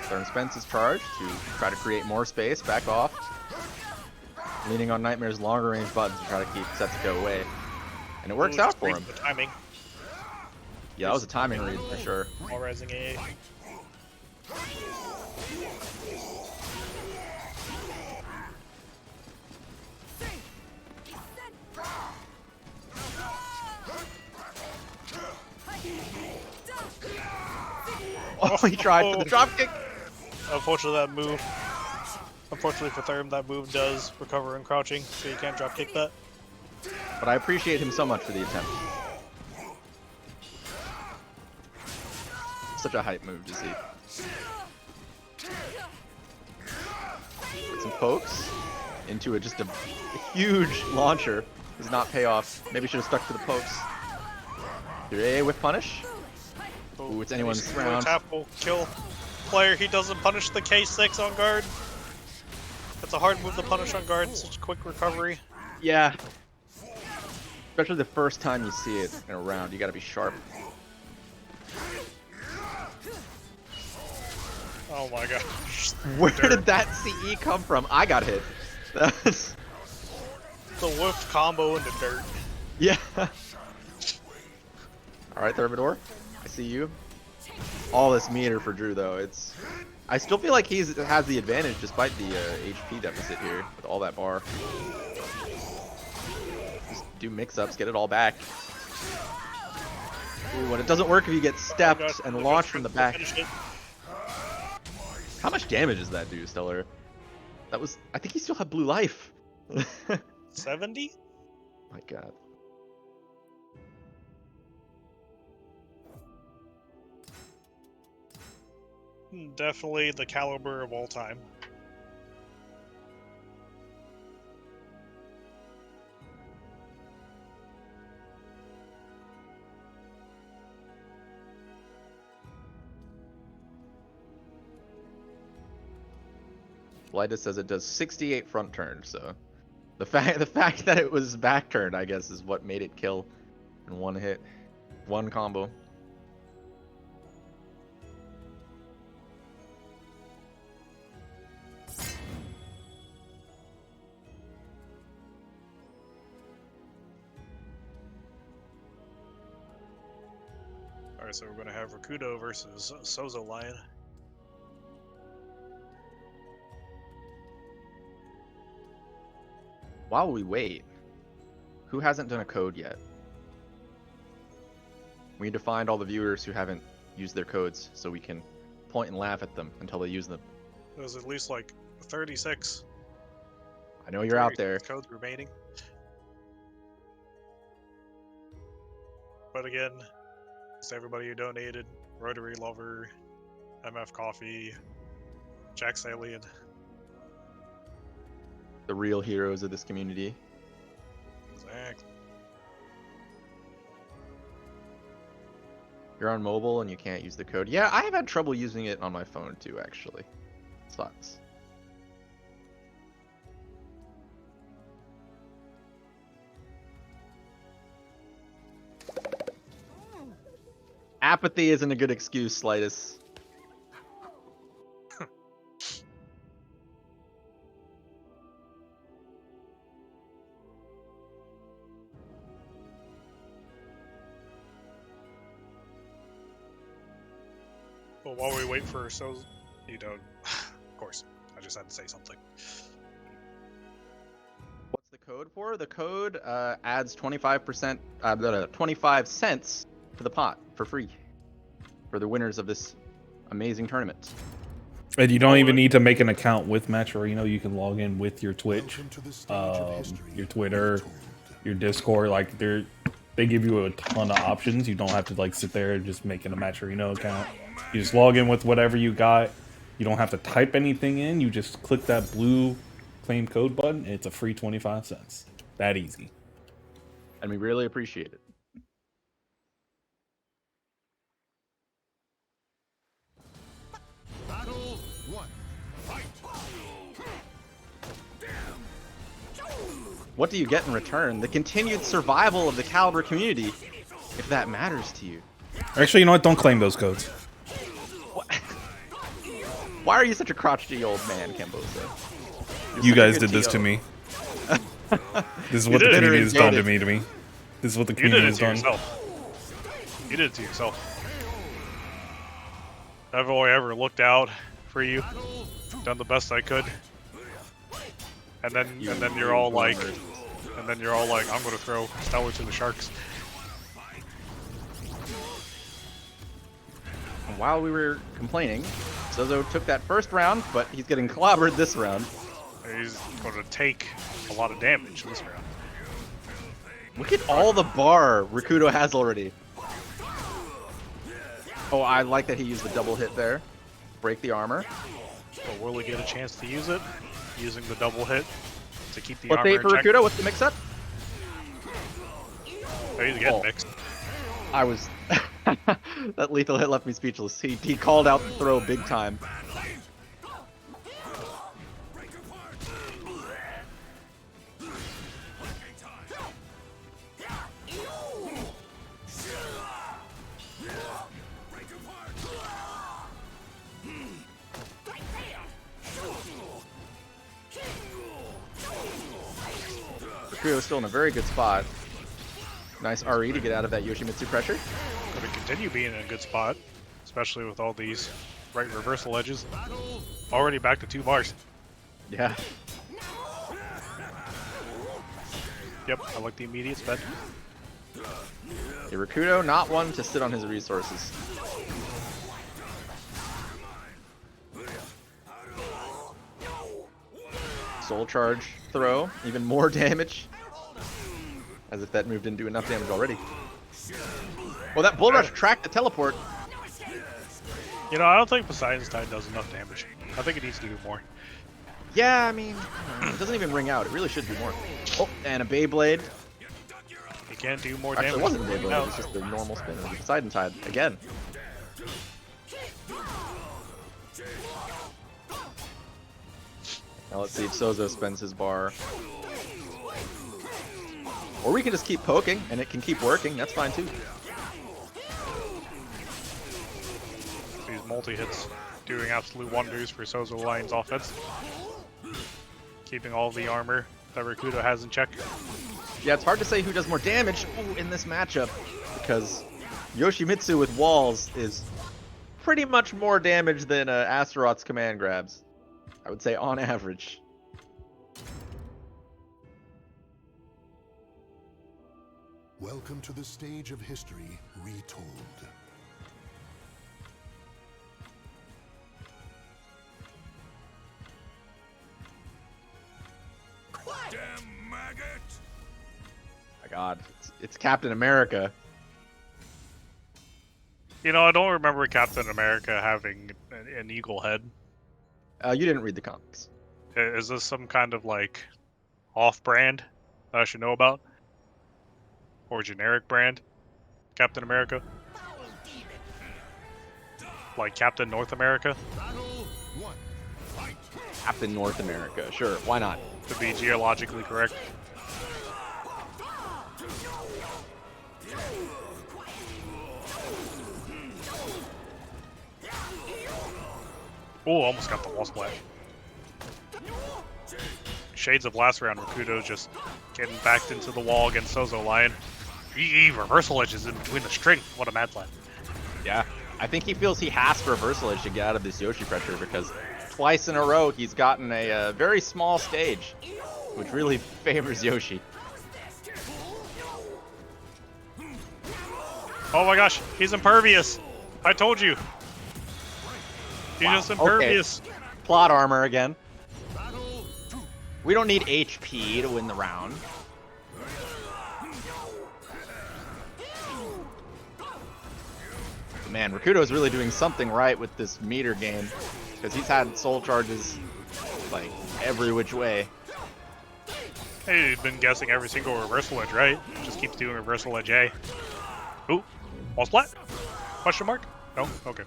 Speaker 3: Therm spends his charge to try to create more space, back off. Leaning on Nightmare's longer range buttons to try to keep Setsuko away. And it works out for him.
Speaker 2: The timing.
Speaker 3: Yeah, that was a timing read for sure.
Speaker 2: All rising A.
Speaker 3: Oh, he tried for the dropkick.
Speaker 2: Unfortunately, that move. Unfortunately for Therm, that move does recover in crouching, so you can't drop kick that.
Speaker 3: But I appreciate him so much for the attempt. Such a hype move to see. Get some pokes into just a huge launcher. Does not pay off. Maybe should have stuck to the pokes. Through A with punish. Ooh, it's anyone's round.
Speaker 2: Tap will kill player. He doesn't punish the K6 on guard. That's a hard move to punish on guard. Such quick recovery.
Speaker 3: Yeah. Especially the first time you see it in a round, you gotta be sharp.
Speaker 2: Oh my gosh.
Speaker 3: Where did that CE come from? I got hit. That's...
Speaker 2: The whiffed combo in the dirt.
Speaker 3: Yeah. Alright, Thermidor. I see you. All this meter for Drew, though. It's... I still feel like he has the advantage despite the HP deficit here with all that bar. Just do mix-ups, get it all back. Ooh, and it doesn't work if you get stepped and launched from the back. How much damage does that do, Stellar? That was... I think he still had blue life.
Speaker 2: 70?
Speaker 3: My god.
Speaker 2: Definitely the caliber of all time.
Speaker 3: Blightus says it does 68 front turns, so the fact that it was back turned, I guess, is what made it kill in one hit, one combo.
Speaker 2: Alright, so we're gonna have Rakudo versus Sozo Lion.
Speaker 3: While we wait, who hasn't done a code yet? We need to find all the viewers who haven't used their codes so we can point and laugh at them until they use them.
Speaker 2: There's at least like 36.
Speaker 3: I know you're out there.
Speaker 2: Codes remaining. But again, it's everybody who donated. Rotary Lover, MF Coffee, Jack Salient.
Speaker 3: The real heroes of this community.
Speaker 2: Exactly.
Speaker 3: You're on mobile and you can't use the code. Yeah, I have had trouble using it on my phone too, actually. Sucks. Apathy isn't a good excuse, Slightus.
Speaker 2: Well, while we wait for Sozo, you know, of course, I just had to say something.
Speaker 3: What's the code for? The code adds 25%, 25 cents to the pot for free for the winners of this amazing tournament.
Speaker 1: And you don't even need to make an account with Matcherino. You can log in with your Twitch,
Speaker 4: Welcome to the stage of history
Speaker 1: your Twitter,
Speaker 4: retold.
Speaker 1: your Discord. Like they give you a ton of options. You don't have to like sit there and just making a Matcherino account. You just log in with whatever you got. You don't have to type anything in. You just click that blue claim code button. And it's a free 25 cents. That easy.
Speaker 3: And we really appreciate it.
Speaker 6: Battle 1. Fight.
Speaker 3: What do you get in return? The continued survival of the Caliber community, if that matters to you.
Speaker 1: Actually, you know what? Don't claim those codes.
Speaker 3: Why are you such a crotchety old man, Cambosa?
Speaker 1: You guys did this to me. This is what the community has done to me. This is what the
Speaker 2: You did
Speaker 1: community
Speaker 2: it
Speaker 1: has
Speaker 2: to
Speaker 1: done.
Speaker 2: yourself. You did it to yourself. I've only ever looked out for you, done the best I could, and then you're all like, I'm gonna throw Stellar to the Sharks.
Speaker 3: And while we were complaining, Sozo took that first round, but he's getting clobbered this round.
Speaker 2: He's gonna take a lot of damage this round.
Speaker 3: Look at all the bar Rakudo has already. Oh, I like that he used the double hit there. Break the armor.
Speaker 2: But will he get a chance to use it? Using the double hit to keep the
Speaker 3: What's
Speaker 2: armor
Speaker 3: the
Speaker 2: in
Speaker 3: for
Speaker 2: check?
Speaker 3: Rakudo? What's the mix-up?
Speaker 2: Oh, he's getting
Speaker 3: Oh.
Speaker 2: mixed.
Speaker 3: I was... that lethal hit left me speechless. He called out the throw big time. Rakudo still in a very good spot. Nice RE to get out of that Yoshimitsu pressure.
Speaker 2: Gonna continue being in a good spot, especially with all these right reversal edges. Already back to 2 bars.
Speaker 3: Yeah.
Speaker 2: Yep, I like the immediate spend.
Speaker 3: Rakudo, not one to sit on his resources. Soul charge throw, even more damage. As if that move didn't do enough damage already. Well, that Bull Rush tracked the teleport.
Speaker 2: You know, I don't think Poseidon's Tide does enough damage. I think it needs to do more.
Speaker 3: Yeah, I mean, it doesn't even ring out. It really should do more. Oh, and a Beyblade.
Speaker 2: He can't do more
Speaker 3: Actually,
Speaker 2: damage.
Speaker 3: it wasn't a
Speaker 2: than
Speaker 3: Beyblade.
Speaker 2: now.
Speaker 3: It was just the normal spin. It was the Poseidon Tide again. Now let's see if Sozo spends his bar. Or we can just keep poking, and it can keep working. That's fine, too.
Speaker 2: These multi-hits doing absolute wonders for Sozo Lion's offense. Keeping all the armor that Rakudo has in check.
Speaker 3: Yeah, it's hard to say who does more damage in this matchup, because Yoshimitsu with walls is pretty much more damage than Astaroth's command grabs. I would say on average.
Speaker 4: Welcome to the stage of history retold.
Speaker 6: Damn maggot!
Speaker 3: My God, it's Captain America.
Speaker 2: You know, I don't remember Captain America having an eagle head.
Speaker 3: You didn't read the comics.
Speaker 2: Is this some kind of, like, off-brand that I should know about? Or generic brand? Captain America? Like Captain North America?
Speaker 6: Battle 1. Fight.
Speaker 3: Captain North America, sure, why not?
Speaker 2: To be geologically correct. Oh, almost got the wall splash. Shades of last round, Rakudo just getting backed into the wall against Sozo Lion. Reversal edges in between the string. What a mad lad.
Speaker 3: Yeah, I think he feels he has to reversal edge to get out of this Yoshi pressure, because twice in a row he's gotten a very small stage, which really favors Yoshi.
Speaker 2: Oh my gosh, he's impervious. I told you. He's just
Speaker 3: Okay.
Speaker 2: impervious.
Speaker 3: Plot armor again.
Speaker 6: Battle 2.
Speaker 3: We don't need HP to win the round. But man, Rakuto's really doing something right with this meter game. Because he's had soul charges like every which way.
Speaker 2: Hey, he's been guessing every single reversal edge, right? Just keeps doing reversal edge A. Ooh, wall splat? Question mark? No? Okay.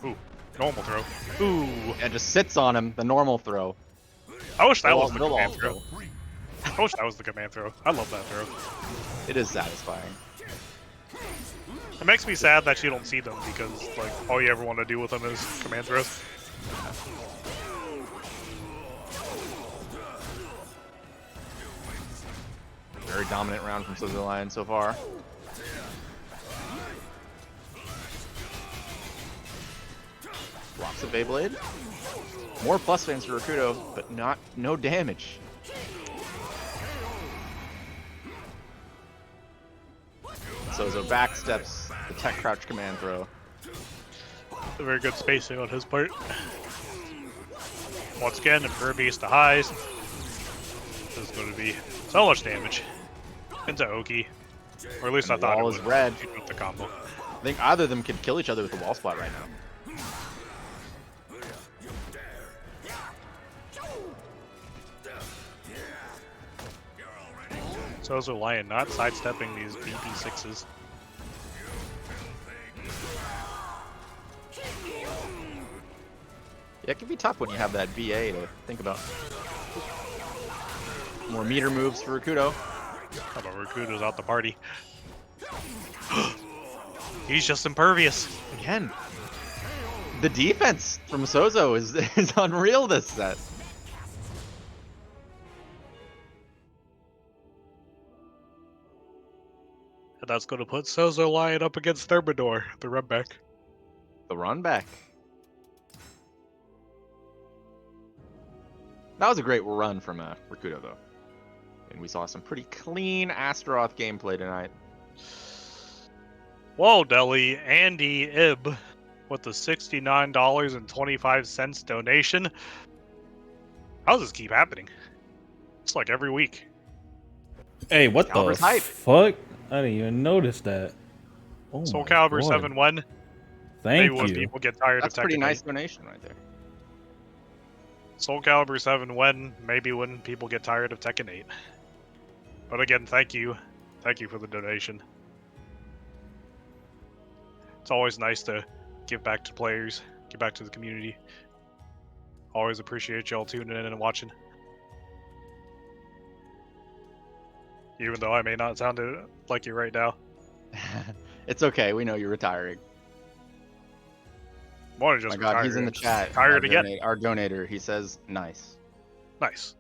Speaker 2: Ooh, normal throw. Ooh,
Speaker 3: And just sits on him, the normal throw.
Speaker 2: I wish that
Speaker 3: They'll
Speaker 2: was
Speaker 3: all-
Speaker 2: the
Speaker 3: they'll all
Speaker 2: command throw.
Speaker 3: throw.
Speaker 2: I wish that was the command throw. I love that throw.
Speaker 3: It is satisfying.
Speaker 2: It makes me sad that you don't see them because, like, all you ever want to do with them is command throws.
Speaker 3: Very dominant round from Sozo Lion so far. Blocks of Beyblade. More plus fans for Rakuto, but no damage. Sozo backsteps the tech crouch command throw.
Speaker 2: A very good spacing on his part. Once again, impervious to highs. This is going to be so much damage into Oki. Or at least
Speaker 3: And
Speaker 2: I
Speaker 3: the
Speaker 2: thought it
Speaker 3: wall
Speaker 2: was
Speaker 3: is red.
Speaker 2: with the combo.
Speaker 3: I think either of them could kill each other with a wall splat right now.
Speaker 2: Sozo Lion not sidestepping these BP6s.
Speaker 3: Yeah, it can be tough when you have that VA to think about. More meter moves for Rakuto.
Speaker 2: How about Rakuto's out the party? He's just impervious.
Speaker 3: Again, the defense from Sozo is unreal this set.
Speaker 2: And that's going to put Sozo Lion up against Thermidor, the run back.
Speaker 3: The run back. That was a great run from Rakuto, though. And we saw some pretty clean Astaroth gameplay tonight.
Speaker 2: Whoa, Deli, Andy Ib with the $69.25 donation. How does this keep happening? It's like every week.
Speaker 1: Hey, what the
Speaker 3: Calibur's hype.
Speaker 1: fuck? I didn't even notice that. Oh
Speaker 2: Soul
Speaker 1: my
Speaker 2: Calibur
Speaker 1: God.
Speaker 2: 7-1.
Speaker 1: Thank
Speaker 2: Maybe when
Speaker 1: you.
Speaker 2: people get tired
Speaker 3: That's
Speaker 2: of
Speaker 3: a pretty
Speaker 2: Tekken
Speaker 3: nice
Speaker 2: 8.
Speaker 3: donation right there.
Speaker 2: Soul Calibur 7 when, maybe when people get tired of Tekken 8. But again, thank you. Thank you for the donation. It's always nice to give back to players, give back to the community. Always appreciate y'all tuning in and watching. Even though I may not sound like you right now.
Speaker 3: It's okay. We know you're retiring.
Speaker 2: More than
Speaker 3: Oh
Speaker 2: just
Speaker 3: my God,
Speaker 2: retired.
Speaker 3: he's in the chat.
Speaker 2: Tired again.
Speaker 3: Our donator. He says, "Nice,
Speaker 2: Nice.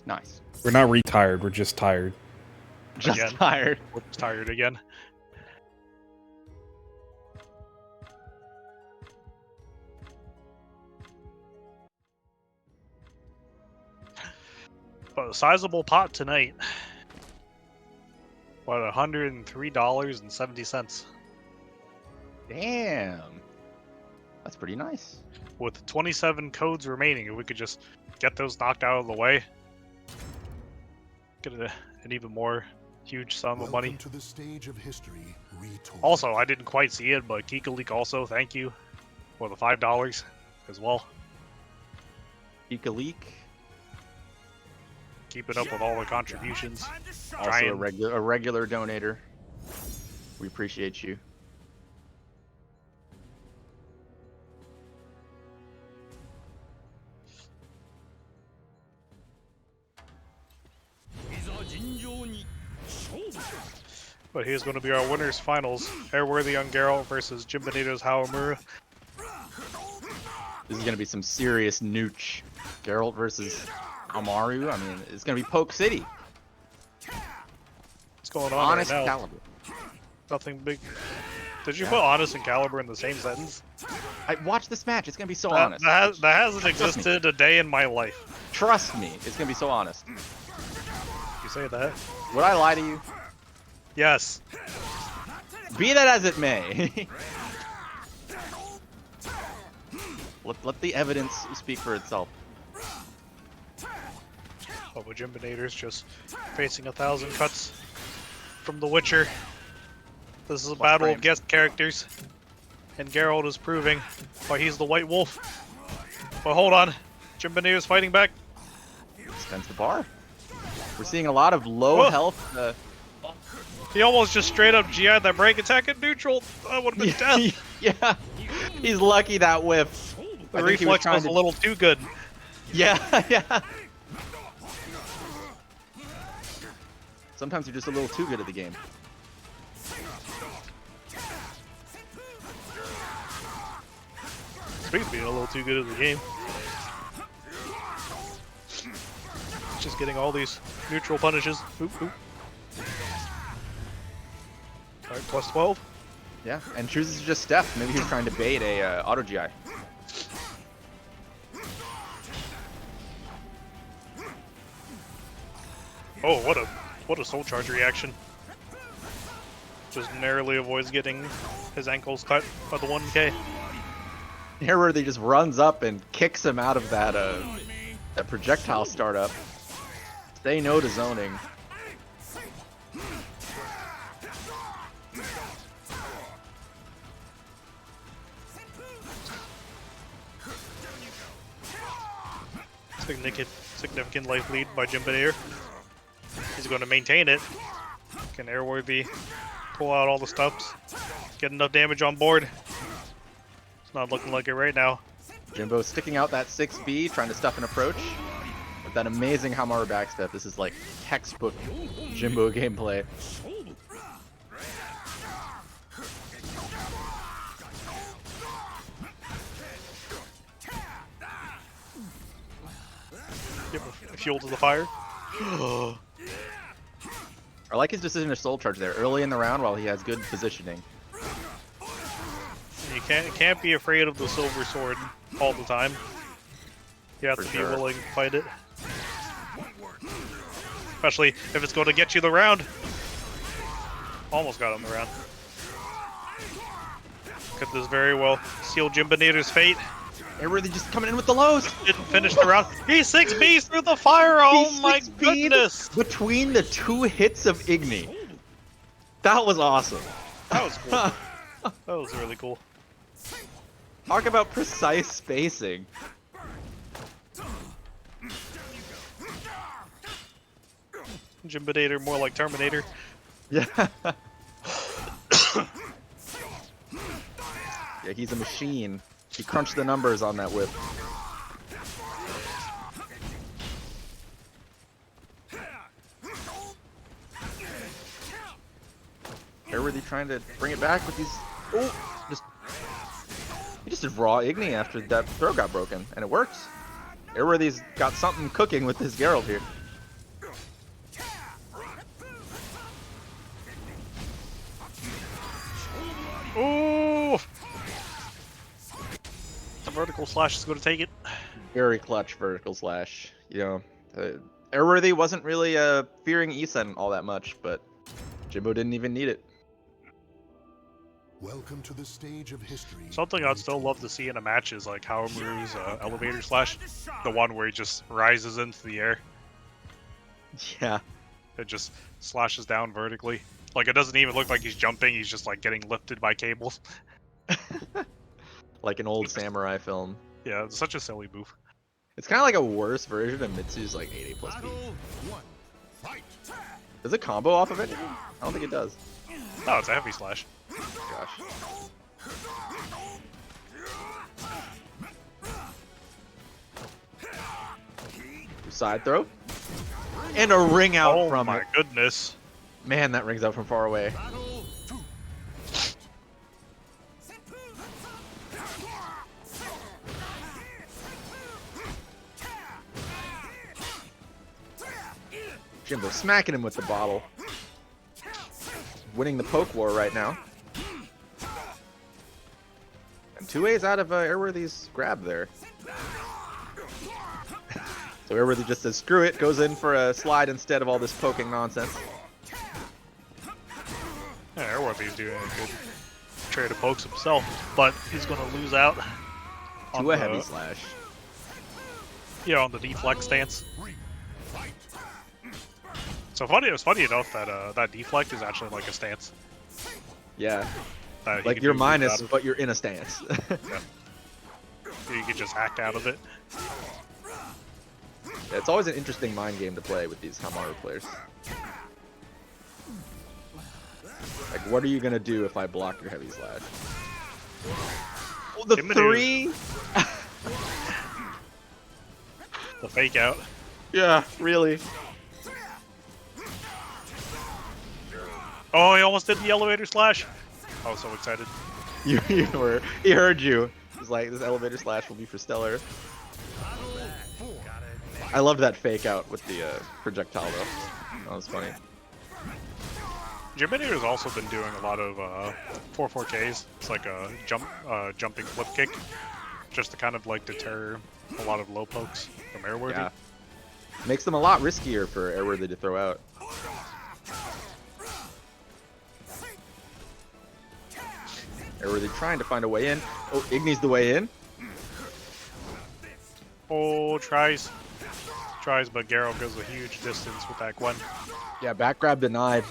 Speaker 3: nice."
Speaker 1: We're not retired. We're just tired.
Speaker 3: Just
Speaker 2: Again.
Speaker 3: tired.
Speaker 2: We're tired again. But a sizable pot tonight. What, $103.70.
Speaker 3: Damn. That's pretty nice.
Speaker 2: With 27 codes remaining, if we could just get those knocked out of the way, get an even more huge sum of money.
Speaker 4: Welcome to the stage of history retold.
Speaker 2: Also, I didn't quite see it, but Kika Leak also, thank you for the $5 as well.
Speaker 3: Ika Leak,
Speaker 2: Keep it up with all the contributions.
Speaker 3: also
Speaker 2: Trying.
Speaker 3: a regular donator. We appreciate you.
Speaker 2: But here's going to be our winners finals. Airworthy on Geralt versus Jim Benito's Hawamura.
Speaker 3: This is gonna be some serious nooch. Geralt versus Amaru. I mean, it's gonna be Poke City.
Speaker 2: What's going on
Speaker 3: Honest
Speaker 2: right now?
Speaker 3: Caliber.
Speaker 2: Nothing big. Did you put Honest and Caliber in the same sentence?
Speaker 3: I watch this match. It's gonna be so honest.
Speaker 2: That hasn't
Speaker 3: Trust me.
Speaker 2: existed a day in my life.
Speaker 3: Trust me, it's gonna be so honest.
Speaker 2: You say that?
Speaker 3: Would I lie to you?
Speaker 2: Yes.
Speaker 3: Be that as it may. Let the evidence speak for itself.
Speaker 2: Oh, but Jimbinator's just facing 1,000 cuts from The Witcher. This is a battle of guest characters, and Geralt is proving why he's the White Wolf. But hold on, Jimbinator's fighting back.
Speaker 3: Extends the bar. We're seeing a lot of low health.
Speaker 2: He almost just straight up GI'd that break attack at neutral. That would have been death.
Speaker 3: Yeah, he's lucky that whiff.
Speaker 2: The reflex was a little too good.
Speaker 3: Yeah, yeah. Sometimes you're just a little too good at the game.
Speaker 2: Speaking of being a little too good at the game, just getting all these neutral punishes. Oop, oop. Alright, plus 12.
Speaker 3: Yeah, and chooses to just step. Maybe he's trying to bait a auto GI.
Speaker 2: Oh, what a soul charge reaction. Just narrowly avoids getting his ankles cut by the 1K.
Speaker 3: Here where he just runs up and kicks him out of that that projectile startup. Say no to zoning.
Speaker 2: Significant life lead by Jimbinator. He's going to maintain it. Can Airworthy pull out all the stops? Get enough damage on board? It's not looking like it right now.
Speaker 3: Jimbo sticking out that 6B, trying to stuff an approach. With that amazing Hamaru backstep. This is like textbook Jimbo gameplay.
Speaker 2: Give fuel to the fire.
Speaker 3: I like his decision to soul charge there early in the round while he has good positioning.
Speaker 2: You can't be afraid of the silver sword all the time. You have to be willing to fight it. Especially if it's going to get you the round. Almost got him the round. Could this very well seal Jimbinator's fate.
Speaker 3: Airworthy just coming in with the lows.
Speaker 2: Didn't finish the round. He's 6 Bs through the fire. Oh my goodness.
Speaker 3: Between the 2 hits of Igni. That was awesome.
Speaker 2: That was cool. That was really cool.
Speaker 3: Talk about precise spacing.
Speaker 2: Jimbinator more like Terminator.
Speaker 3: Yeah. Yeah, he's a machine. He crunched the numbers on that whip. Airworthy trying to bring it back with these. Oh, he just did raw Igni after that throw got broken, and it worked. Airworthy's got something cooking with his Geralt here.
Speaker 2: Ooh! The vertical slash is going to take it.
Speaker 3: Very clutch vertical slash. You know, Airworthy wasn't really fearing Isen all that much, but Jimbo didn't even need it.
Speaker 4: Welcome to the stage of history.
Speaker 2: Something I'd still love to see in a match is like Haomuru's elevator slash. The one where he just rises into the air.
Speaker 3: Yeah.
Speaker 2: It just slashes down vertically. Like, it doesn't even look like he's jumping, he's just like getting lifted by cables.
Speaker 3: Like an old samurai film.
Speaker 2: Yeah, it's such a silly move.
Speaker 3: It's kind of like a worse version of Mitsu's like 8A plus B. Does it combo off of it? I don't think it does.
Speaker 2: No, it's a heavy slash.
Speaker 3: Gosh. Side throw. And a ring out from it.
Speaker 2: Oh my goodness.
Speaker 3: Man, that rings out from far away. Jimbo smacking him with the bottle. Winning the poke war right now. And 2A's out of Airworthy's grab there. So Airworthy just says, screw it, goes in for a slide instead of all this poking nonsense.
Speaker 2: Yeah, Airworthy's doing a good trade of pokes himself, but he's going to lose out. On
Speaker 3: To a heavy
Speaker 2: the-
Speaker 3: slash.
Speaker 2: Yeah, on the deflect stance. So funny. It was funny enough that that deflect is actually like a stance.
Speaker 3: Yeah.
Speaker 2: That you
Speaker 3: Like
Speaker 2: can
Speaker 3: you're
Speaker 2: do
Speaker 3: minus,
Speaker 2: out of.
Speaker 3: but you're in a stance.
Speaker 2: You can just hack out of it.
Speaker 3: It's always an interesting mind game to play with these Hamaru players. Like, what are you gonna do if I block your heavy slash? Oh, the
Speaker 2: Intimidating.
Speaker 3: 3?
Speaker 2: The fake out.
Speaker 3: Yeah, really.
Speaker 2: Oh, he almost did the elevator slash. I was so excited.
Speaker 3: You were. He heard you. He was like, this elevator slash will be for Stellar. I loved that fake out with the projectile though. That was funny.
Speaker 2: Jiminator's also been doing a lot of 4-4Ks. It's like a jumping flip kick, just to kind of like deter a lot of low pokes from airworthy.
Speaker 3: Yeah. Makes them a lot riskier for airworthy to throw out. Airworthy trying to find a way in. Oh, Igni's the way in.
Speaker 2: Oh, tries, but Garo goes a huge distance with that Gwen.
Speaker 3: Yeah, back grab denied.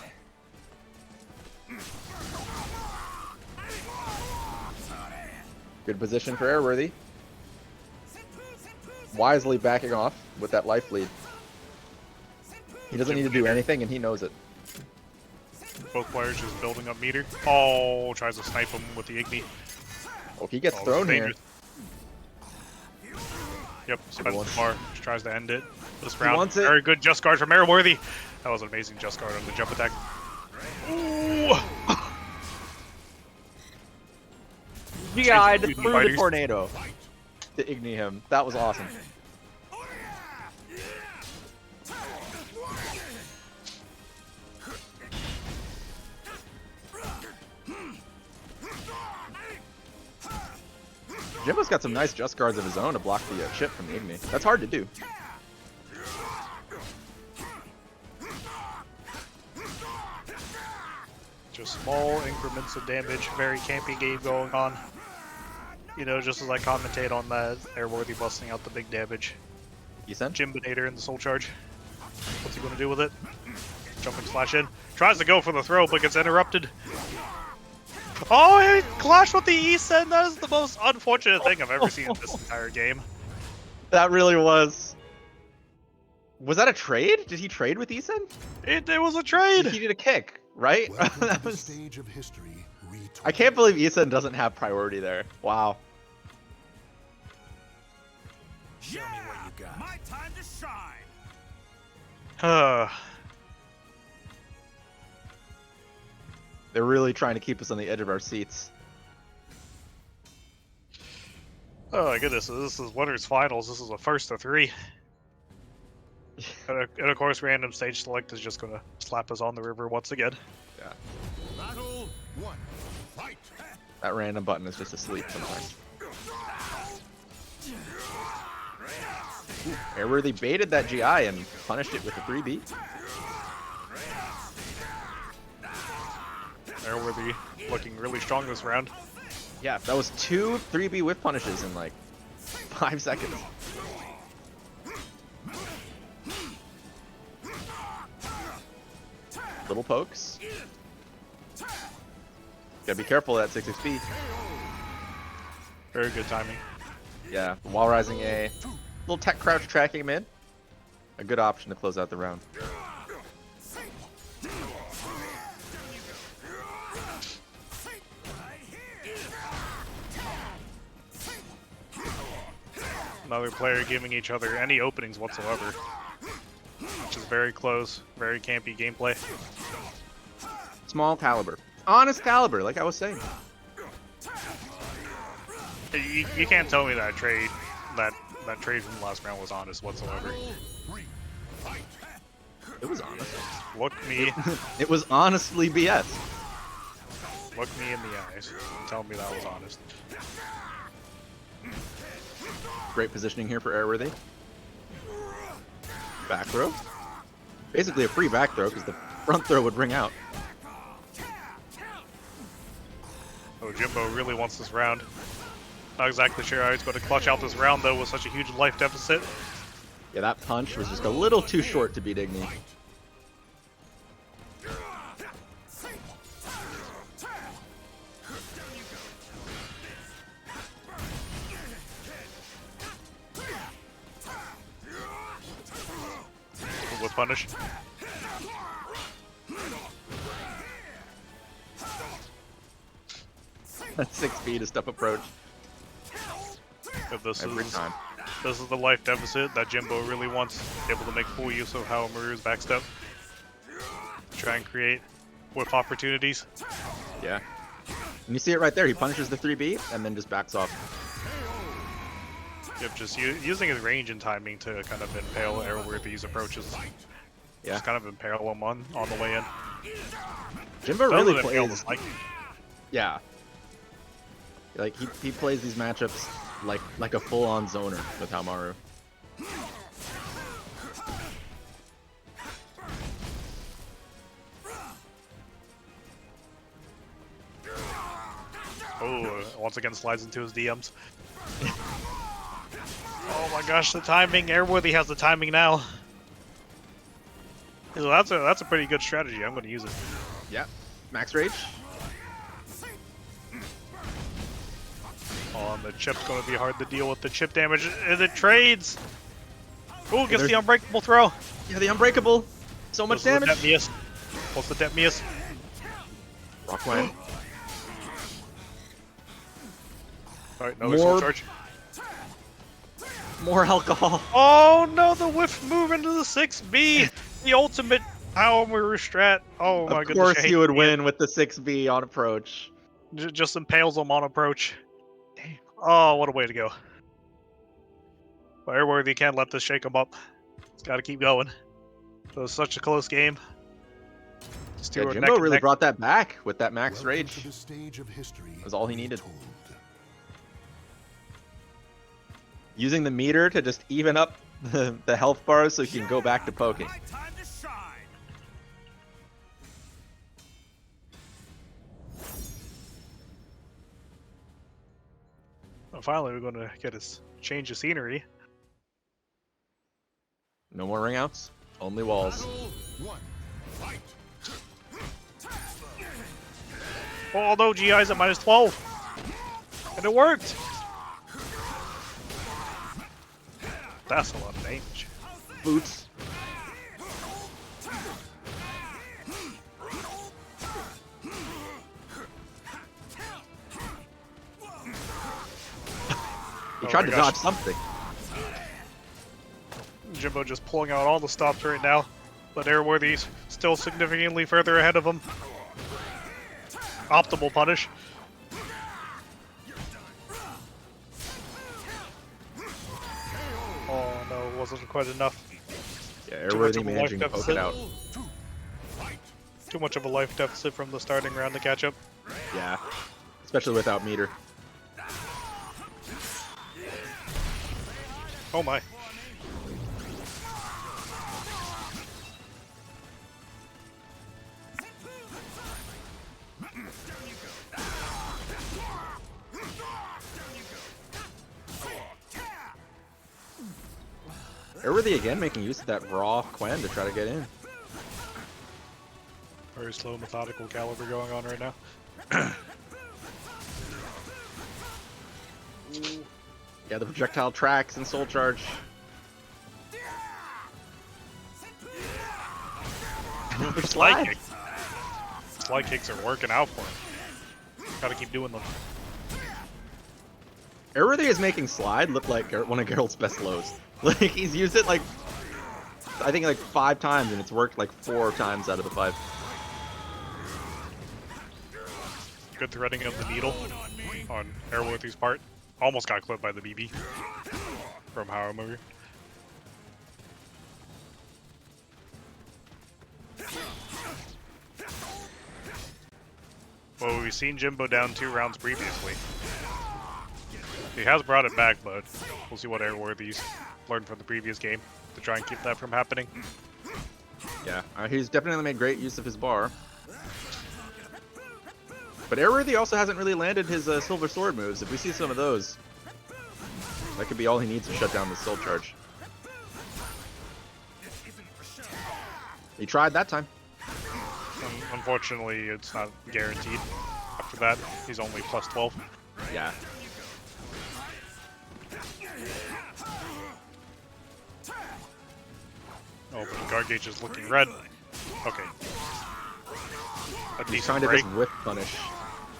Speaker 3: Good position for Airworthy. Wisely backing off with that life lead. He doesn't need to do anything, and he knows it.
Speaker 2: Both players just building up meter. Oh, tries to snipe him with the Igni.
Speaker 3: Oh, he gets
Speaker 2: Oh,
Speaker 3: thrown here.
Speaker 2: dangerous. Yep, spends
Speaker 3: wants-
Speaker 2: the bar. Just tries to end it. This round,
Speaker 3: wants it.
Speaker 2: very good just guard from Airworthy. That was an amazing just guard on the jump attack. Ooh.
Speaker 3: GI'd
Speaker 2: Shooting
Speaker 3: through the
Speaker 2: fighters.
Speaker 3: tornado to Igni him. That was awesome. Jimbo's got some nice just guards of his own to block the chip from the Igni. That's hard to do.
Speaker 2: Just small increments of damage. Very campy game going on. You know, just as I commentate on that, Airworthy busting out the big damage.
Speaker 3: Eason?
Speaker 2: Jimbinator in the soul charge. What's he going to do with it? Jumping slash in. Tries to go for the throw, but gets interrupted. Oh, he clashed with the East End. That is the most unfortunate thing I've ever seen in this entire game.
Speaker 3: That really was. Was that a trade? Did he trade with Eason?
Speaker 2: It was a trade.
Speaker 3: He did a kick, right?
Speaker 4: Welcome to
Speaker 3: That
Speaker 4: the
Speaker 3: was...
Speaker 4: stage of history retold.
Speaker 3: I can't believe Eason doesn't have priority there. Wow.
Speaker 6: Show me what you got. My time to shine.
Speaker 3: They're really trying to keep us on the edge of our seats.
Speaker 2: Oh my goodness, this is winners finals. This is a first of 3. And of course, random stage select is just going to slap us on the river once again.
Speaker 3: Yeah.
Speaker 6: Battle 1. Fight.
Speaker 3: That random button is just asleep sometimes. Ooh, Airworthy baited that GI and punished it with a 3B.
Speaker 2: Airworthy looking really strong this round.
Speaker 3: Yeah, that was 2 3B whiff punishes in like 5 seconds. Little pokes. Gotta be careful of that 6XP.
Speaker 2: Very good timing.
Speaker 3: Yeah, wall rising A. Little tech crouch tracking him in. A good option to close out the round.
Speaker 2: Another player giving each other any openings whatsoever. Which is very close, very campy gameplay.
Speaker 3: Small caliber. Honest caliber, like I was saying.
Speaker 2: You can't tell me that trade that trade from the last round was honest whatsoever.
Speaker 3: It was honest.
Speaker 2: Look me
Speaker 3: It was honestly BS.
Speaker 2: look me in the eyes and tell me that was honest.
Speaker 3: Great positioning here for Airworthy. Back throw. Basically a free back throw because the front throw would ring out.
Speaker 2: Oh, Jimbo really wants this round. Not exactly sure how he's going to clutch out this round, though, with such a huge life deficit.
Speaker 3: Yeah, that punch was just a little too short to beat Igni.
Speaker 2: With punish.
Speaker 3: That's 6B to step approach
Speaker 2: If this
Speaker 3: every
Speaker 2: is
Speaker 3: time.
Speaker 2: this is the life deficit that Jimbo really wants, able to make full use of Haomaru's backstep. Try and create whip opportunities.
Speaker 3: Yeah. And you see it right there. He punishes the 3B and then just backs off.
Speaker 2: Yep, just using his range and timing to kind of impale Airworthy's approaches.
Speaker 3: Yeah.
Speaker 2: Just kind of impale him on the way in.
Speaker 3: Jimbo
Speaker 2: Doesn't
Speaker 3: really
Speaker 2: impale
Speaker 3: plays.
Speaker 2: him, like,
Speaker 3: Yeah. Like he plays these matchups like a full-on zoner with Haomaru.
Speaker 2: oh, once again slides into his DMs. Oh my gosh, the timing! Airworthy has the timing now. So that's a pretty good strategy. I'm going to use it.
Speaker 3: Yeah. Max rage.
Speaker 2: Oh, and the chip's going to be hard to deal with the chip damage. And it trades! Ooh, gets the unbreakable throw!
Speaker 3: Yeah, the unbreakable. So much damage.
Speaker 2: What's the Detmius?
Speaker 3: Rock Wang.
Speaker 2: Alright, no
Speaker 3: More-
Speaker 2: soul charge.
Speaker 3: More alcohol.
Speaker 2: Oh no, the whiff move into the 6B! The ultimate Haomaru strat. Oh my
Speaker 3: Of
Speaker 2: goodness.
Speaker 3: course
Speaker 2: I hate
Speaker 3: he would
Speaker 2: to see
Speaker 3: win with the 6B on approach.
Speaker 2: it. Just impales him on approach. Oh, what a way to go. But Airworthy can't let this shake him up. He's got to keep going. It was such a close game. Just
Speaker 3: Yeah,
Speaker 2: two are
Speaker 3: Jimbo
Speaker 2: neck and
Speaker 3: really
Speaker 2: neck.
Speaker 3: brought that back with that max
Speaker 4: Welcome
Speaker 3: rage.
Speaker 4: to the stage of history.
Speaker 3: Was all he needed.
Speaker 4: untold.
Speaker 3: Using the meter to just even up the health bars so he can go back to poking.
Speaker 6: My time to shine.
Speaker 2: Well, finally, we're going to get his change of scenery.
Speaker 3: No more ring outs, only walls.
Speaker 4: One. Fight.
Speaker 2: Oh no, GI's at minus 12. And it worked. That's a lot of damage.
Speaker 3: Boots. He
Speaker 2: Oh
Speaker 3: tried
Speaker 2: my
Speaker 3: to
Speaker 2: gosh.
Speaker 3: dodge something.
Speaker 2: Jimbo just pulling out all the stops right now, but Airworthy's still significantly further ahead of him. Optimal punish. Oh no, it wasn't quite enough.
Speaker 3: Yeah,
Speaker 2: Too much
Speaker 3: Airworthy
Speaker 2: of a life
Speaker 3: managing to poke
Speaker 2: deficit.
Speaker 3: it out.
Speaker 2: Too much of a life deficit from the starting round to catch up.
Speaker 3: Yeah, especially without meter.
Speaker 2: Oh my.
Speaker 3: Airworthy again making use of that raw Quen to try to get in.
Speaker 2: Very slow, methodical caliber going on right now.
Speaker 3: Yeah, the projectile tracks and soul charge. Another
Speaker 2: Slide
Speaker 3: slide.
Speaker 2: kick. Slide kicks are working out for him. Gotta keep doing them.
Speaker 3: Airworthy is making slide look like one of Geralt's best lows. Like he's used it like I think like 5 times and it's worked like 4 times out of the 5.
Speaker 2: Good threading of the needle on Airworthy's part. Almost got clipped by the BB from Haomaru. Well, we've seen Jimbo down 2 rounds previously. He has brought it back, but we'll see what Airworthy's learned from the previous game to try and keep that from happening.
Speaker 3: Yeah, he's definitely made great use of his bar. But Airworthy also hasn't really landed his Silver Sword moves. If we see some of those, that could be all he needs to shut down the Soul Charge. He tried that time.
Speaker 2: Unfortunately, it's not guaranteed. After that, he's only plus 12.
Speaker 3: Yeah.
Speaker 2: Oh, but the guard gauge is looking red. Okay. A
Speaker 3: He's
Speaker 2: decent
Speaker 3: trying to
Speaker 2: break.
Speaker 3: just whip punish,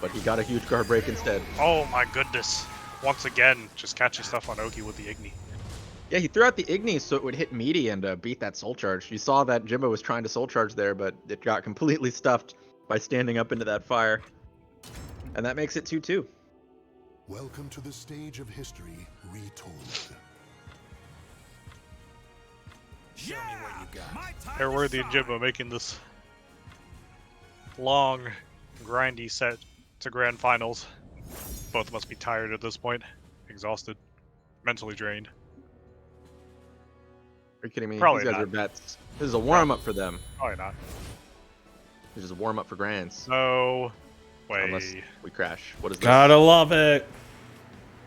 Speaker 3: but he got a huge guard break instead.
Speaker 2: Oh my goodness. Once again, just catching stuff on Oki with the Igni.
Speaker 3: Yeah, he threw out the Igni so it would hit meaty and beat that Soul Charge. You saw that Jimbo was trying to Soul Charge there, but it got completely stuffed by standing up into that fire. And that makes it 2-2.
Speaker 4: Welcome to the stage of history retold.
Speaker 6: Show me what you got. My time
Speaker 2: Airworthy and Jimbo making this long, grindy set to grand finals. Both must be tired at this point, exhausted, mentally drained.
Speaker 3: Are you kidding me?
Speaker 2: Probably
Speaker 3: These guys
Speaker 2: not.
Speaker 3: are vets. This is a warm-up for them.
Speaker 2: Probably not.
Speaker 3: This is a warm-up for Grands.
Speaker 2: No
Speaker 3: Unless
Speaker 2: way.
Speaker 3: we crash. What is this?
Speaker 1: Gotta love it.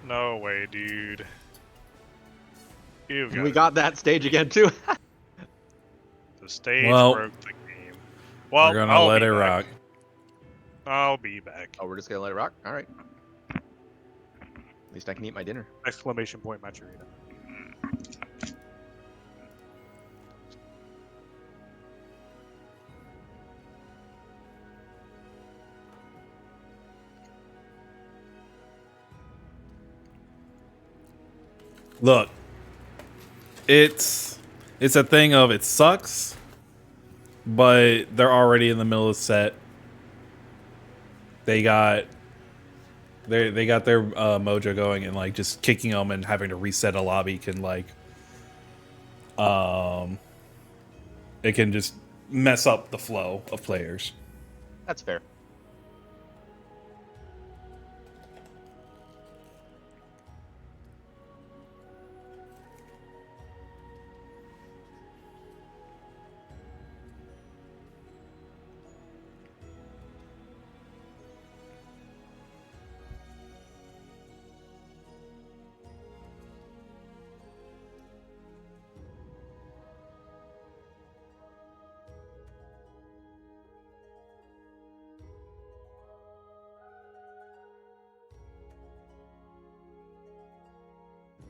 Speaker 2: No way, dude. You've
Speaker 3: And we
Speaker 2: got
Speaker 3: got that stage again, too.
Speaker 2: the stage
Speaker 1: Well,
Speaker 2: broke the game. Well,
Speaker 1: We're gonna
Speaker 2: I'll
Speaker 1: let
Speaker 2: be
Speaker 1: it
Speaker 2: back.
Speaker 1: rock.
Speaker 2: I'll be back.
Speaker 3: Oh, we're just gonna let it rock? Alright. At least I can eat my dinner.
Speaker 2: Exclamation point, Maturita.
Speaker 1: Look, it's a thing of it sucks, but they're already in the middle of the set. They got their mojo going, and like just kicking them and having to reset a lobby can like it can just mess up the flow of players.
Speaker 3: That's fair.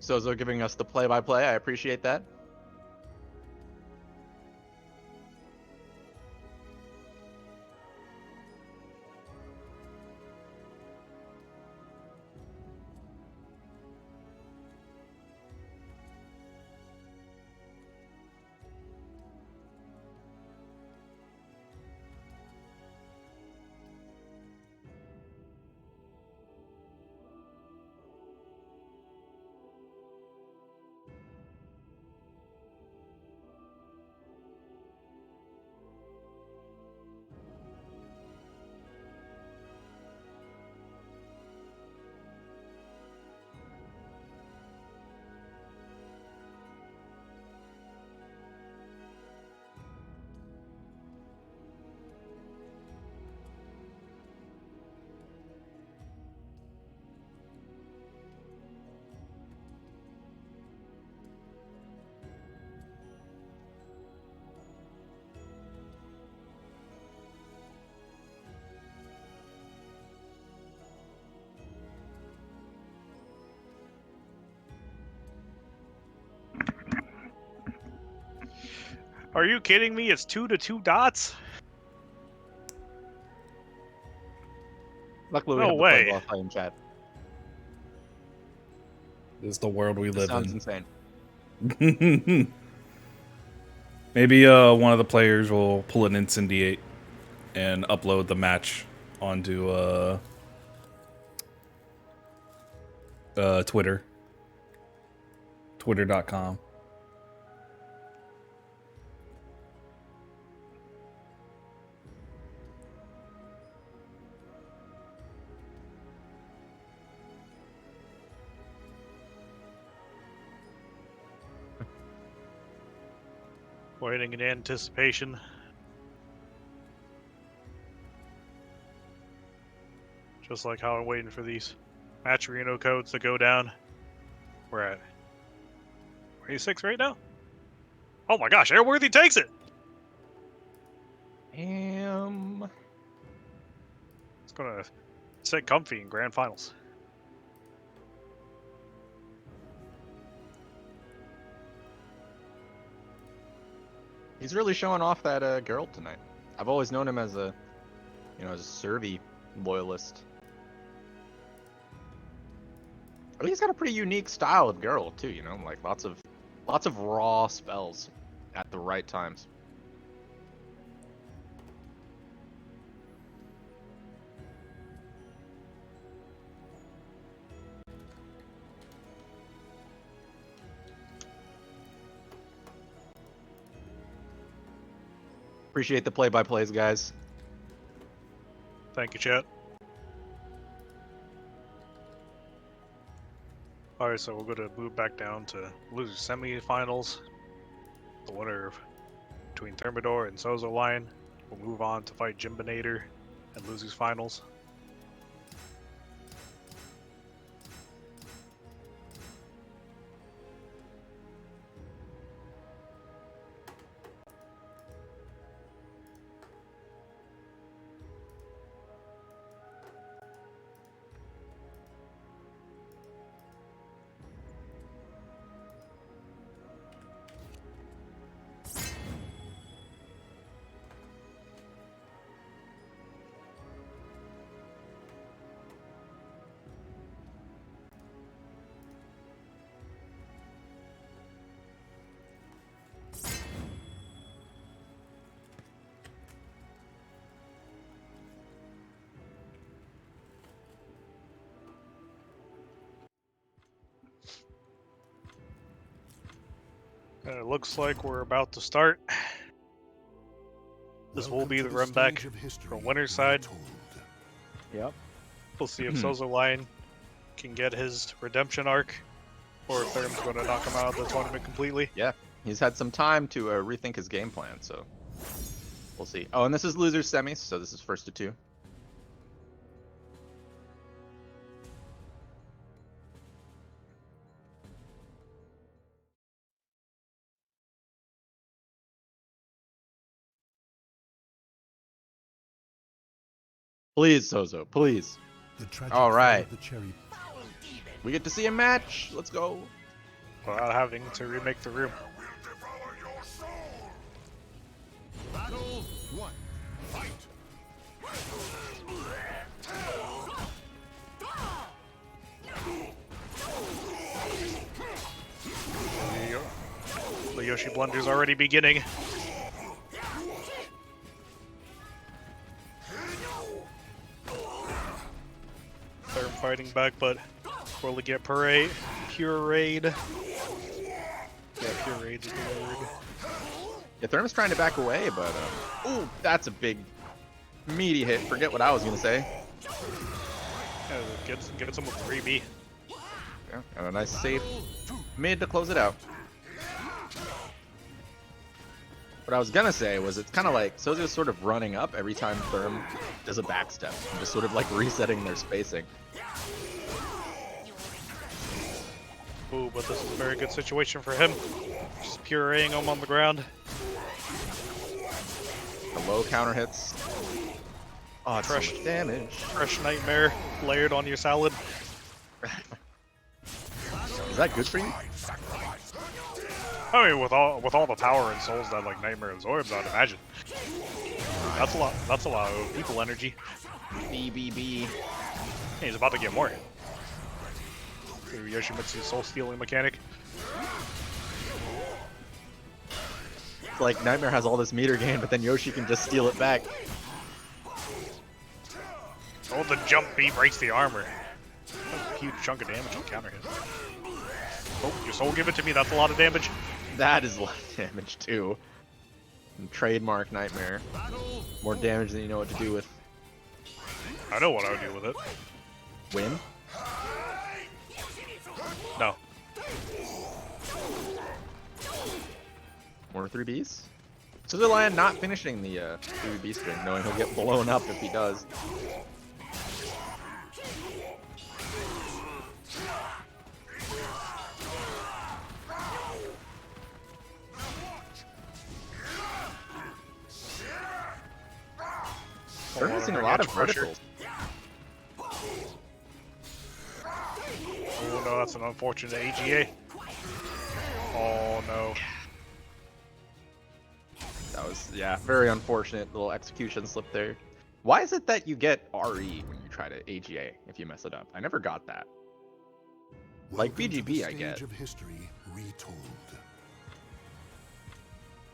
Speaker 3: Sozo giving us the play-by-play. I appreciate that.
Speaker 2: Are you kidding me? It's 2 to 2 dots?
Speaker 3: Luckily,
Speaker 2: No
Speaker 3: we have
Speaker 2: way.
Speaker 3: the play-by-play in chat.
Speaker 1: This is the world we
Speaker 3: This
Speaker 1: live
Speaker 3: sounds
Speaker 1: in.
Speaker 3: insane.
Speaker 1: Maybe one of the players will pull an Incendiate and upload the match onto Twitter. Twitter.com.
Speaker 2: Waiting in anticipation. Just like how I'm waiting for these match Reno codes to go down. We're at 26 right now? Oh my gosh, Airworthy takes it! It's gonna sit comfy in grand finals.
Speaker 3: He's really showing off that Geralt tonight. I've always known him as a, as a Servi loyalist. I think he's got a pretty unique style of Geralt too. Like lots of raw spells at the right times. Appreciate the play-by-plays, guys.
Speaker 2: Thank you, chat. Alright, so we're going to move back down to losers semifinals. The winner between Thermidor and Sozo Lion will move on to fight Jimbinator and losers finals. It looks like we're about to start. This will be the run back from winner's side.
Speaker 3: Yep.
Speaker 2: We'll see if Sozo Lion can get his redemption arc, or if Therm's going to knock him out of the tournament completely.
Speaker 3: Yeah, he's had some time to rethink his game plan, so we'll see. Oh, and this is losers semis, so this is first to two. Please, Sozo, please. All right. We get to see a match. Let's go.
Speaker 2: Without having to remake the room.
Speaker 4: Battle 1. Fight.
Speaker 2: The Yoshi blunder's already beginning. Therm fighting back, but will he get pureed? Yeah, pureed's the word.
Speaker 3: Yeah, Therm's trying to back away, but ooh, that's a big meaty hit. Forget what I was gonna say.
Speaker 2: Yeah, gets him with 3B.
Speaker 3: Yeah, and a nice safe mid to close it out. What I was gonna say was it's kind of like Sozo's sort of running up every time Therm does a backstep, and just sort of like resetting their spacing.
Speaker 2: Ooh, but this is a very good situation for him. Just pureeing him on the ground.
Speaker 3: The low counter hits. Oh, it's
Speaker 2: Fresh
Speaker 3: so much damage.
Speaker 2: Fresh Nightmare layered on your salad.
Speaker 3: Is that good for you?
Speaker 2: I mean, with all the power and souls that like Nightmare absorbs, I'd imagine. That's a lot. That's a lot of people energy.
Speaker 3: BBB.
Speaker 2: Hey, he's about to get more. Yoshimitsu's soul stealing mechanic.
Speaker 3: It's like Nightmare has all this meter gain, but then Yoshi can just steal it back.
Speaker 2: Oh, the jump beat breaks the armor. That's a huge chunk of damage on counter hit. Oh, your soul give it to me. That's a lot of damage.
Speaker 3: That is a lot of damage too. And trademark Nightmare. More damage than you know what to do with.
Speaker 2: I know what I would do with it.
Speaker 3: Win?
Speaker 2: No.
Speaker 3: More 3Bs? So the Lion not finishing the 3B string, knowing he'll get blown up if he does. They're missing a lot of
Speaker 2: pressure.
Speaker 3: verticals.
Speaker 2: Oh no, that's an unfortunate AGA. Oh no.
Speaker 3: That was, yeah, very unfortunate little execution slip there. Why is it that you get RE when you try to AGA if you mess it up? I never got that. Like
Speaker 4: Welcome to the
Speaker 3: BGB, I get.
Speaker 4: stage of history retold.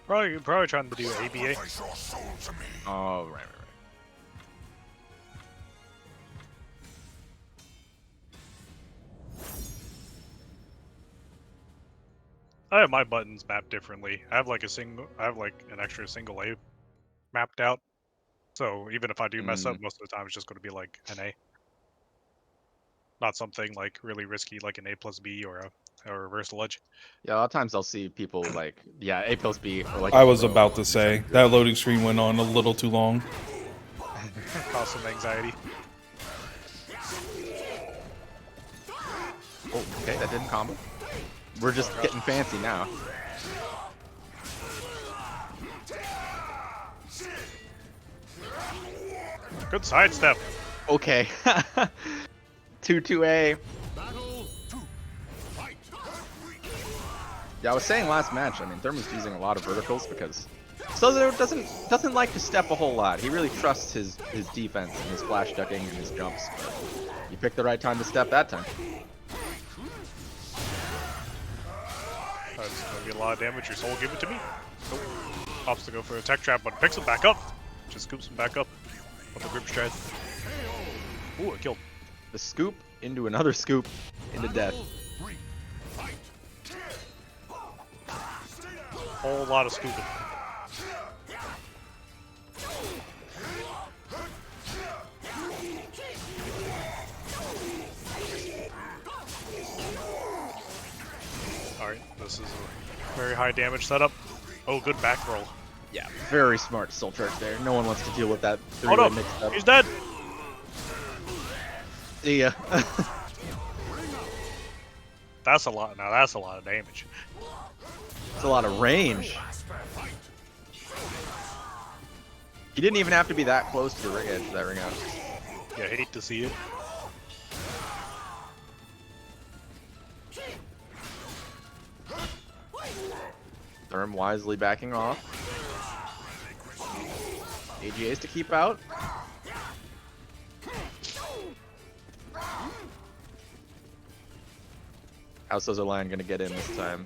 Speaker 2: Probably trying to do ABA.
Speaker 3: Oh, right.
Speaker 2: I have my buttons mapped differently. I have like an extra single A mapped out. So even if I do mess up, most of the time it's just going to be like an A. Not something like really risky like an A plus B or a reversal edge.
Speaker 3: Yeah, a lot of times I'll see people like, yeah, A plus B or like.
Speaker 1: I was about to say that loading screen went on a little too long.
Speaker 2: Cause some anxiety.
Speaker 3: Oh, okay, that didn't combo. We're just getting fancy now.
Speaker 2: Good sidestep.
Speaker 3: Okay. 2-2A. Yeah, I was saying last match, I mean, Thermo's using a lot of verticals because Sozo doesn't like to step a whole lot. He really trusts his defense and his flash ducking and his jumps. But you picked the right time to step that time.
Speaker 2: That's gonna be a lot of damage. Your soul, give it to me. Nope. Pops to go for a tech trap, but picks him back up. Just scoops him back up with the grip stride. Ooh, it killed.
Speaker 3: The scoop into another scoop into death.
Speaker 2: Whole lot of scooping. Alright, this is a very high damage setup. Oh, good back roll.
Speaker 3: Yeah, very smart soul charge there. No one wants to deal with that
Speaker 2: Oh
Speaker 3: three-way
Speaker 2: no,
Speaker 3: mixed up.
Speaker 2: he's dead!
Speaker 3: See ya.
Speaker 2: That's a lot, now that's a lot of damage.
Speaker 3: It's a lot of range. He didn't even have to be that close to the ring edge for that ring out.
Speaker 2: Yeah, I hate to see it.
Speaker 3: Therm wisely backing off. AGAs to keep out. How's Sozo Lion gonna get in this time?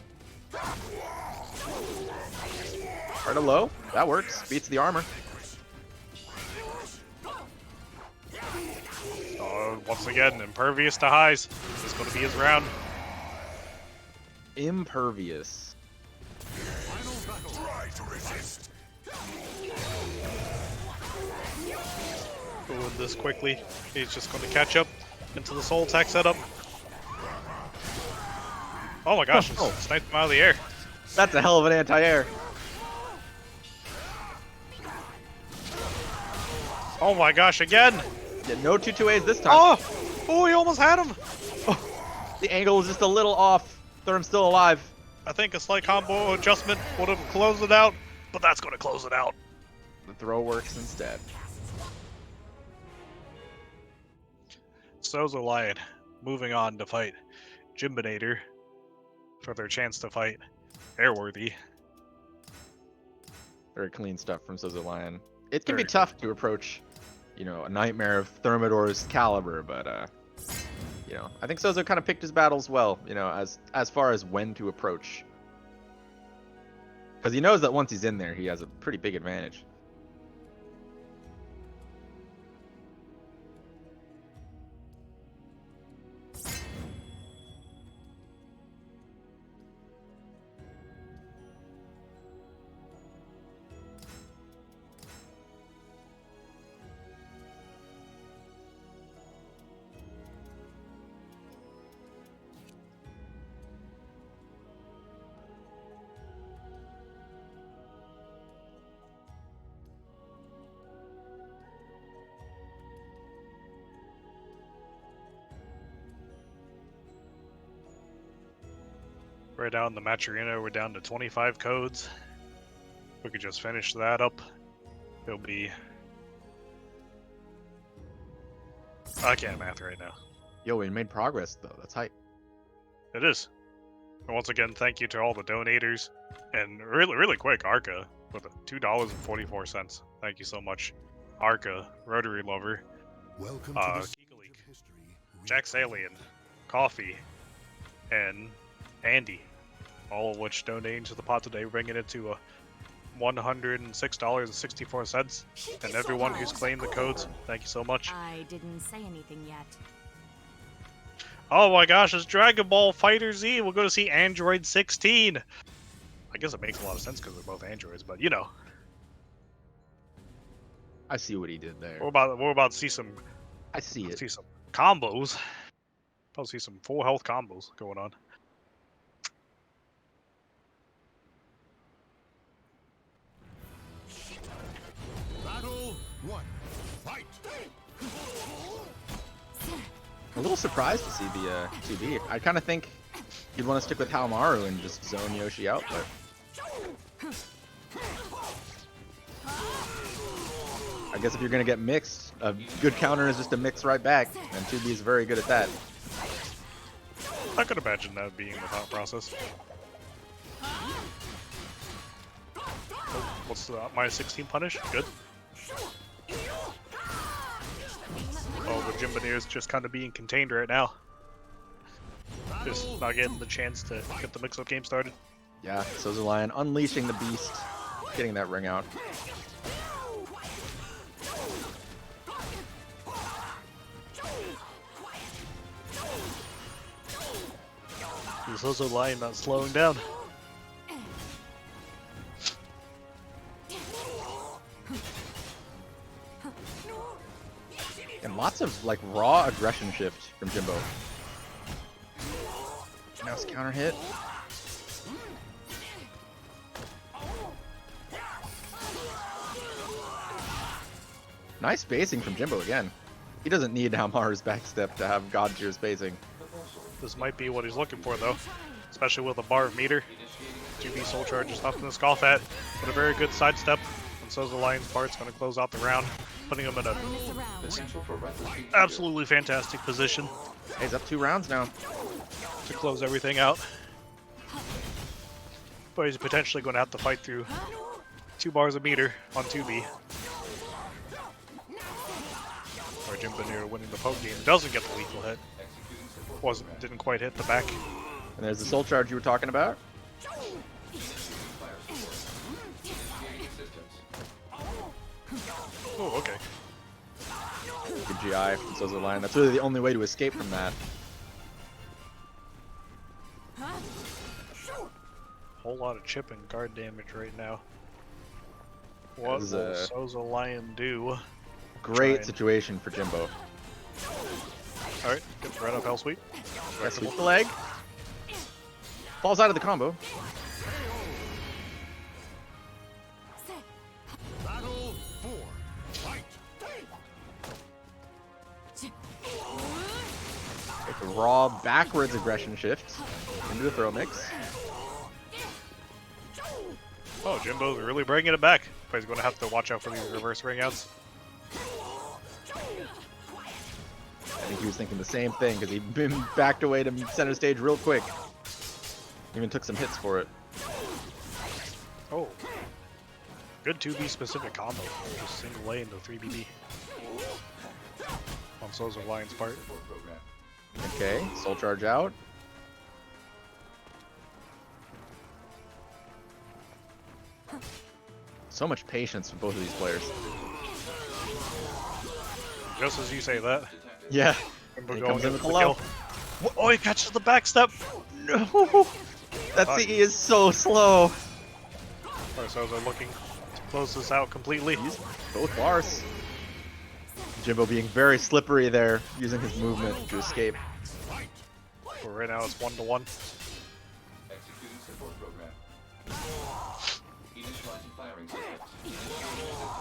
Speaker 3: Hard to low. That works. Beats the armor.
Speaker 2: Oh, once again, impervious to highs. This is going to be his round.
Speaker 3: Impervious.
Speaker 2: Doing this quickly. He's just going to catch up into the soul tech setup. Oh my gosh,
Speaker 3: Oh.
Speaker 2: sniped him out of the air.
Speaker 3: That's a hell of an anti-air.
Speaker 2: Oh my gosh, again!
Speaker 3: Yeah, no 2-2As this time.
Speaker 2: Oh, he almost had him!
Speaker 3: The angle was just a little off. Therm's still alive.
Speaker 2: I think a slight combo adjustment would have closed it out, but that's going to close it out.
Speaker 3: The throw works instead.
Speaker 2: Sozo Lion moving on to fight Jimbinator for their chance to fight Airworthy.
Speaker 3: Very clean stuff from Sozo Lion. It can
Speaker 2: Very
Speaker 3: be tough to approach, you know, a nightmare of Thermidor's caliber, but you know, I think Sozo kind of picked his battles well, you know, as far as when to approach. Because he knows that once he's in there, he has a pretty big advantage.
Speaker 2: Right now in the match arena, we're down to 25 codes. We could just finish that up. It'll be I can't math right now.
Speaker 3: Yo, we made progress though. That's hype.
Speaker 2: It is. And once again, thank you to all the donators. And really quick, Arca with $2.44. Thank you so much. Arca, Rotary Lover,
Speaker 4: Welcome to the stage
Speaker 2: Geekalik,
Speaker 4: of history.
Speaker 2: Jack Salian, Coffee, and Andy. All of which donating to the pot today, bringing it to $106.64. And everyone who's claimed the codes, thank you so much.
Speaker 7: I didn't say anything yet.
Speaker 2: Oh my gosh, it's Dragon Ball Fighter Z. We'll go to see Android 16. I guess it makes a lot of sense because they're both androids, but you know,
Speaker 3: I see what he did there.
Speaker 2: we're about to see some
Speaker 3: I see it.
Speaker 2: see some combos. About to see some full health combos going on.
Speaker 4: Battle 1. Fight!
Speaker 3: A little surprised to see the 2B. I kind of think you'd want to stick with Haomaru and just zone Yoshi out, but I guess if you're gonna get mixed, a good counter is just a mix right back, and 2B is very good at that.
Speaker 2: I could imagine that being the thought process. Oh, what's the -16 punish? Good. Oh, the Jimboneer is just kind of being contained right now. Just not getting the chance to get the mix-up game started.
Speaker 3: Yeah, So's Lion unleashing the beast, getting that ring out.
Speaker 2: He's also lying, not slowing down.
Speaker 3: And lots of like raw aggression shift from Jimbo. Nice counter hit. Nice spacing from Jimbo again. He doesn't need Haomaru's backstep to have god tier spacing.
Speaker 2: This might be what he's looking for, though, especially with a bar of meter. 2B Soul Charge is nothing to scoff at, but a very good sidestep. And so's the Lion's part's going to close out the round, putting him in a absolutely fantastic position
Speaker 3: He's up 2 rounds now.
Speaker 2: to close everything out. But he's potentially going to have to fight through 2 bars of meter on 2B. Or Jimboneer winning the poke game. Doesn't get the lethal hit. Didn't quite hit the back.
Speaker 3: And there's the soul charge you were talking about.
Speaker 2: Oh, okay.
Speaker 3: Good GI from Sozo Lion. That's really the only way to escape from that.
Speaker 2: Whole lot of chip and guard damage right now. What
Speaker 3: This is
Speaker 2: will
Speaker 3: a
Speaker 2: Sozo Lion do?
Speaker 3: great
Speaker 2: Trying.
Speaker 3: situation for Jimbo.
Speaker 2: Alright, get right up Hell Sweep.
Speaker 3: Yeah, sweep the leg. Falls out of the combo.
Speaker 4: Battle 4. Fight!
Speaker 3: Take a raw backwards aggression shift into the throw mix.
Speaker 2: Oh, Jimbo's really bringing it back. But he's going to have to watch out for these reverse ring outs.
Speaker 3: I think he was thinking the same thing because he been backed away to center stage real quick. Even took some hits for it.
Speaker 2: Oh. Good 2B specific combo. Just single lane into 3BB. On Sozo Lion's part.
Speaker 3: Okay, soul charge out. So much patience with both of these players.
Speaker 2: Just as you say that.
Speaker 3: Yeah.
Speaker 2: Jimbo
Speaker 3: He
Speaker 2: going
Speaker 3: comes in
Speaker 2: in
Speaker 3: with
Speaker 2: for
Speaker 3: the
Speaker 2: the
Speaker 3: low.
Speaker 2: kill. Oh, he catches the backstep.
Speaker 3: No! That CE is so slow.
Speaker 2: Alright, Sozo looking to close this out completely.
Speaker 3: He's both bars. Jimbo being very slippery there, using his movement to escape.
Speaker 2: But right now it's 1-1.
Speaker 8: Executing support program. Initializing firing systems.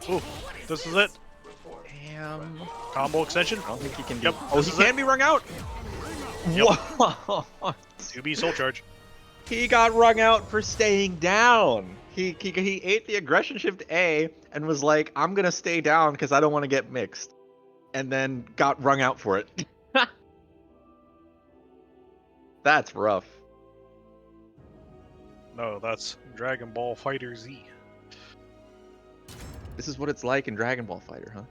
Speaker 2: Ooh, this is it.
Speaker 3: Damn.
Speaker 2: Combo extension.
Speaker 3: I don't think he can do.
Speaker 2: Yep,
Speaker 3: Oh,
Speaker 2: this
Speaker 3: he
Speaker 2: is
Speaker 3: can
Speaker 2: it.
Speaker 3: be wrung out.
Speaker 2: Yep.
Speaker 3: What?
Speaker 2: 2B Soul Charge.
Speaker 3: He got wrung out for staying down. He ate the aggression shift A and was like, I'm gonna stay down because I don't want to get mixed. And then got wrung out for it. That's rough.
Speaker 2: No, that's Dragon Ball Fighter Z.
Speaker 3: This is what it's like in Dragon Ball Fighter, huh?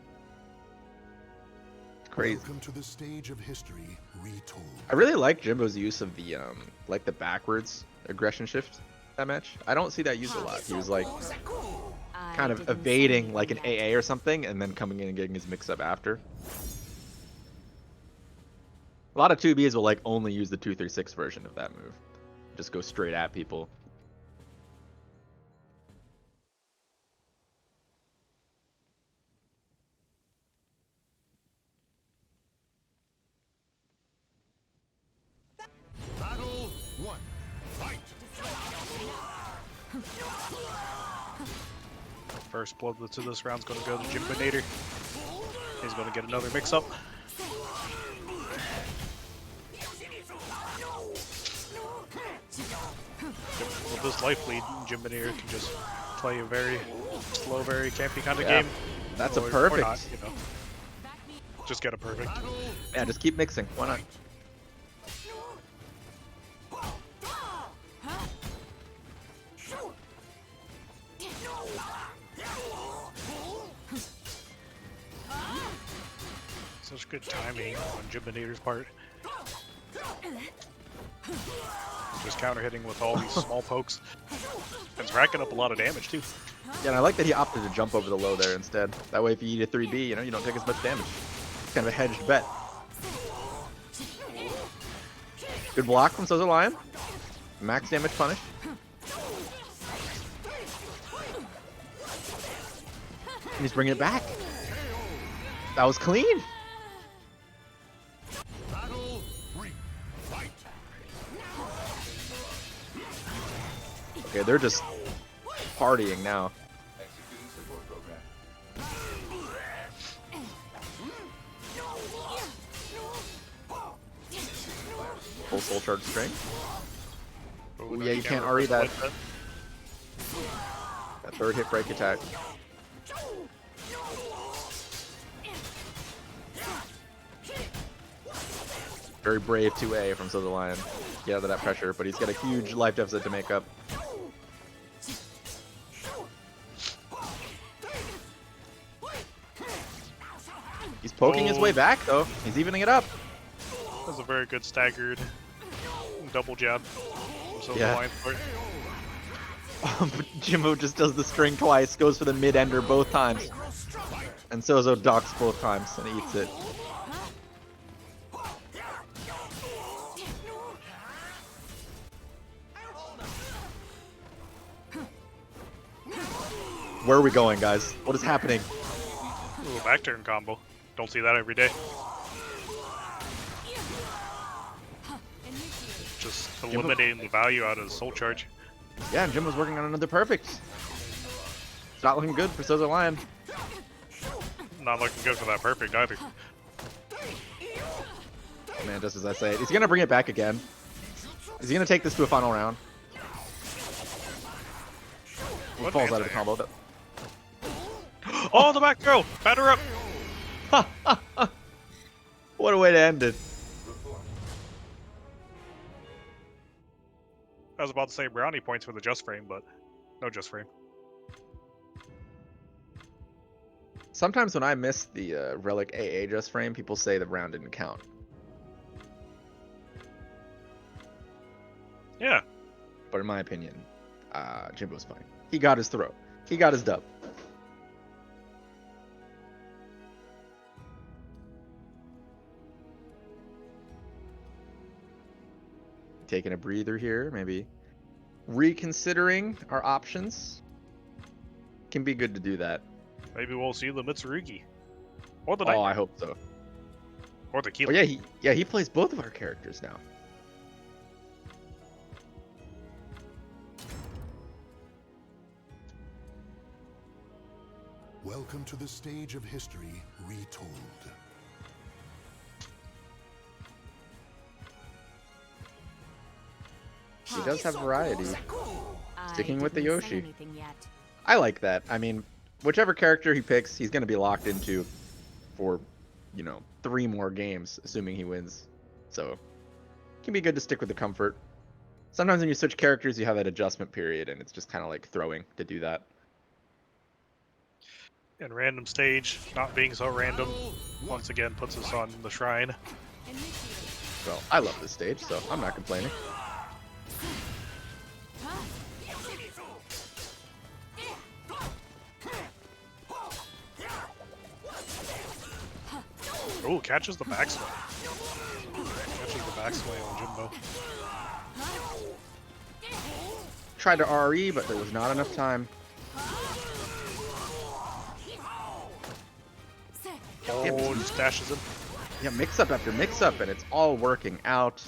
Speaker 3: It's crazy.
Speaker 4: Welcome to the stage of history retold.
Speaker 3: I really like Jimbo's use of the like the backwards aggression shift that match. I don't see that used a lot. He was like
Speaker 7: I
Speaker 3: kind of
Speaker 7: didn't say
Speaker 3: evading
Speaker 7: anything
Speaker 3: like an
Speaker 7: yet.
Speaker 3: AA or something and then coming in and getting his mix up after. A lot of 2Bs will like only use the 236 version of that move. Just go straight at people.
Speaker 4: Battle 1. Fight!
Speaker 2: First blood to this round's going to go to Jimbinator. He's going to get another mix-up. With this life lead, Jimbinator can just play a very slow, very campy kind of
Speaker 3: Yeah,
Speaker 2: game.
Speaker 3: that's a
Speaker 2: Or
Speaker 3: perfect.
Speaker 2: not, you know. Just get a perfect.
Speaker 3: Yeah, just keep mixing. Why not?
Speaker 2: Such good timing on Jimbinator's part. Just counter hitting with all these small pokes. And it's racking up a lot of damage too.
Speaker 3: Yeah, and I like that he opted to jump over the low there instead. That way if you eat a 3B, you know, you don't take as much damage. It's kind of a hedged bet. Good block from Sozo Lion. Max damage punish. And he's bringing it back. That was clean.
Speaker 4: Battle 3. Fight!
Speaker 3: Okay, they're just partying now.
Speaker 8: Executing support program.
Speaker 3: Full soul charge string.
Speaker 2: Oh,
Speaker 3: yeah, you can't
Speaker 2: reverse
Speaker 3: RE that.
Speaker 2: like
Speaker 3: That third hit break attack. Very brave 2A from Sozo Lion. Get out of that pressure, but he's got a huge life deficit to make up. He's poking his way back though. He's evening it up.
Speaker 2: That was a very good staggered double jab. So
Speaker 3: Yeah.
Speaker 2: the line part.
Speaker 3: But Jimbo just does the string twice, goes for the mid-ender both times. And Sozo docks both times and eats it. Where are we going, guys? What is happening?
Speaker 2: Ooh, back turn combo. Don't see that every day. Just eliminating the value out of the soul charge.
Speaker 3: Yeah, and Jimbo's working on another perfect. It's not looking good for Sozo Lion.
Speaker 2: Not looking good for that perfect either.
Speaker 3: Man, just as I say it. He's gonna bring it back again. Is he gonna take this to a final round? He
Speaker 2: What
Speaker 3: falls out of the
Speaker 2: anti-air?
Speaker 3: combo.
Speaker 2: Oh, the back throw! Batter up!
Speaker 3: What a way to end it.
Speaker 2: I was about to say brownie points for the just frame, but no just frame.
Speaker 3: Sometimes when I miss the Relic AA just frame, people say the round didn't count.
Speaker 2: Yeah.
Speaker 3: But in my opinion, Jimbo's fine. He got his throw. He got his dub. Taking a breather here, maybe reconsidering our options. Can be good to do that.
Speaker 2: Maybe we'll see the Mitsurugi. Or the
Speaker 3: Oh,
Speaker 2: Nightmare.
Speaker 3: I hope so.
Speaker 2: Or the
Speaker 3: Oh
Speaker 2: Keeler.
Speaker 3: yeah, he plays both of our characters now.
Speaker 4: Welcome to the stage of history retold.
Speaker 3: He does have variety. Sticking with the
Speaker 7: didn't say
Speaker 3: Yoshi.
Speaker 7: anything yet.
Speaker 3: I like that. I mean, whichever character he picks, he's going to be locked into for, 3 more games, assuming he wins. So, it can be good to stick with the comfort. Sometimes when you switch characters, you have that adjustment period, and it's just kind of like throwing to do that.
Speaker 2: And random stage, not being so random, once again puts us on the shrine.
Speaker 3: Well, I love this stage, so I'm not complaining.
Speaker 2: Oh, catches the backswing. Catches the backswing on Jimbo.
Speaker 3: Tried to RE, but there was not enough time.
Speaker 2: Oh, just dashes him.
Speaker 3: Yeah, mix up after mix up, and it's all working out.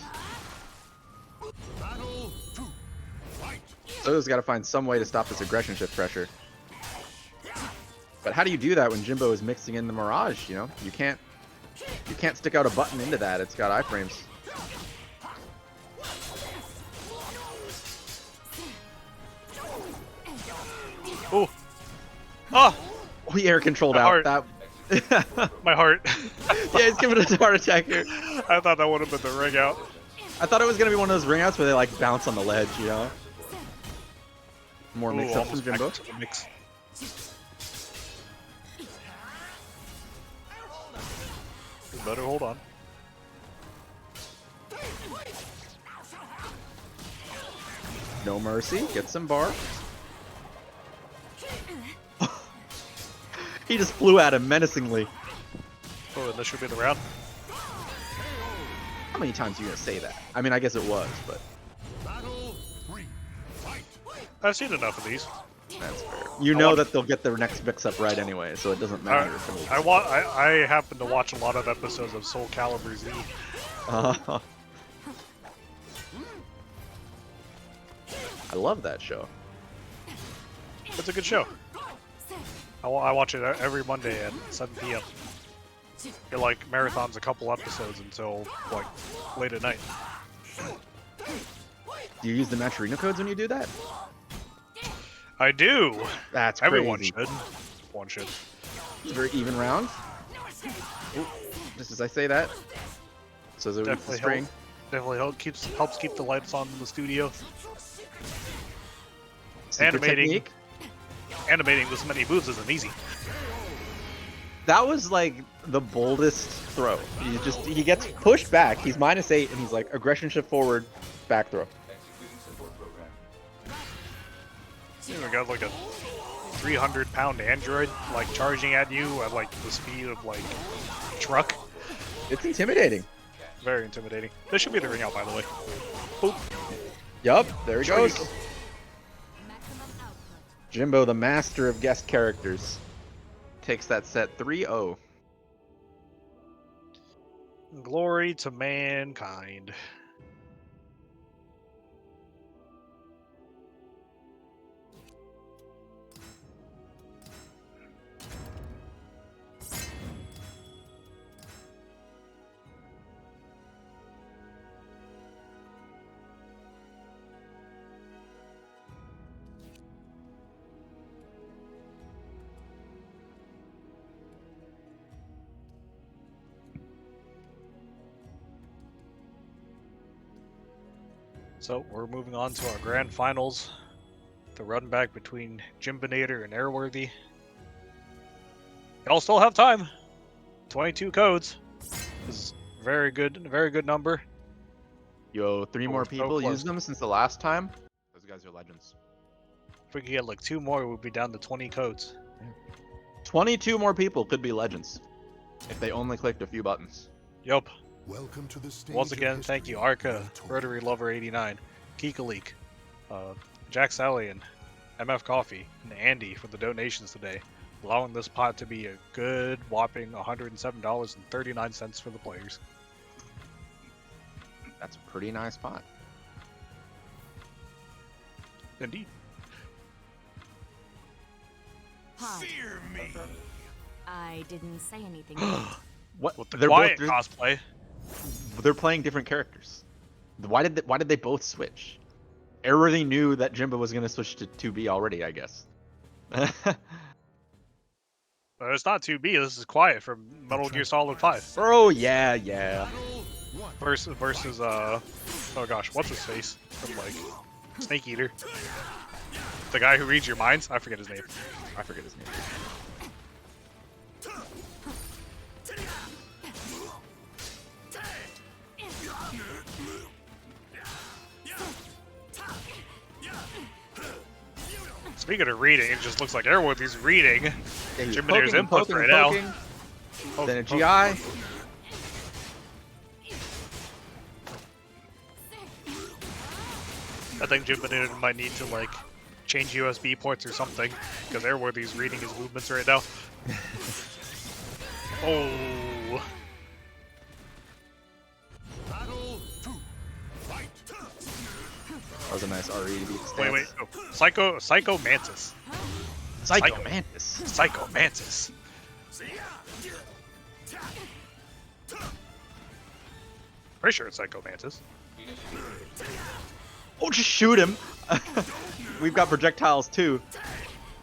Speaker 3: So's got to find some way to stop this aggression shift pressure. But how do you do that when Jimbo is mixing in the Mirage? You can't stick out a button into that. It's got iframes.
Speaker 2: Oh, oh,
Speaker 3: We air controlled
Speaker 2: My
Speaker 3: out
Speaker 2: heart.
Speaker 3: that.
Speaker 2: my heart.
Speaker 3: Yeah, he's giving it a heart attack here.
Speaker 2: I thought that would have been the ring out.
Speaker 3: I thought it was gonna be one of those ring outs where they like bounce on the ledge, More
Speaker 2: Ooh,
Speaker 3: mix up from
Speaker 2: almost back
Speaker 3: Jimbo.
Speaker 2: into the mix. You better hold on.
Speaker 3: No mercy. Get some bar. He just flew at him menacingly.
Speaker 2: Oh, and this should be the round.
Speaker 3: How many times are you gonna say that? I mean, I guess it was, but
Speaker 2: I've seen enough of these.
Speaker 3: that's fair. You know that they'll get their next mix up right anyway, so it doesn't matter.
Speaker 2: I happen to watch a lot of episodes of SoulCalibur Z.
Speaker 3: I love that show.
Speaker 2: It's a good show. I watch it every Monday at 7 p.m. It like marathons a couple episodes until like late at night.
Speaker 3: Do you use the Maturino codes when you do that?
Speaker 2: I do.
Speaker 3: That's
Speaker 2: Everyone
Speaker 3: crazy.
Speaker 2: should. One should.
Speaker 3: It's a very even round. Ooh, just as I say that. So there was the
Speaker 2: Definitely
Speaker 3: string.
Speaker 2: Definitely helps keep the lights on in the studio.
Speaker 3: Secret
Speaker 2: Animating.
Speaker 3: technique.
Speaker 2: Animating this many moves isn't easy.
Speaker 3: That was like the boldest throw. He gets pushed back. He's -8 and he's like aggression shift forward, back throw.
Speaker 8: Executing support program.
Speaker 2: You got like a 300-pound android like charging at you at like the speed of like a truck.
Speaker 3: It's intimidating.
Speaker 2: Very intimidating. This should be the ring out, by the way. Boop.
Speaker 3: Yup, there he goes.
Speaker 7: Maximum output.
Speaker 3: Jimbo, the master of guest characters, takes that set 3-0.
Speaker 2: Glory to mankind. So we're moving on to our grand finals. The run back between Jimbinator and Airworthy. Y'all still have time. 22 codes. This is very good number.
Speaker 3: Yo, 3 more
Speaker 2: we're so
Speaker 3: people
Speaker 2: close.
Speaker 3: used them since the last time. Those guys are legends.
Speaker 2: If we could get like 2 more, we'd be down to 20 codes.
Speaker 3: 22 more people could be legends if they only clicked a few buttons.
Speaker 2: Yup.
Speaker 4: Welcome to the stage
Speaker 2: Once
Speaker 4: of
Speaker 2: again, thank
Speaker 4: history
Speaker 2: you, Arca,
Speaker 4: where the
Speaker 2: Rotary Lover 89, Kikalik, Jack Stallion, MF Coffee, and Andy for the donations today, allowing this pot to be a good whopping $107.39 for the players.
Speaker 3: That's a pretty nice pot.
Speaker 2: Indeed.
Speaker 7: Huh.
Speaker 6: Fear me.
Speaker 7: I didn't say anything yet.
Speaker 3: What?
Speaker 2: With the
Speaker 3: They're
Speaker 2: quiet
Speaker 3: both
Speaker 2: cosplay.
Speaker 3: they're playing different characters. Why did they both switch? Everybody knew that Jimbo was gonna switch to 2B already, I guess.
Speaker 2: But it's not 2B. This is Quiet from Metal Gear Solid 5.
Speaker 3: Bro, yeah.
Speaker 2: Versus oh gosh, what's his face from like Snake Eater? The guy who reads your minds. I forget his name.
Speaker 3: I forget his name.
Speaker 2: Speaking of reading, it just looks like everyone is reading.
Speaker 3: Yeah, he's
Speaker 2: Jim Beneder's
Speaker 3: poking and
Speaker 2: inputs
Speaker 3: poking
Speaker 2: right
Speaker 3: and
Speaker 2: now.
Speaker 3: poking. Then a GI.
Speaker 2: I think Jim Beneder might need to like change USB ports or something because Airworthy's reading his movements right now. Oh.
Speaker 3: That was a nice RE to beat the stance.
Speaker 2: Wait. Oh. Psycho Mantis.
Speaker 3: Psycho Mantis.
Speaker 2: Psycho Mantis. Pretty sure it's Psycho Mantis.
Speaker 3: Oh, just shoot him. We've got projectiles too.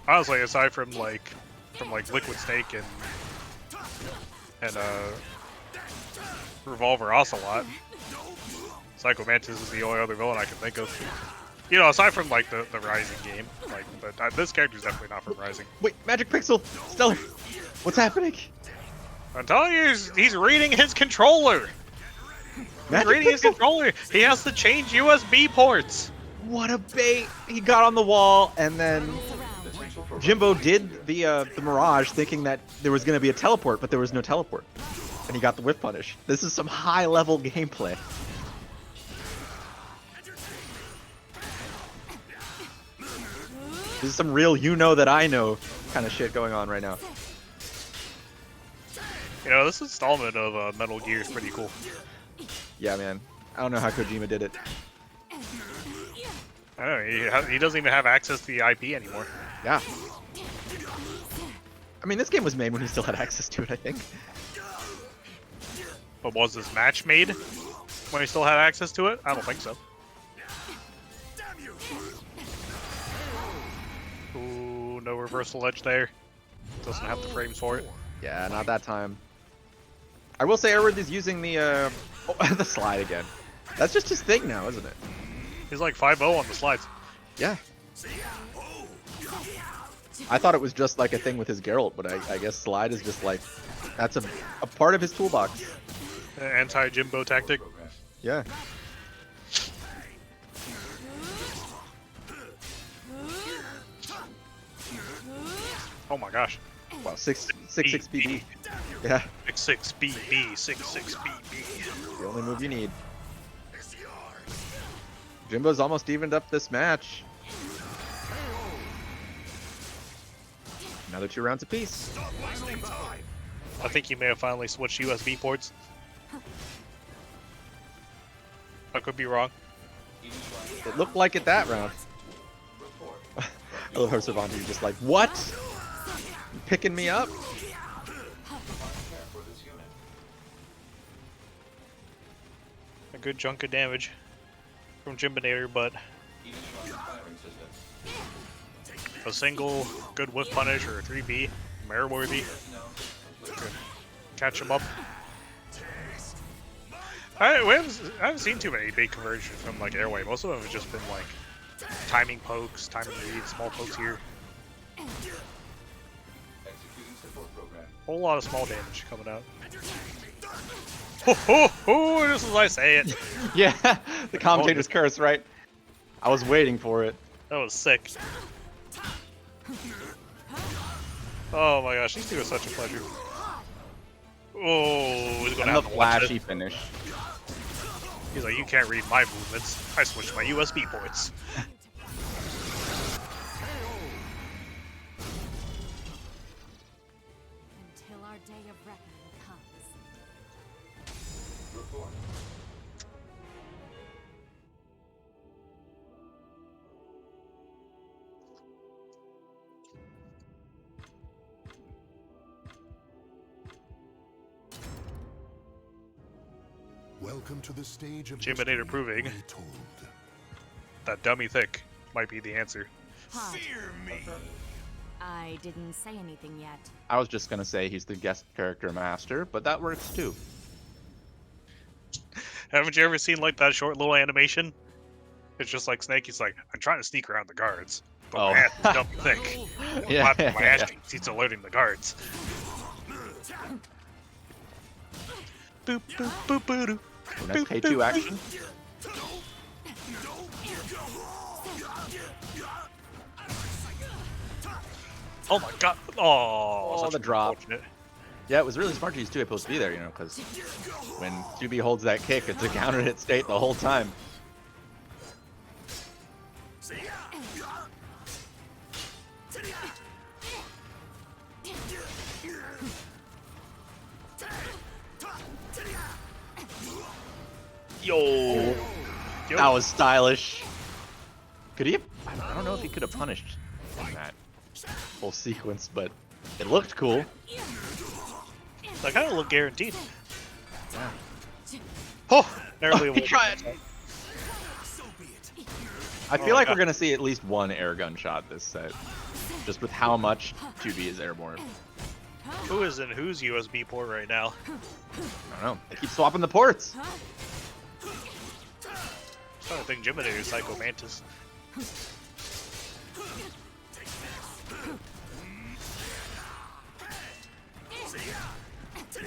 Speaker 2: Honestly, aside from like Liquid Snake and Revolver Ocelot, Psycho Mantis is the only other villain I can think of. You know, aside from like the Rising game, like but this character's definitely not from Rising.
Speaker 3: Wait, Magic Pixel, Stellar. What's happening?
Speaker 2: I'm telling you, he's reading his controller. He's
Speaker 3: Magic
Speaker 2: reading his
Speaker 3: Pixel?
Speaker 2: controller. He has to change USB ports.
Speaker 3: What a bait! He got on the wall, and then Jimbo did the Mirage, thinking that there was going to be a teleport, but there was no teleport, and he got the whip punish. This is some high-level gameplay. This is some real you-know-that-I-know kind of shit going on right now.
Speaker 2: You know, this installment of Metal Gear is pretty cool.
Speaker 3: Yeah, man. I don't know how Kojima did it.
Speaker 2: I don't know, he doesn't even have access to the IP anymore.
Speaker 3: Yeah. I mean, this game was made when he still had access to it, I think.
Speaker 2: But was this match made when he still had access to it? I don't think so. Ooh, no reversal edge there. Doesn't have the frames for it.
Speaker 3: Yeah, not that time. I will say Edward is using the the slide again. That's just his thing now, isn't it?
Speaker 2: He's like 5-0 on the slides.
Speaker 3: Yeah. I thought it was just like a thing with his Geralt, but I guess slide is just like, that's a part of his toolbox.
Speaker 2: Anti-Jimbo tactic.
Speaker 3: Yeah.
Speaker 2: Oh my gosh.
Speaker 3: Wow, 6 BB. Yeah,
Speaker 2: 6 BB, 6 BB.
Speaker 3: the only move you need. Jimbo's almost evened up this match. Another 2 rounds apiece.
Speaker 2: I think he may have finally switched USB ports. I could be wrong.
Speaker 3: It looked like it that round. I love how Cervantes just like, what? You picking me up?
Speaker 2: A good chunk of damage from Jimbinator, but a single good whiff punish or a 3B, Mare-worthy. Catch him up. I haven't seen too many big conversions from like Airway. Most of them have just been like timing pokes, timing reads, small pokes here. Whole lot of small damage coming out. Ho ho ho! Just as I say it.
Speaker 3: Yeah, the commentator's curse, right? I was waiting for it.
Speaker 2: That was sick. Oh my gosh, these two are such a pleasure. Oh, he's gonna
Speaker 3: And the
Speaker 2: have to watch
Speaker 3: flashy
Speaker 2: it.
Speaker 3: finish.
Speaker 2: He's like, you can't read my movements. I switched my USB ports.
Speaker 7: Until our day of reckoning comes.
Speaker 4: Welcome to the stage of
Speaker 2: Jimbinator
Speaker 4: history
Speaker 2: proving
Speaker 4: retold.
Speaker 2: that dummy thick might be the answer.
Speaker 7: Pod,
Speaker 6: Fear me.
Speaker 7: I didn't say anything yet.
Speaker 3: I was just gonna say he's the guest character master, but that works too.
Speaker 2: Haven't you ever seen like that short little animation? It's just like Snake. He's like, I'm trying to sneak around the guards, but
Speaker 3: Oh.
Speaker 2: my ass is dummy thick.
Speaker 3: Yeah,
Speaker 2: My ass cheeks. He's alerting the guards. Boop boop boop boop doo.
Speaker 3: Nice K2 action.
Speaker 2: Oh my god! Oh, such
Speaker 3: the drop.
Speaker 2: unfortunate.
Speaker 3: Yeah, it was really smart to use 2A plus B there, you know, because when 2B holds that kick, it's a counter hit state the whole time.
Speaker 2: Yo.
Speaker 3: That was stylish. Could he have, I don't know if he could have punished in that whole sequence, but it looked cool.
Speaker 2: That kind of looked guaranteed. Yeah. Oh, narrowly
Speaker 3: He
Speaker 2: avoided
Speaker 3: tried.
Speaker 2: that.
Speaker 3: I
Speaker 2: Oh
Speaker 3: feel
Speaker 2: my
Speaker 3: like we're
Speaker 2: God.
Speaker 3: gonna see at least one air gun shot this set, just with how much 2B is airborne.
Speaker 2: Who is in whose USB port right now?
Speaker 3: I don't know. They keep swapping the ports.
Speaker 2: I'm trying to think Jiminy or Psycho Mantis.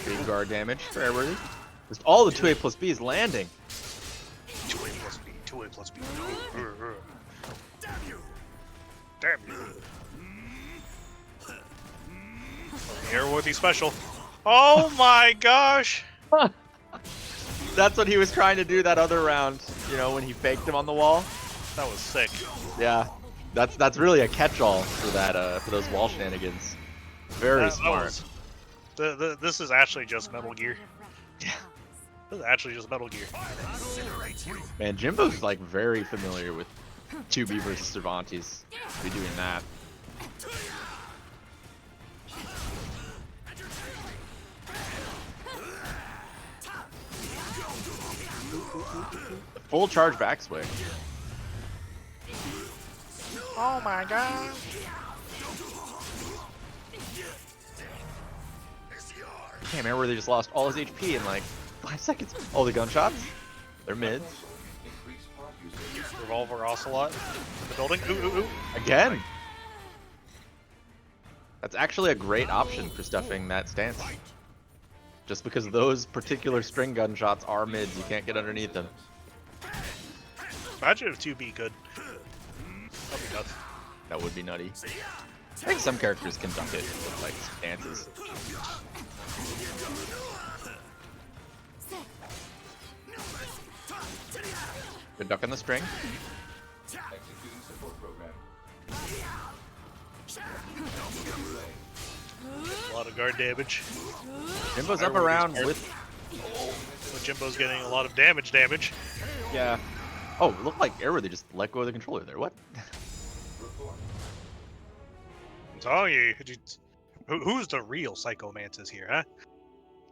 Speaker 3: Big guard damage for Airworthy. Just all the 2A plus B is landing.
Speaker 2: 2A plus B, 2A plus B. Damn you! Damn you! Airworthy special. Oh my gosh!
Speaker 3: That's what he was trying to do that other round, you know, when he faked him on the wall.
Speaker 2: That was sick.
Speaker 3: Yeah, that's really a catch-all for that for those wall shenanigans. Very
Speaker 2: That
Speaker 3: smart.
Speaker 2: was- this is actually just Metal Gear. This is actually just Metal Gear.
Speaker 3: Man, Jimbo's like very familiar with 2B versus Cervantes. Be doing that. Full charge backswing.
Speaker 2: Oh my god!
Speaker 3: Damn, remember they just lost all his HP in like 5 seconds. Oh, the gunshots? They're mids.
Speaker 8: Increased pod usage.
Speaker 2: Revolver Ocelot in the building. Ooh, ooh, ooh.
Speaker 3: Again! That's actually a great option for stuffing that stance. Just because those particular string gunshots are mids, you can't get underneath them.
Speaker 2: Imagine if 2B could. That'd be nuts.
Speaker 3: That would be nutty. I think some characters can duck it with like stances. Good duck on the string.
Speaker 8: Executing support program.
Speaker 2: A lot of guard damage.
Speaker 3: Jimbo's up around with,
Speaker 2: But Jimbo's getting a lot of damage.
Speaker 3: yeah. Oh, it looked like Airworthy just let go of the controller there. What?
Speaker 8: Report.
Speaker 2: I'm telling you, who's the real Psycho Mantis here, huh?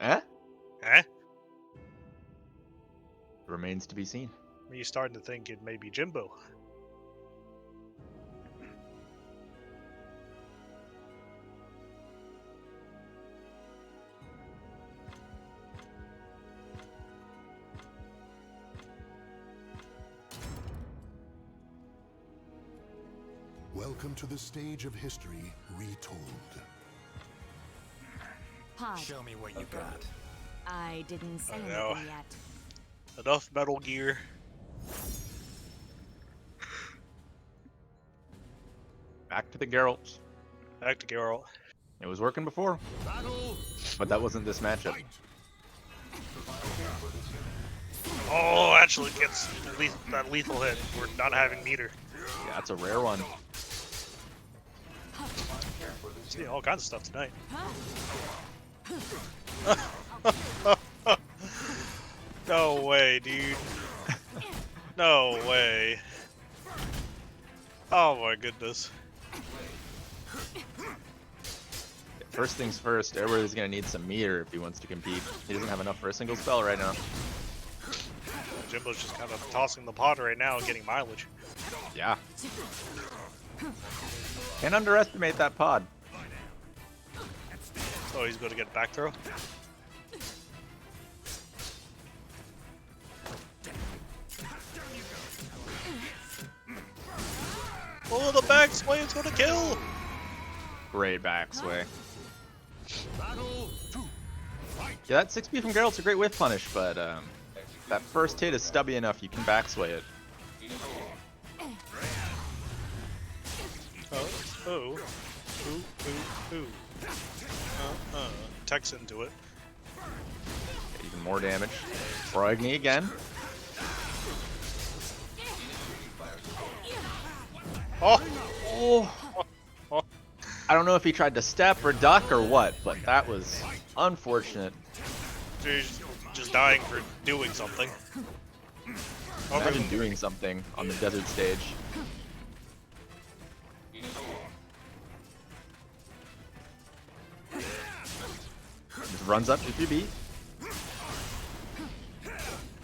Speaker 3: Eh?
Speaker 2: Eh?
Speaker 3: Remains to be seen.
Speaker 2: Are you starting to think it may be Jimbo?
Speaker 4: Welcome to the stage of history retold.
Speaker 7: Pod,
Speaker 6: Show me what you got.
Speaker 7: I didn't say
Speaker 2: I know.
Speaker 7: anything yet.
Speaker 2: Enough Metal Gear.
Speaker 3: Back to the Geralt.
Speaker 2: Back to Geralt.
Speaker 3: It was working before, but that wasn't this matchup.
Speaker 2: Oh, actually gets that lethal hit. We're not having meter.
Speaker 3: Yeah, that's a rare one.
Speaker 2: See all kinds of stuff tonight. No way, dude. No way. Oh my goodness.
Speaker 3: First things first, Airworthy's gonna need some meter if he wants to compete. He doesn't have enough for a single spell right now.
Speaker 2: Jimbo's just kind of tossing the pod right now and getting mileage.
Speaker 3: Can't underestimate that pod.
Speaker 2: Oh, he's going to get back throw. Oh, the back sway is going to kill.
Speaker 3: Great backsway. Yeah, that 6B from Geralt's a great whiff punish, but that first hit is stubby enough you can backsway it.
Speaker 2: Oh. Ooh. Tex into it.
Speaker 3: Get even more damage. Brogni again.
Speaker 2: Oh!
Speaker 3: I don't know if he tried to step or duck or what, but that was unfortunate.
Speaker 2: He's just dying for doing something.
Speaker 3: Imagine doing something on the desert stage. Just runs up to 3B.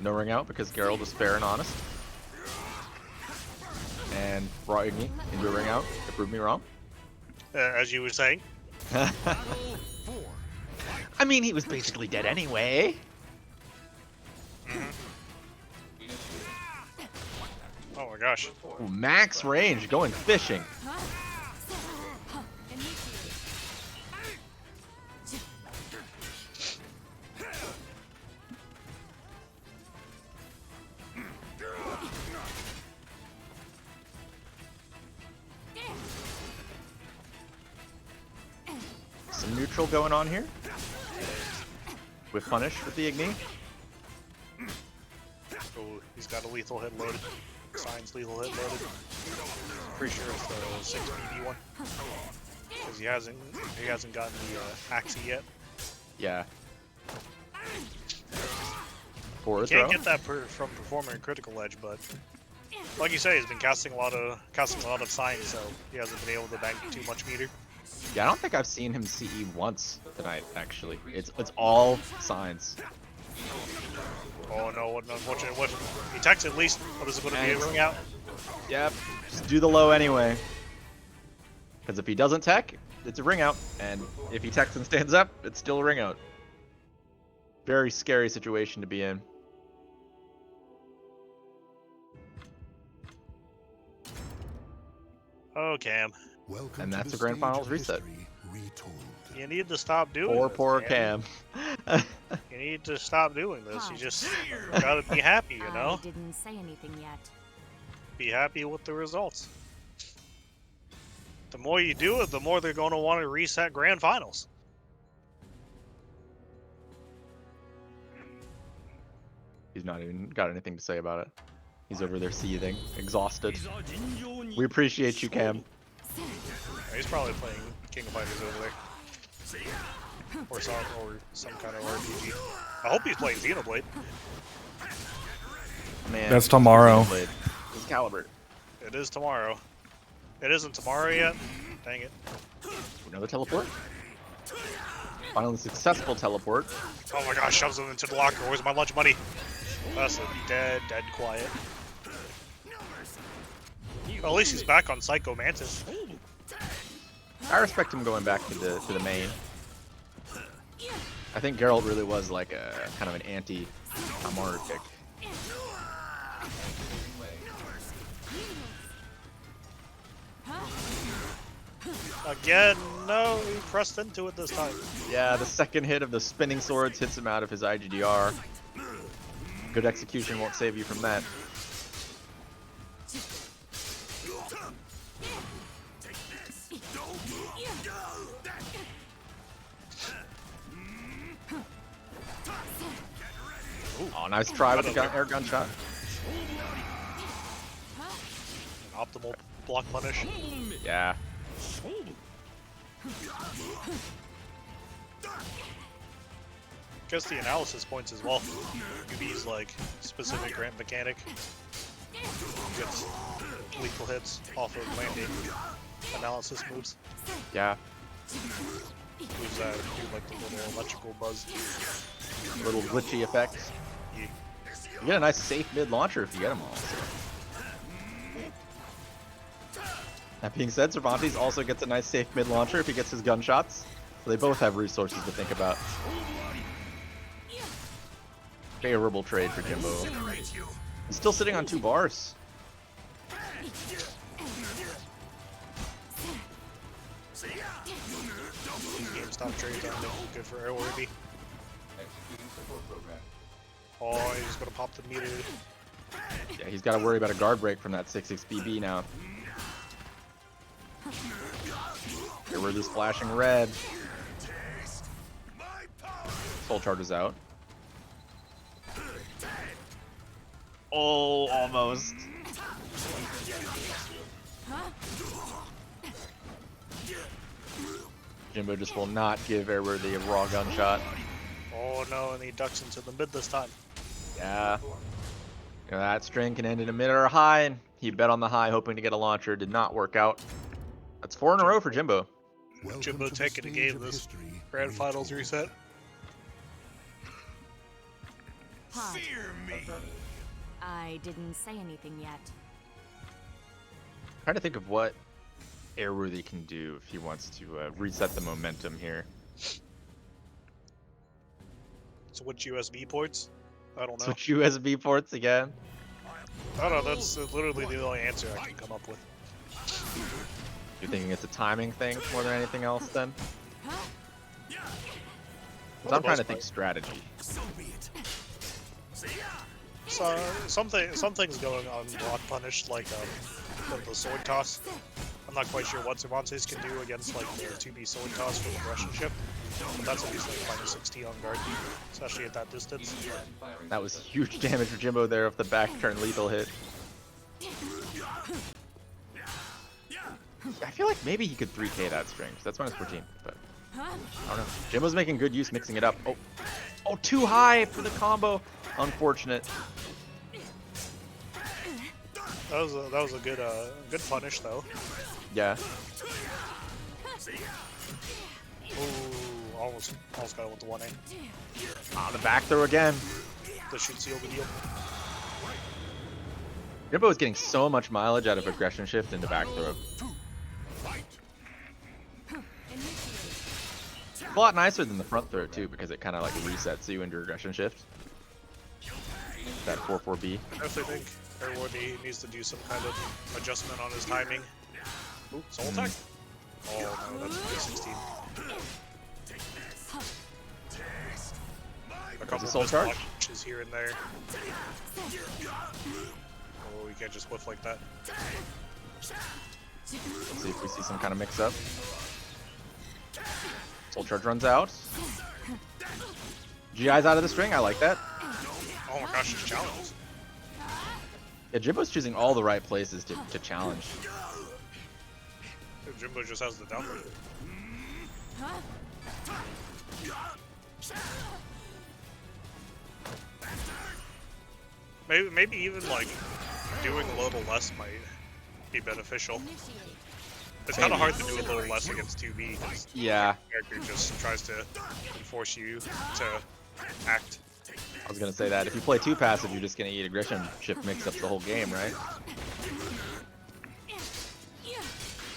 Speaker 3: No ring out because Geralt was fair and honest. And Brogni into a ring out to prove me wrong.
Speaker 2: As you were saying.
Speaker 3: I mean, he was basically dead anyway.
Speaker 2: Oh my gosh.
Speaker 3: Ooh, max range, going fishing. Some neutral going on here. With punish with the Igni.
Speaker 2: Oh, he's got a lethal hit loaded. Signs lethal hit loaded. Pretty sure it's the 6 BB one. Because he hasn't gotten the Axie yet.
Speaker 3: Yeah. Forward
Speaker 2: Can't
Speaker 3: throw.
Speaker 2: get that from performing a critical edge, but like you say, he's been casting a lot of signs, so he hasn't been able to bank too much meter.
Speaker 3: Yeah, I don't think I've seen him CE once tonight, actually. It's all signs.
Speaker 2: Oh no, what an unfortunate whip. He techs at least. What is it going to be? A ring out?
Speaker 3: Yep, just do the low anyway. Because if he doesn't tech, it's a ring out. And if he techs and stands up, it's still a ring out. Very scary situation to be in.
Speaker 2: Oh, Cam.
Speaker 4: Welcome
Speaker 3: And
Speaker 4: to
Speaker 3: that's
Speaker 4: the
Speaker 3: a grand
Speaker 4: stage
Speaker 3: finals
Speaker 4: of
Speaker 3: reset.
Speaker 4: history retold.
Speaker 2: You need to stop doing
Speaker 3: Poor
Speaker 2: this,
Speaker 3: Cam.
Speaker 2: You need to stop doing this. You just gotta be happy, you know?
Speaker 7: I didn't say anything yet.
Speaker 2: Be happy with the results. The more you do it, the more they're going to want to reset grand finals.
Speaker 3: He's not even got anything to say about it. He's over there seething, exhausted. We appreciate you, Cam.
Speaker 2: He's probably playing King of Fighters over there. Or some kind of RPG. I hope he's playing Xenoblade.
Speaker 3: Man,
Speaker 1: That's tomorrow.
Speaker 3: It's Calibur.
Speaker 2: It is tomorrow. It isn't tomorrow yet? Dang it.
Speaker 3: Another teleport. Finally successful teleport.
Speaker 2: Oh my gosh, shoves him into the locker. Where's my lunch money? That's dead quiet. Well, at least he's back on Psycho Mantis.
Speaker 3: I respect him going back to the main. I think Geralt really was like a kind of an anti-Amaru pick.
Speaker 2: Again, no, he pressed into it this time.
Speaker 3: Yeah, the second hit of the spinning swords hits him out of his IGDR. Good execution won't save you from that. Oh, nice try with the air gun shot.
Speaker 2: Optimal block punish.
Speaker 3: Yeah.
Speaker 2: Guess the analysis points as well. UB's like specific ramp mechanic. Gets lethal hits off of landing analysis moves.
Speaker 3: Yeah.
Speaker 2: Moves that do like the little electrical buzz.
Speaker 3: Little glitchy effects.
Speaker 2: Yeah.
Speaker 3: You get a nice safe mid launcher if you get them all. So. That being said, Cervantes also gets a nice safe mid launcher if he gets his gunshots. So they both have resources to think about. Favorable trade for Jimbo. He's still sitting on 2 bars.
Speaker 2: GameStop trades aren't looking good for Airworthy.
Speaker 8: Executing support program.
Speaker 2: Oh, he's gonna pop the meter.
Speaker 3: Yeah, he's got to worry about a guard break from that 6-6 BB now. Airworthy's flashing red. Soul charges out. Oh, almost. Jimbo just will not give Airworthy a raw gunshot.
Speaker 2: Oh no, and he ducks into the mid this time.
Speaker 3: Yeah. You know, that string can end in a mid or a high, and he bet on the high hoping to get a launcher. Did not work out. That's 4 in a row for Jimbo.
Speaker 4: Welcome
Speaker 2: Jimbo
Speaker 4: to the
Speaker 2: taking a
Speaker 4: stage
Speaker 2: game
Speaker 4: of
Speaker 2: this
Speaker 4: history.
Speaker 2: Grand Finals reset.
Speaker 7: Pod.
Speaker 6: Fear me.
Speaker 7: I didn't say anything yet.
Speaker 3: Trying to think of what Airworthy can do if he wants to reset the momentum here.
Speaker 2: Switch USB ports? I don't know.
Speaker 3: Switch USB ports again.
Speaker 2: I don't know, that's literally the only answer I can come up with.
Speaker 3: You're thinking it's a timing thing more than anything else then?
Speaker 2: For
Speaker 3: So
Speaker 2: the
Speaker 3: I'm trying to
Speaker 2: most
Speaker 3: think
Speaker 2: part.
Speaker 3: strategy.
Speaker 6: So be it.
Speaker 2: So, something's going on block punished, like the sword toss. I'm not quite sure what Cervantes can do against like the 2B sword toss from aggression ship. But that's at least like minus 60 on guard, especially at that distance.
Speaker 3: That was huge damage for Jimbo there off the back turn lethal hit. I feel like maybe he could 3K that string, 'cause that's minus 14, but I don't know. Jimbo's making good use mixing it up. Oh, too high for the combo. Unfortunate.
Speaker 2: That was a good punish though.
Speaker 3: Yeah.
Speaker 2: Ooh, almost got it with the 1A.
Speaker 3: Ah, the back throw again.
Speaker 2: This should seal the deal.
Speaker 3: Jimbo is getting so much mileage out of aggression shift into back throw. It's a lot nicer than the front throw too, because it kind of like resets you into aggression shift. That 4-4B.
Speaker 2: I definitely think Airworthy needs to do some kind of adjustment on his timing. Ooh, soul attack? Oh no, that's minus 16. A couple
Speaker 3: soul
Speaker 2: of
Speaker 3: charge?
Speaker 2: punches here and there. Oh, you can't just whiff like that.
Speaker 3: Let's see if we see some kind of mix up. Soul charge runs out. GI's out of the string. I like that.
Speaker 2: Oh my gosh, it's challenges.
Speaker 3: Yeah, Jimbo's choosing all the right places to challenge.
Speaker 2: Jimbo just has the download. Maybe even like doing a little less might be beneficial. It's kind of hard to do a little less against 2B because
Speaker 3: Yeah,
Speaker 2: the character just tries to force you to act.
Speaker 3: I was gonna say that. If you play too passive, you're just gonna eat aggression shift mix-ups the whole game, right?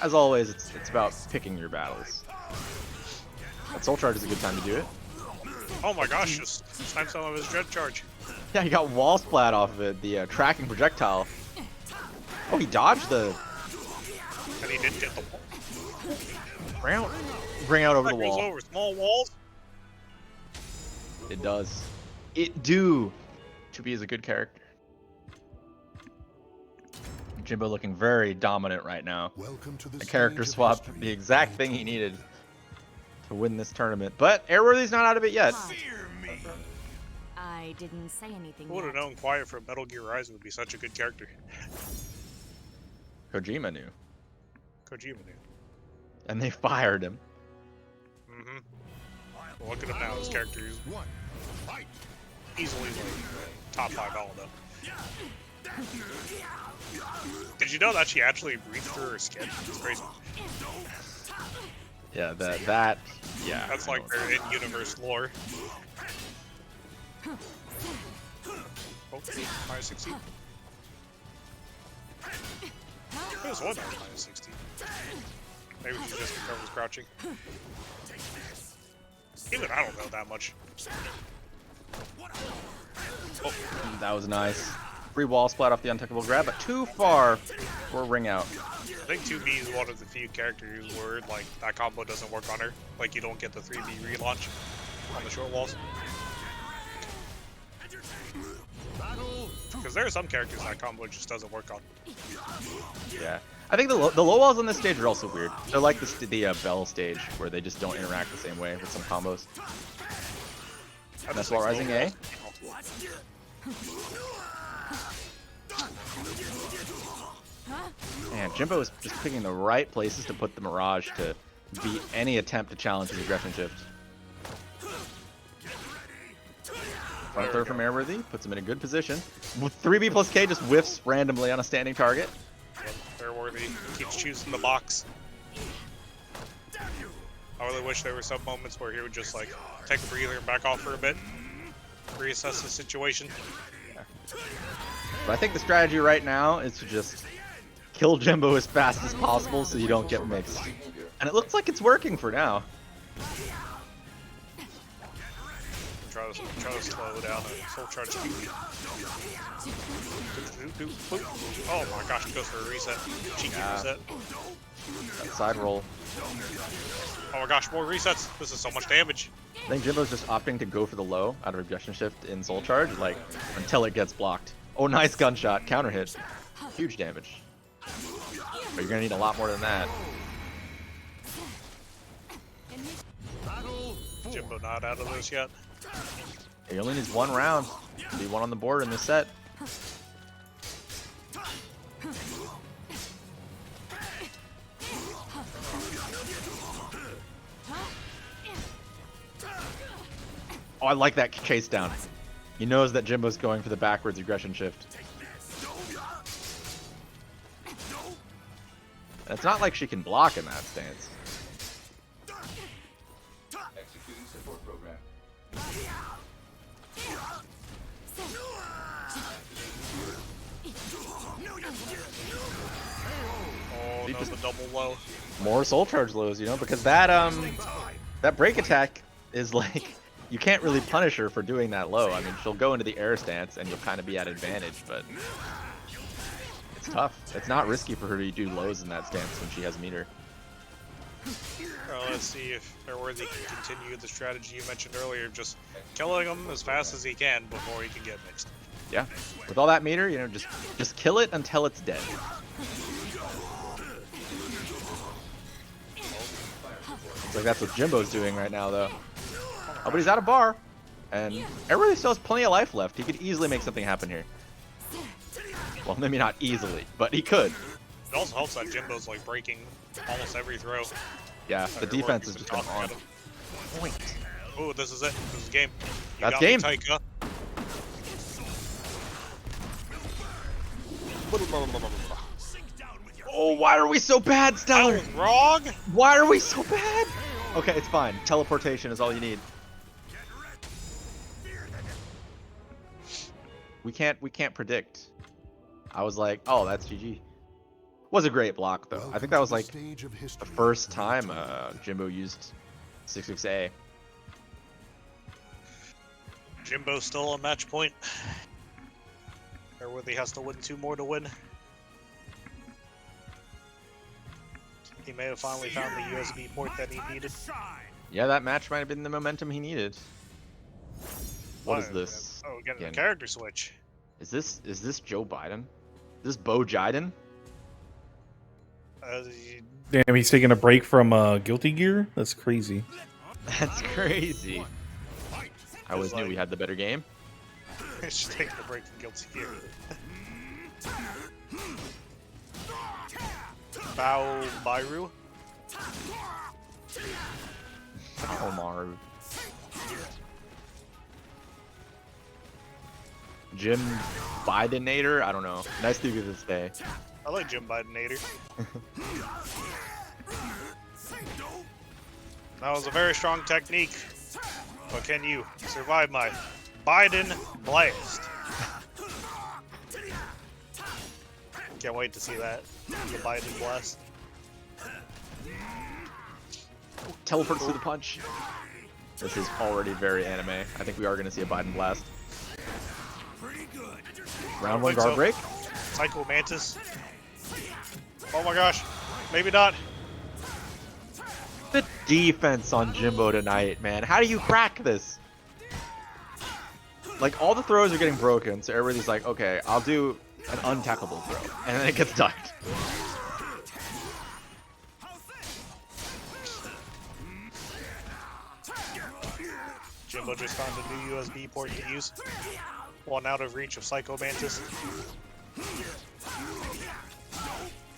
Speaker 3: As always, it's about picking your battles. That soul charge is a good time to do it.
Speaker 2: Oh my gosh, just time some of his dread charge.
Speaker 3: Yeah, he got wall splat off of it, the tracking projectile. Oh, he dodged the
Speaker 2: And he didn't get the wall.
Speaker 3: bring out over the
Speaker 2: That goes
Speaker 3: wall.
Speaker 2: over small walls.
Speaker 3: It does. It do. 2B is a good character. Jimbo looking very dominant right now.
Speaker 4: Welcome to the
Speaker 3: A character
Speaker 4: stage of
Speaker 3: swap,
Speaker 4: history.
Speaker 3: the exact thing he needed to win this tournament. But Airworthy's not out of it yet.
Speaker 7: Pod.
Speaker 6: Fear me.
Speaker 7: I didn't say anything
Speaker 2: Who would have
Speaker 7: yet.
Speaker 2: known Quiet from Metal Gear Rise would be such a good character?
Speaker 3: Kojima knew.
Speaker 2: Kojima knew.
Speaker 3: And they fired him.
Speaker 2: Mm-hmm. Well, look at him now. His character is
Speaker 4: One. Fight.
Speaker 2: easily like top 5 all of them. Did you know that she actually breathed through her skin? It's crazy.
Speaker 3: Yeah, yeah.
Speaker 2: That's
Speaker 3: I
Speaker 2: like
Speaker 3: know.
Speaker 2: their in-universe lore. Oh, minus 16. This one that was minus 16. Maybe she just covers crouching. Even I don't know that much.
Speaker 3: Oh, that was nice. Free wall splat off the untouchable grab, but too far for a ring out.
Speaker 2: I think 2B is one of the few characters where like that combo doesn't work on her. Like you don't get the 3B relaunch on the short walls. Because there are some characters that combo just doesn't work on.
Speaker 3: Yeah. I think the low walls on this stage are also weird. They're like the Bell stage, where they just don't interact the same way with some combos. That's wall rising A. Man, Jimbo is just picking the right places to put the Mirage to beat any attempt to challenge his aggression shift. Front throw from Airworthy puts him in a good position. With 3B plus K just whiffs randomly on a standing target.
Speaker 2: Airworthy keeps choosing the box. I really wish there were some moments where he would just like take a breather and back off for a bit, reassess the situation.
Speaker 3: But I think the strategy right now is to just kill Jimbo as fast as possible so you don't get mixed. And it looks like it's working for now.
Speaker 2: Try to slow down the soul charge speed. Oh my gosh, it goes for a reset. Cheeky reset.
Speaker 3: That side roll.
Speaker 2: Oh my gosh, more resets. This is so much damage.
Speaker 3: I think Jimbo's just opting to go for the low out of aggression shift in soul charge, like, until it gets blocked. Oh, nice gunshot. Counter hit. Huge damage. But you're gonna need a lot more than that.
Speaker 2: Jimbo not out of this yet.
Speaker 3: He only needs one round to be one on the board in this set. Oh, I like that chase down. He knows that Jimbo's going for the backwards aggression shift. It's not like she can block in that stance.
Speaker 8: Executing support program.
Speaker 2: Oh, no, the double low.
Speaker 3: More soul charge lows, you know, because that that break attack is like, you can't really punish her for doing that low. I mean, she'll go into the air stance and you'll kind of be at advantage, but it's tough. It's not risky for her to do lows in that stance when she has meter.
Speaker 2: Well, let's see if Airworthy can continue the strategy you mentioned earlier, just killing him as fast as he can before he can get mixed.
Speaker 3: Yeah, with all that meter, you know, just kill it until it's dead. Looks like that's what Jimbo's doing right now, though. Oh, but he's out of bar, and Airworthy still has plenty of life left. He could easily make something happen here. Well, maybe not easily, but he could.
Speaker 2: It also helps that Jimbo's like breaking almost every throw.
Speaker 3: Yeah, the defense is just been on point.
Speaker 2: Oh, this is it. This is game.
Speaker 3: That's game.
Speaker 2: Taika.
Speaker 3: Oh, why are we so bad, Stellar?
Speaker 2: I was wrong.
Speaker 3: Why are we so bad? Okay, it's fine. Teleportation is all you need. We can't predict. I was like, oh, that's GG. Was a great block though. I think that was like the first time Jimbo used 6-6A.
Speaker 2: Jimbo's still on match point. Airworthy has to win 2 more to win. He may have finally found the USB port that he needed.
Speaker 3: Yeah, that match might have been the momentum he needed. What is this?
Speaker 2: Oh, we got a
Speaker 3: Again.
Speaker 2: character switch.
Speaker 3: Is this Joe Biden? Is this Bo Jiden?
Speaker 1: Damn, he's taking a break from Guilty Gear? That's crazy.
Speaker 3: That's crazy. I always knew we had the better game.
Speaker 2: Just taking a break from Guilty Gear. Bao Bairu?
Speaker 3: Omaru. Jim Bidenator? I don't know. Nice to you this day.
Speaker 2: I like Jim Bidenator. That was a very strong technique. But can you survive my Biden blast? Can't wait to see that.
Speaker 9: The Biden blast.
Speaker 3: Teleports through the punch. This is already very anime. I think we are going to see a Biden blast. Round one guard break.
Speaker 9: Psycho Mantis. Oh my gosh. Maybe not.
Speaker 3: The defense on Jimbo tonight, man. How do you crack this? Like, all the throws are getting broken, so everybody's like, okay, I'll do an untackable throw. And then it gets ducked.
Speaker 9: Jimbo just found a new USB port to use. One out of reach of Psycho Mantis.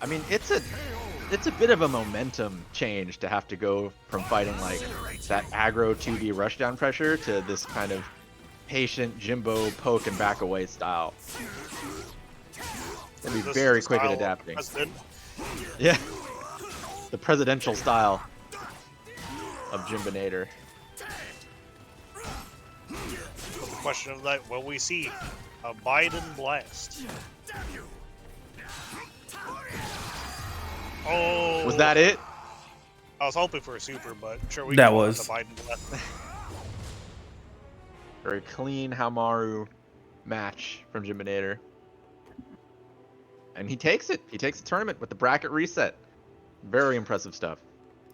Speaker 3: I mean, it's a bit of a momentum change to have to go from fighting like that aggro 2D rushdown pressure to this kind of patient Jimbo poke and back away style. It'll be very quick at adapting. Yeah, the presidential style of Jimbinator.
Speaker 9: The question of that, will we see a Biden blast? Oh,
Speaker 3: Was that it?
Speaker 9: I was hoping for a super, but sure we
Speaker 1: That
Speaker 9: can call it
Speaker 1: was.
Speaker 9: the Biden blast.
Speaker 3: Very clean Hamaru match from Jimbinator. And he takes it. He takes the tournament with the bracket reset. Very impressive stuff.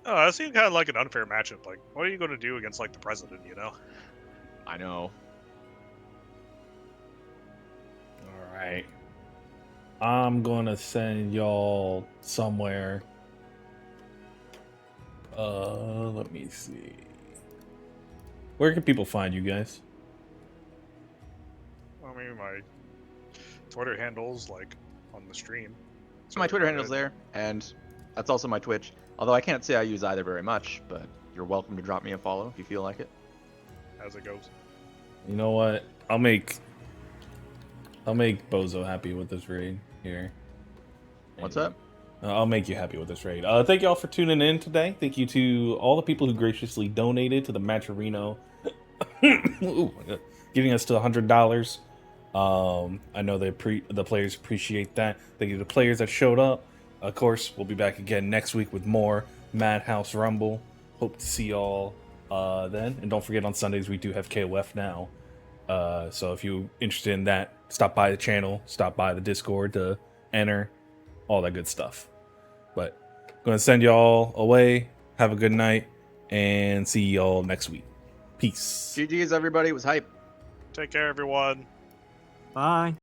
Speaker 9: Oh, that seemed kind of like an unfair matchup. Like, what are you going to do against like the president? You know?
Speaker 3: I know.
Speaker 1: All right. I'm gonna send y'all somewhere. Let me see. Where can people find you guys?
Speaker 9: I mean, my Twitter handle's like on the stream.
Speaker 3: So my Twitter handle's there, and that's also my Twitch. Although I can't say I use either very much, but you're welcome to drop me a follow if you feel like it.
Speaker 9: As it goes.
Speaker 1: You know what? I'll make Bozo happy with this raid here.
Speaker 3: What's up?
Speaker 1: I'll make you happy with this raid. Thank you all for tuning in today. Thank you to all the people who graciously donated to the Matcherino, giving us to $100. I know the players appreciate that. Thank you to the players that showed up. Of course, we'll be back again next week with more Madhouse Rumble. Hope to see y'all then. And don't forget, on Sundays we do have KOF now. So if you're interested in that, stop by the channel, stop by the Discord to enter, all that good stuff. But I'm going to send y'all away. Have a good night, and see y'all next week. Peace.
Speaker 3: GG's, everybody. It was hype.
Speaker 9: Take care, everyone.
Speaker 5: Bye.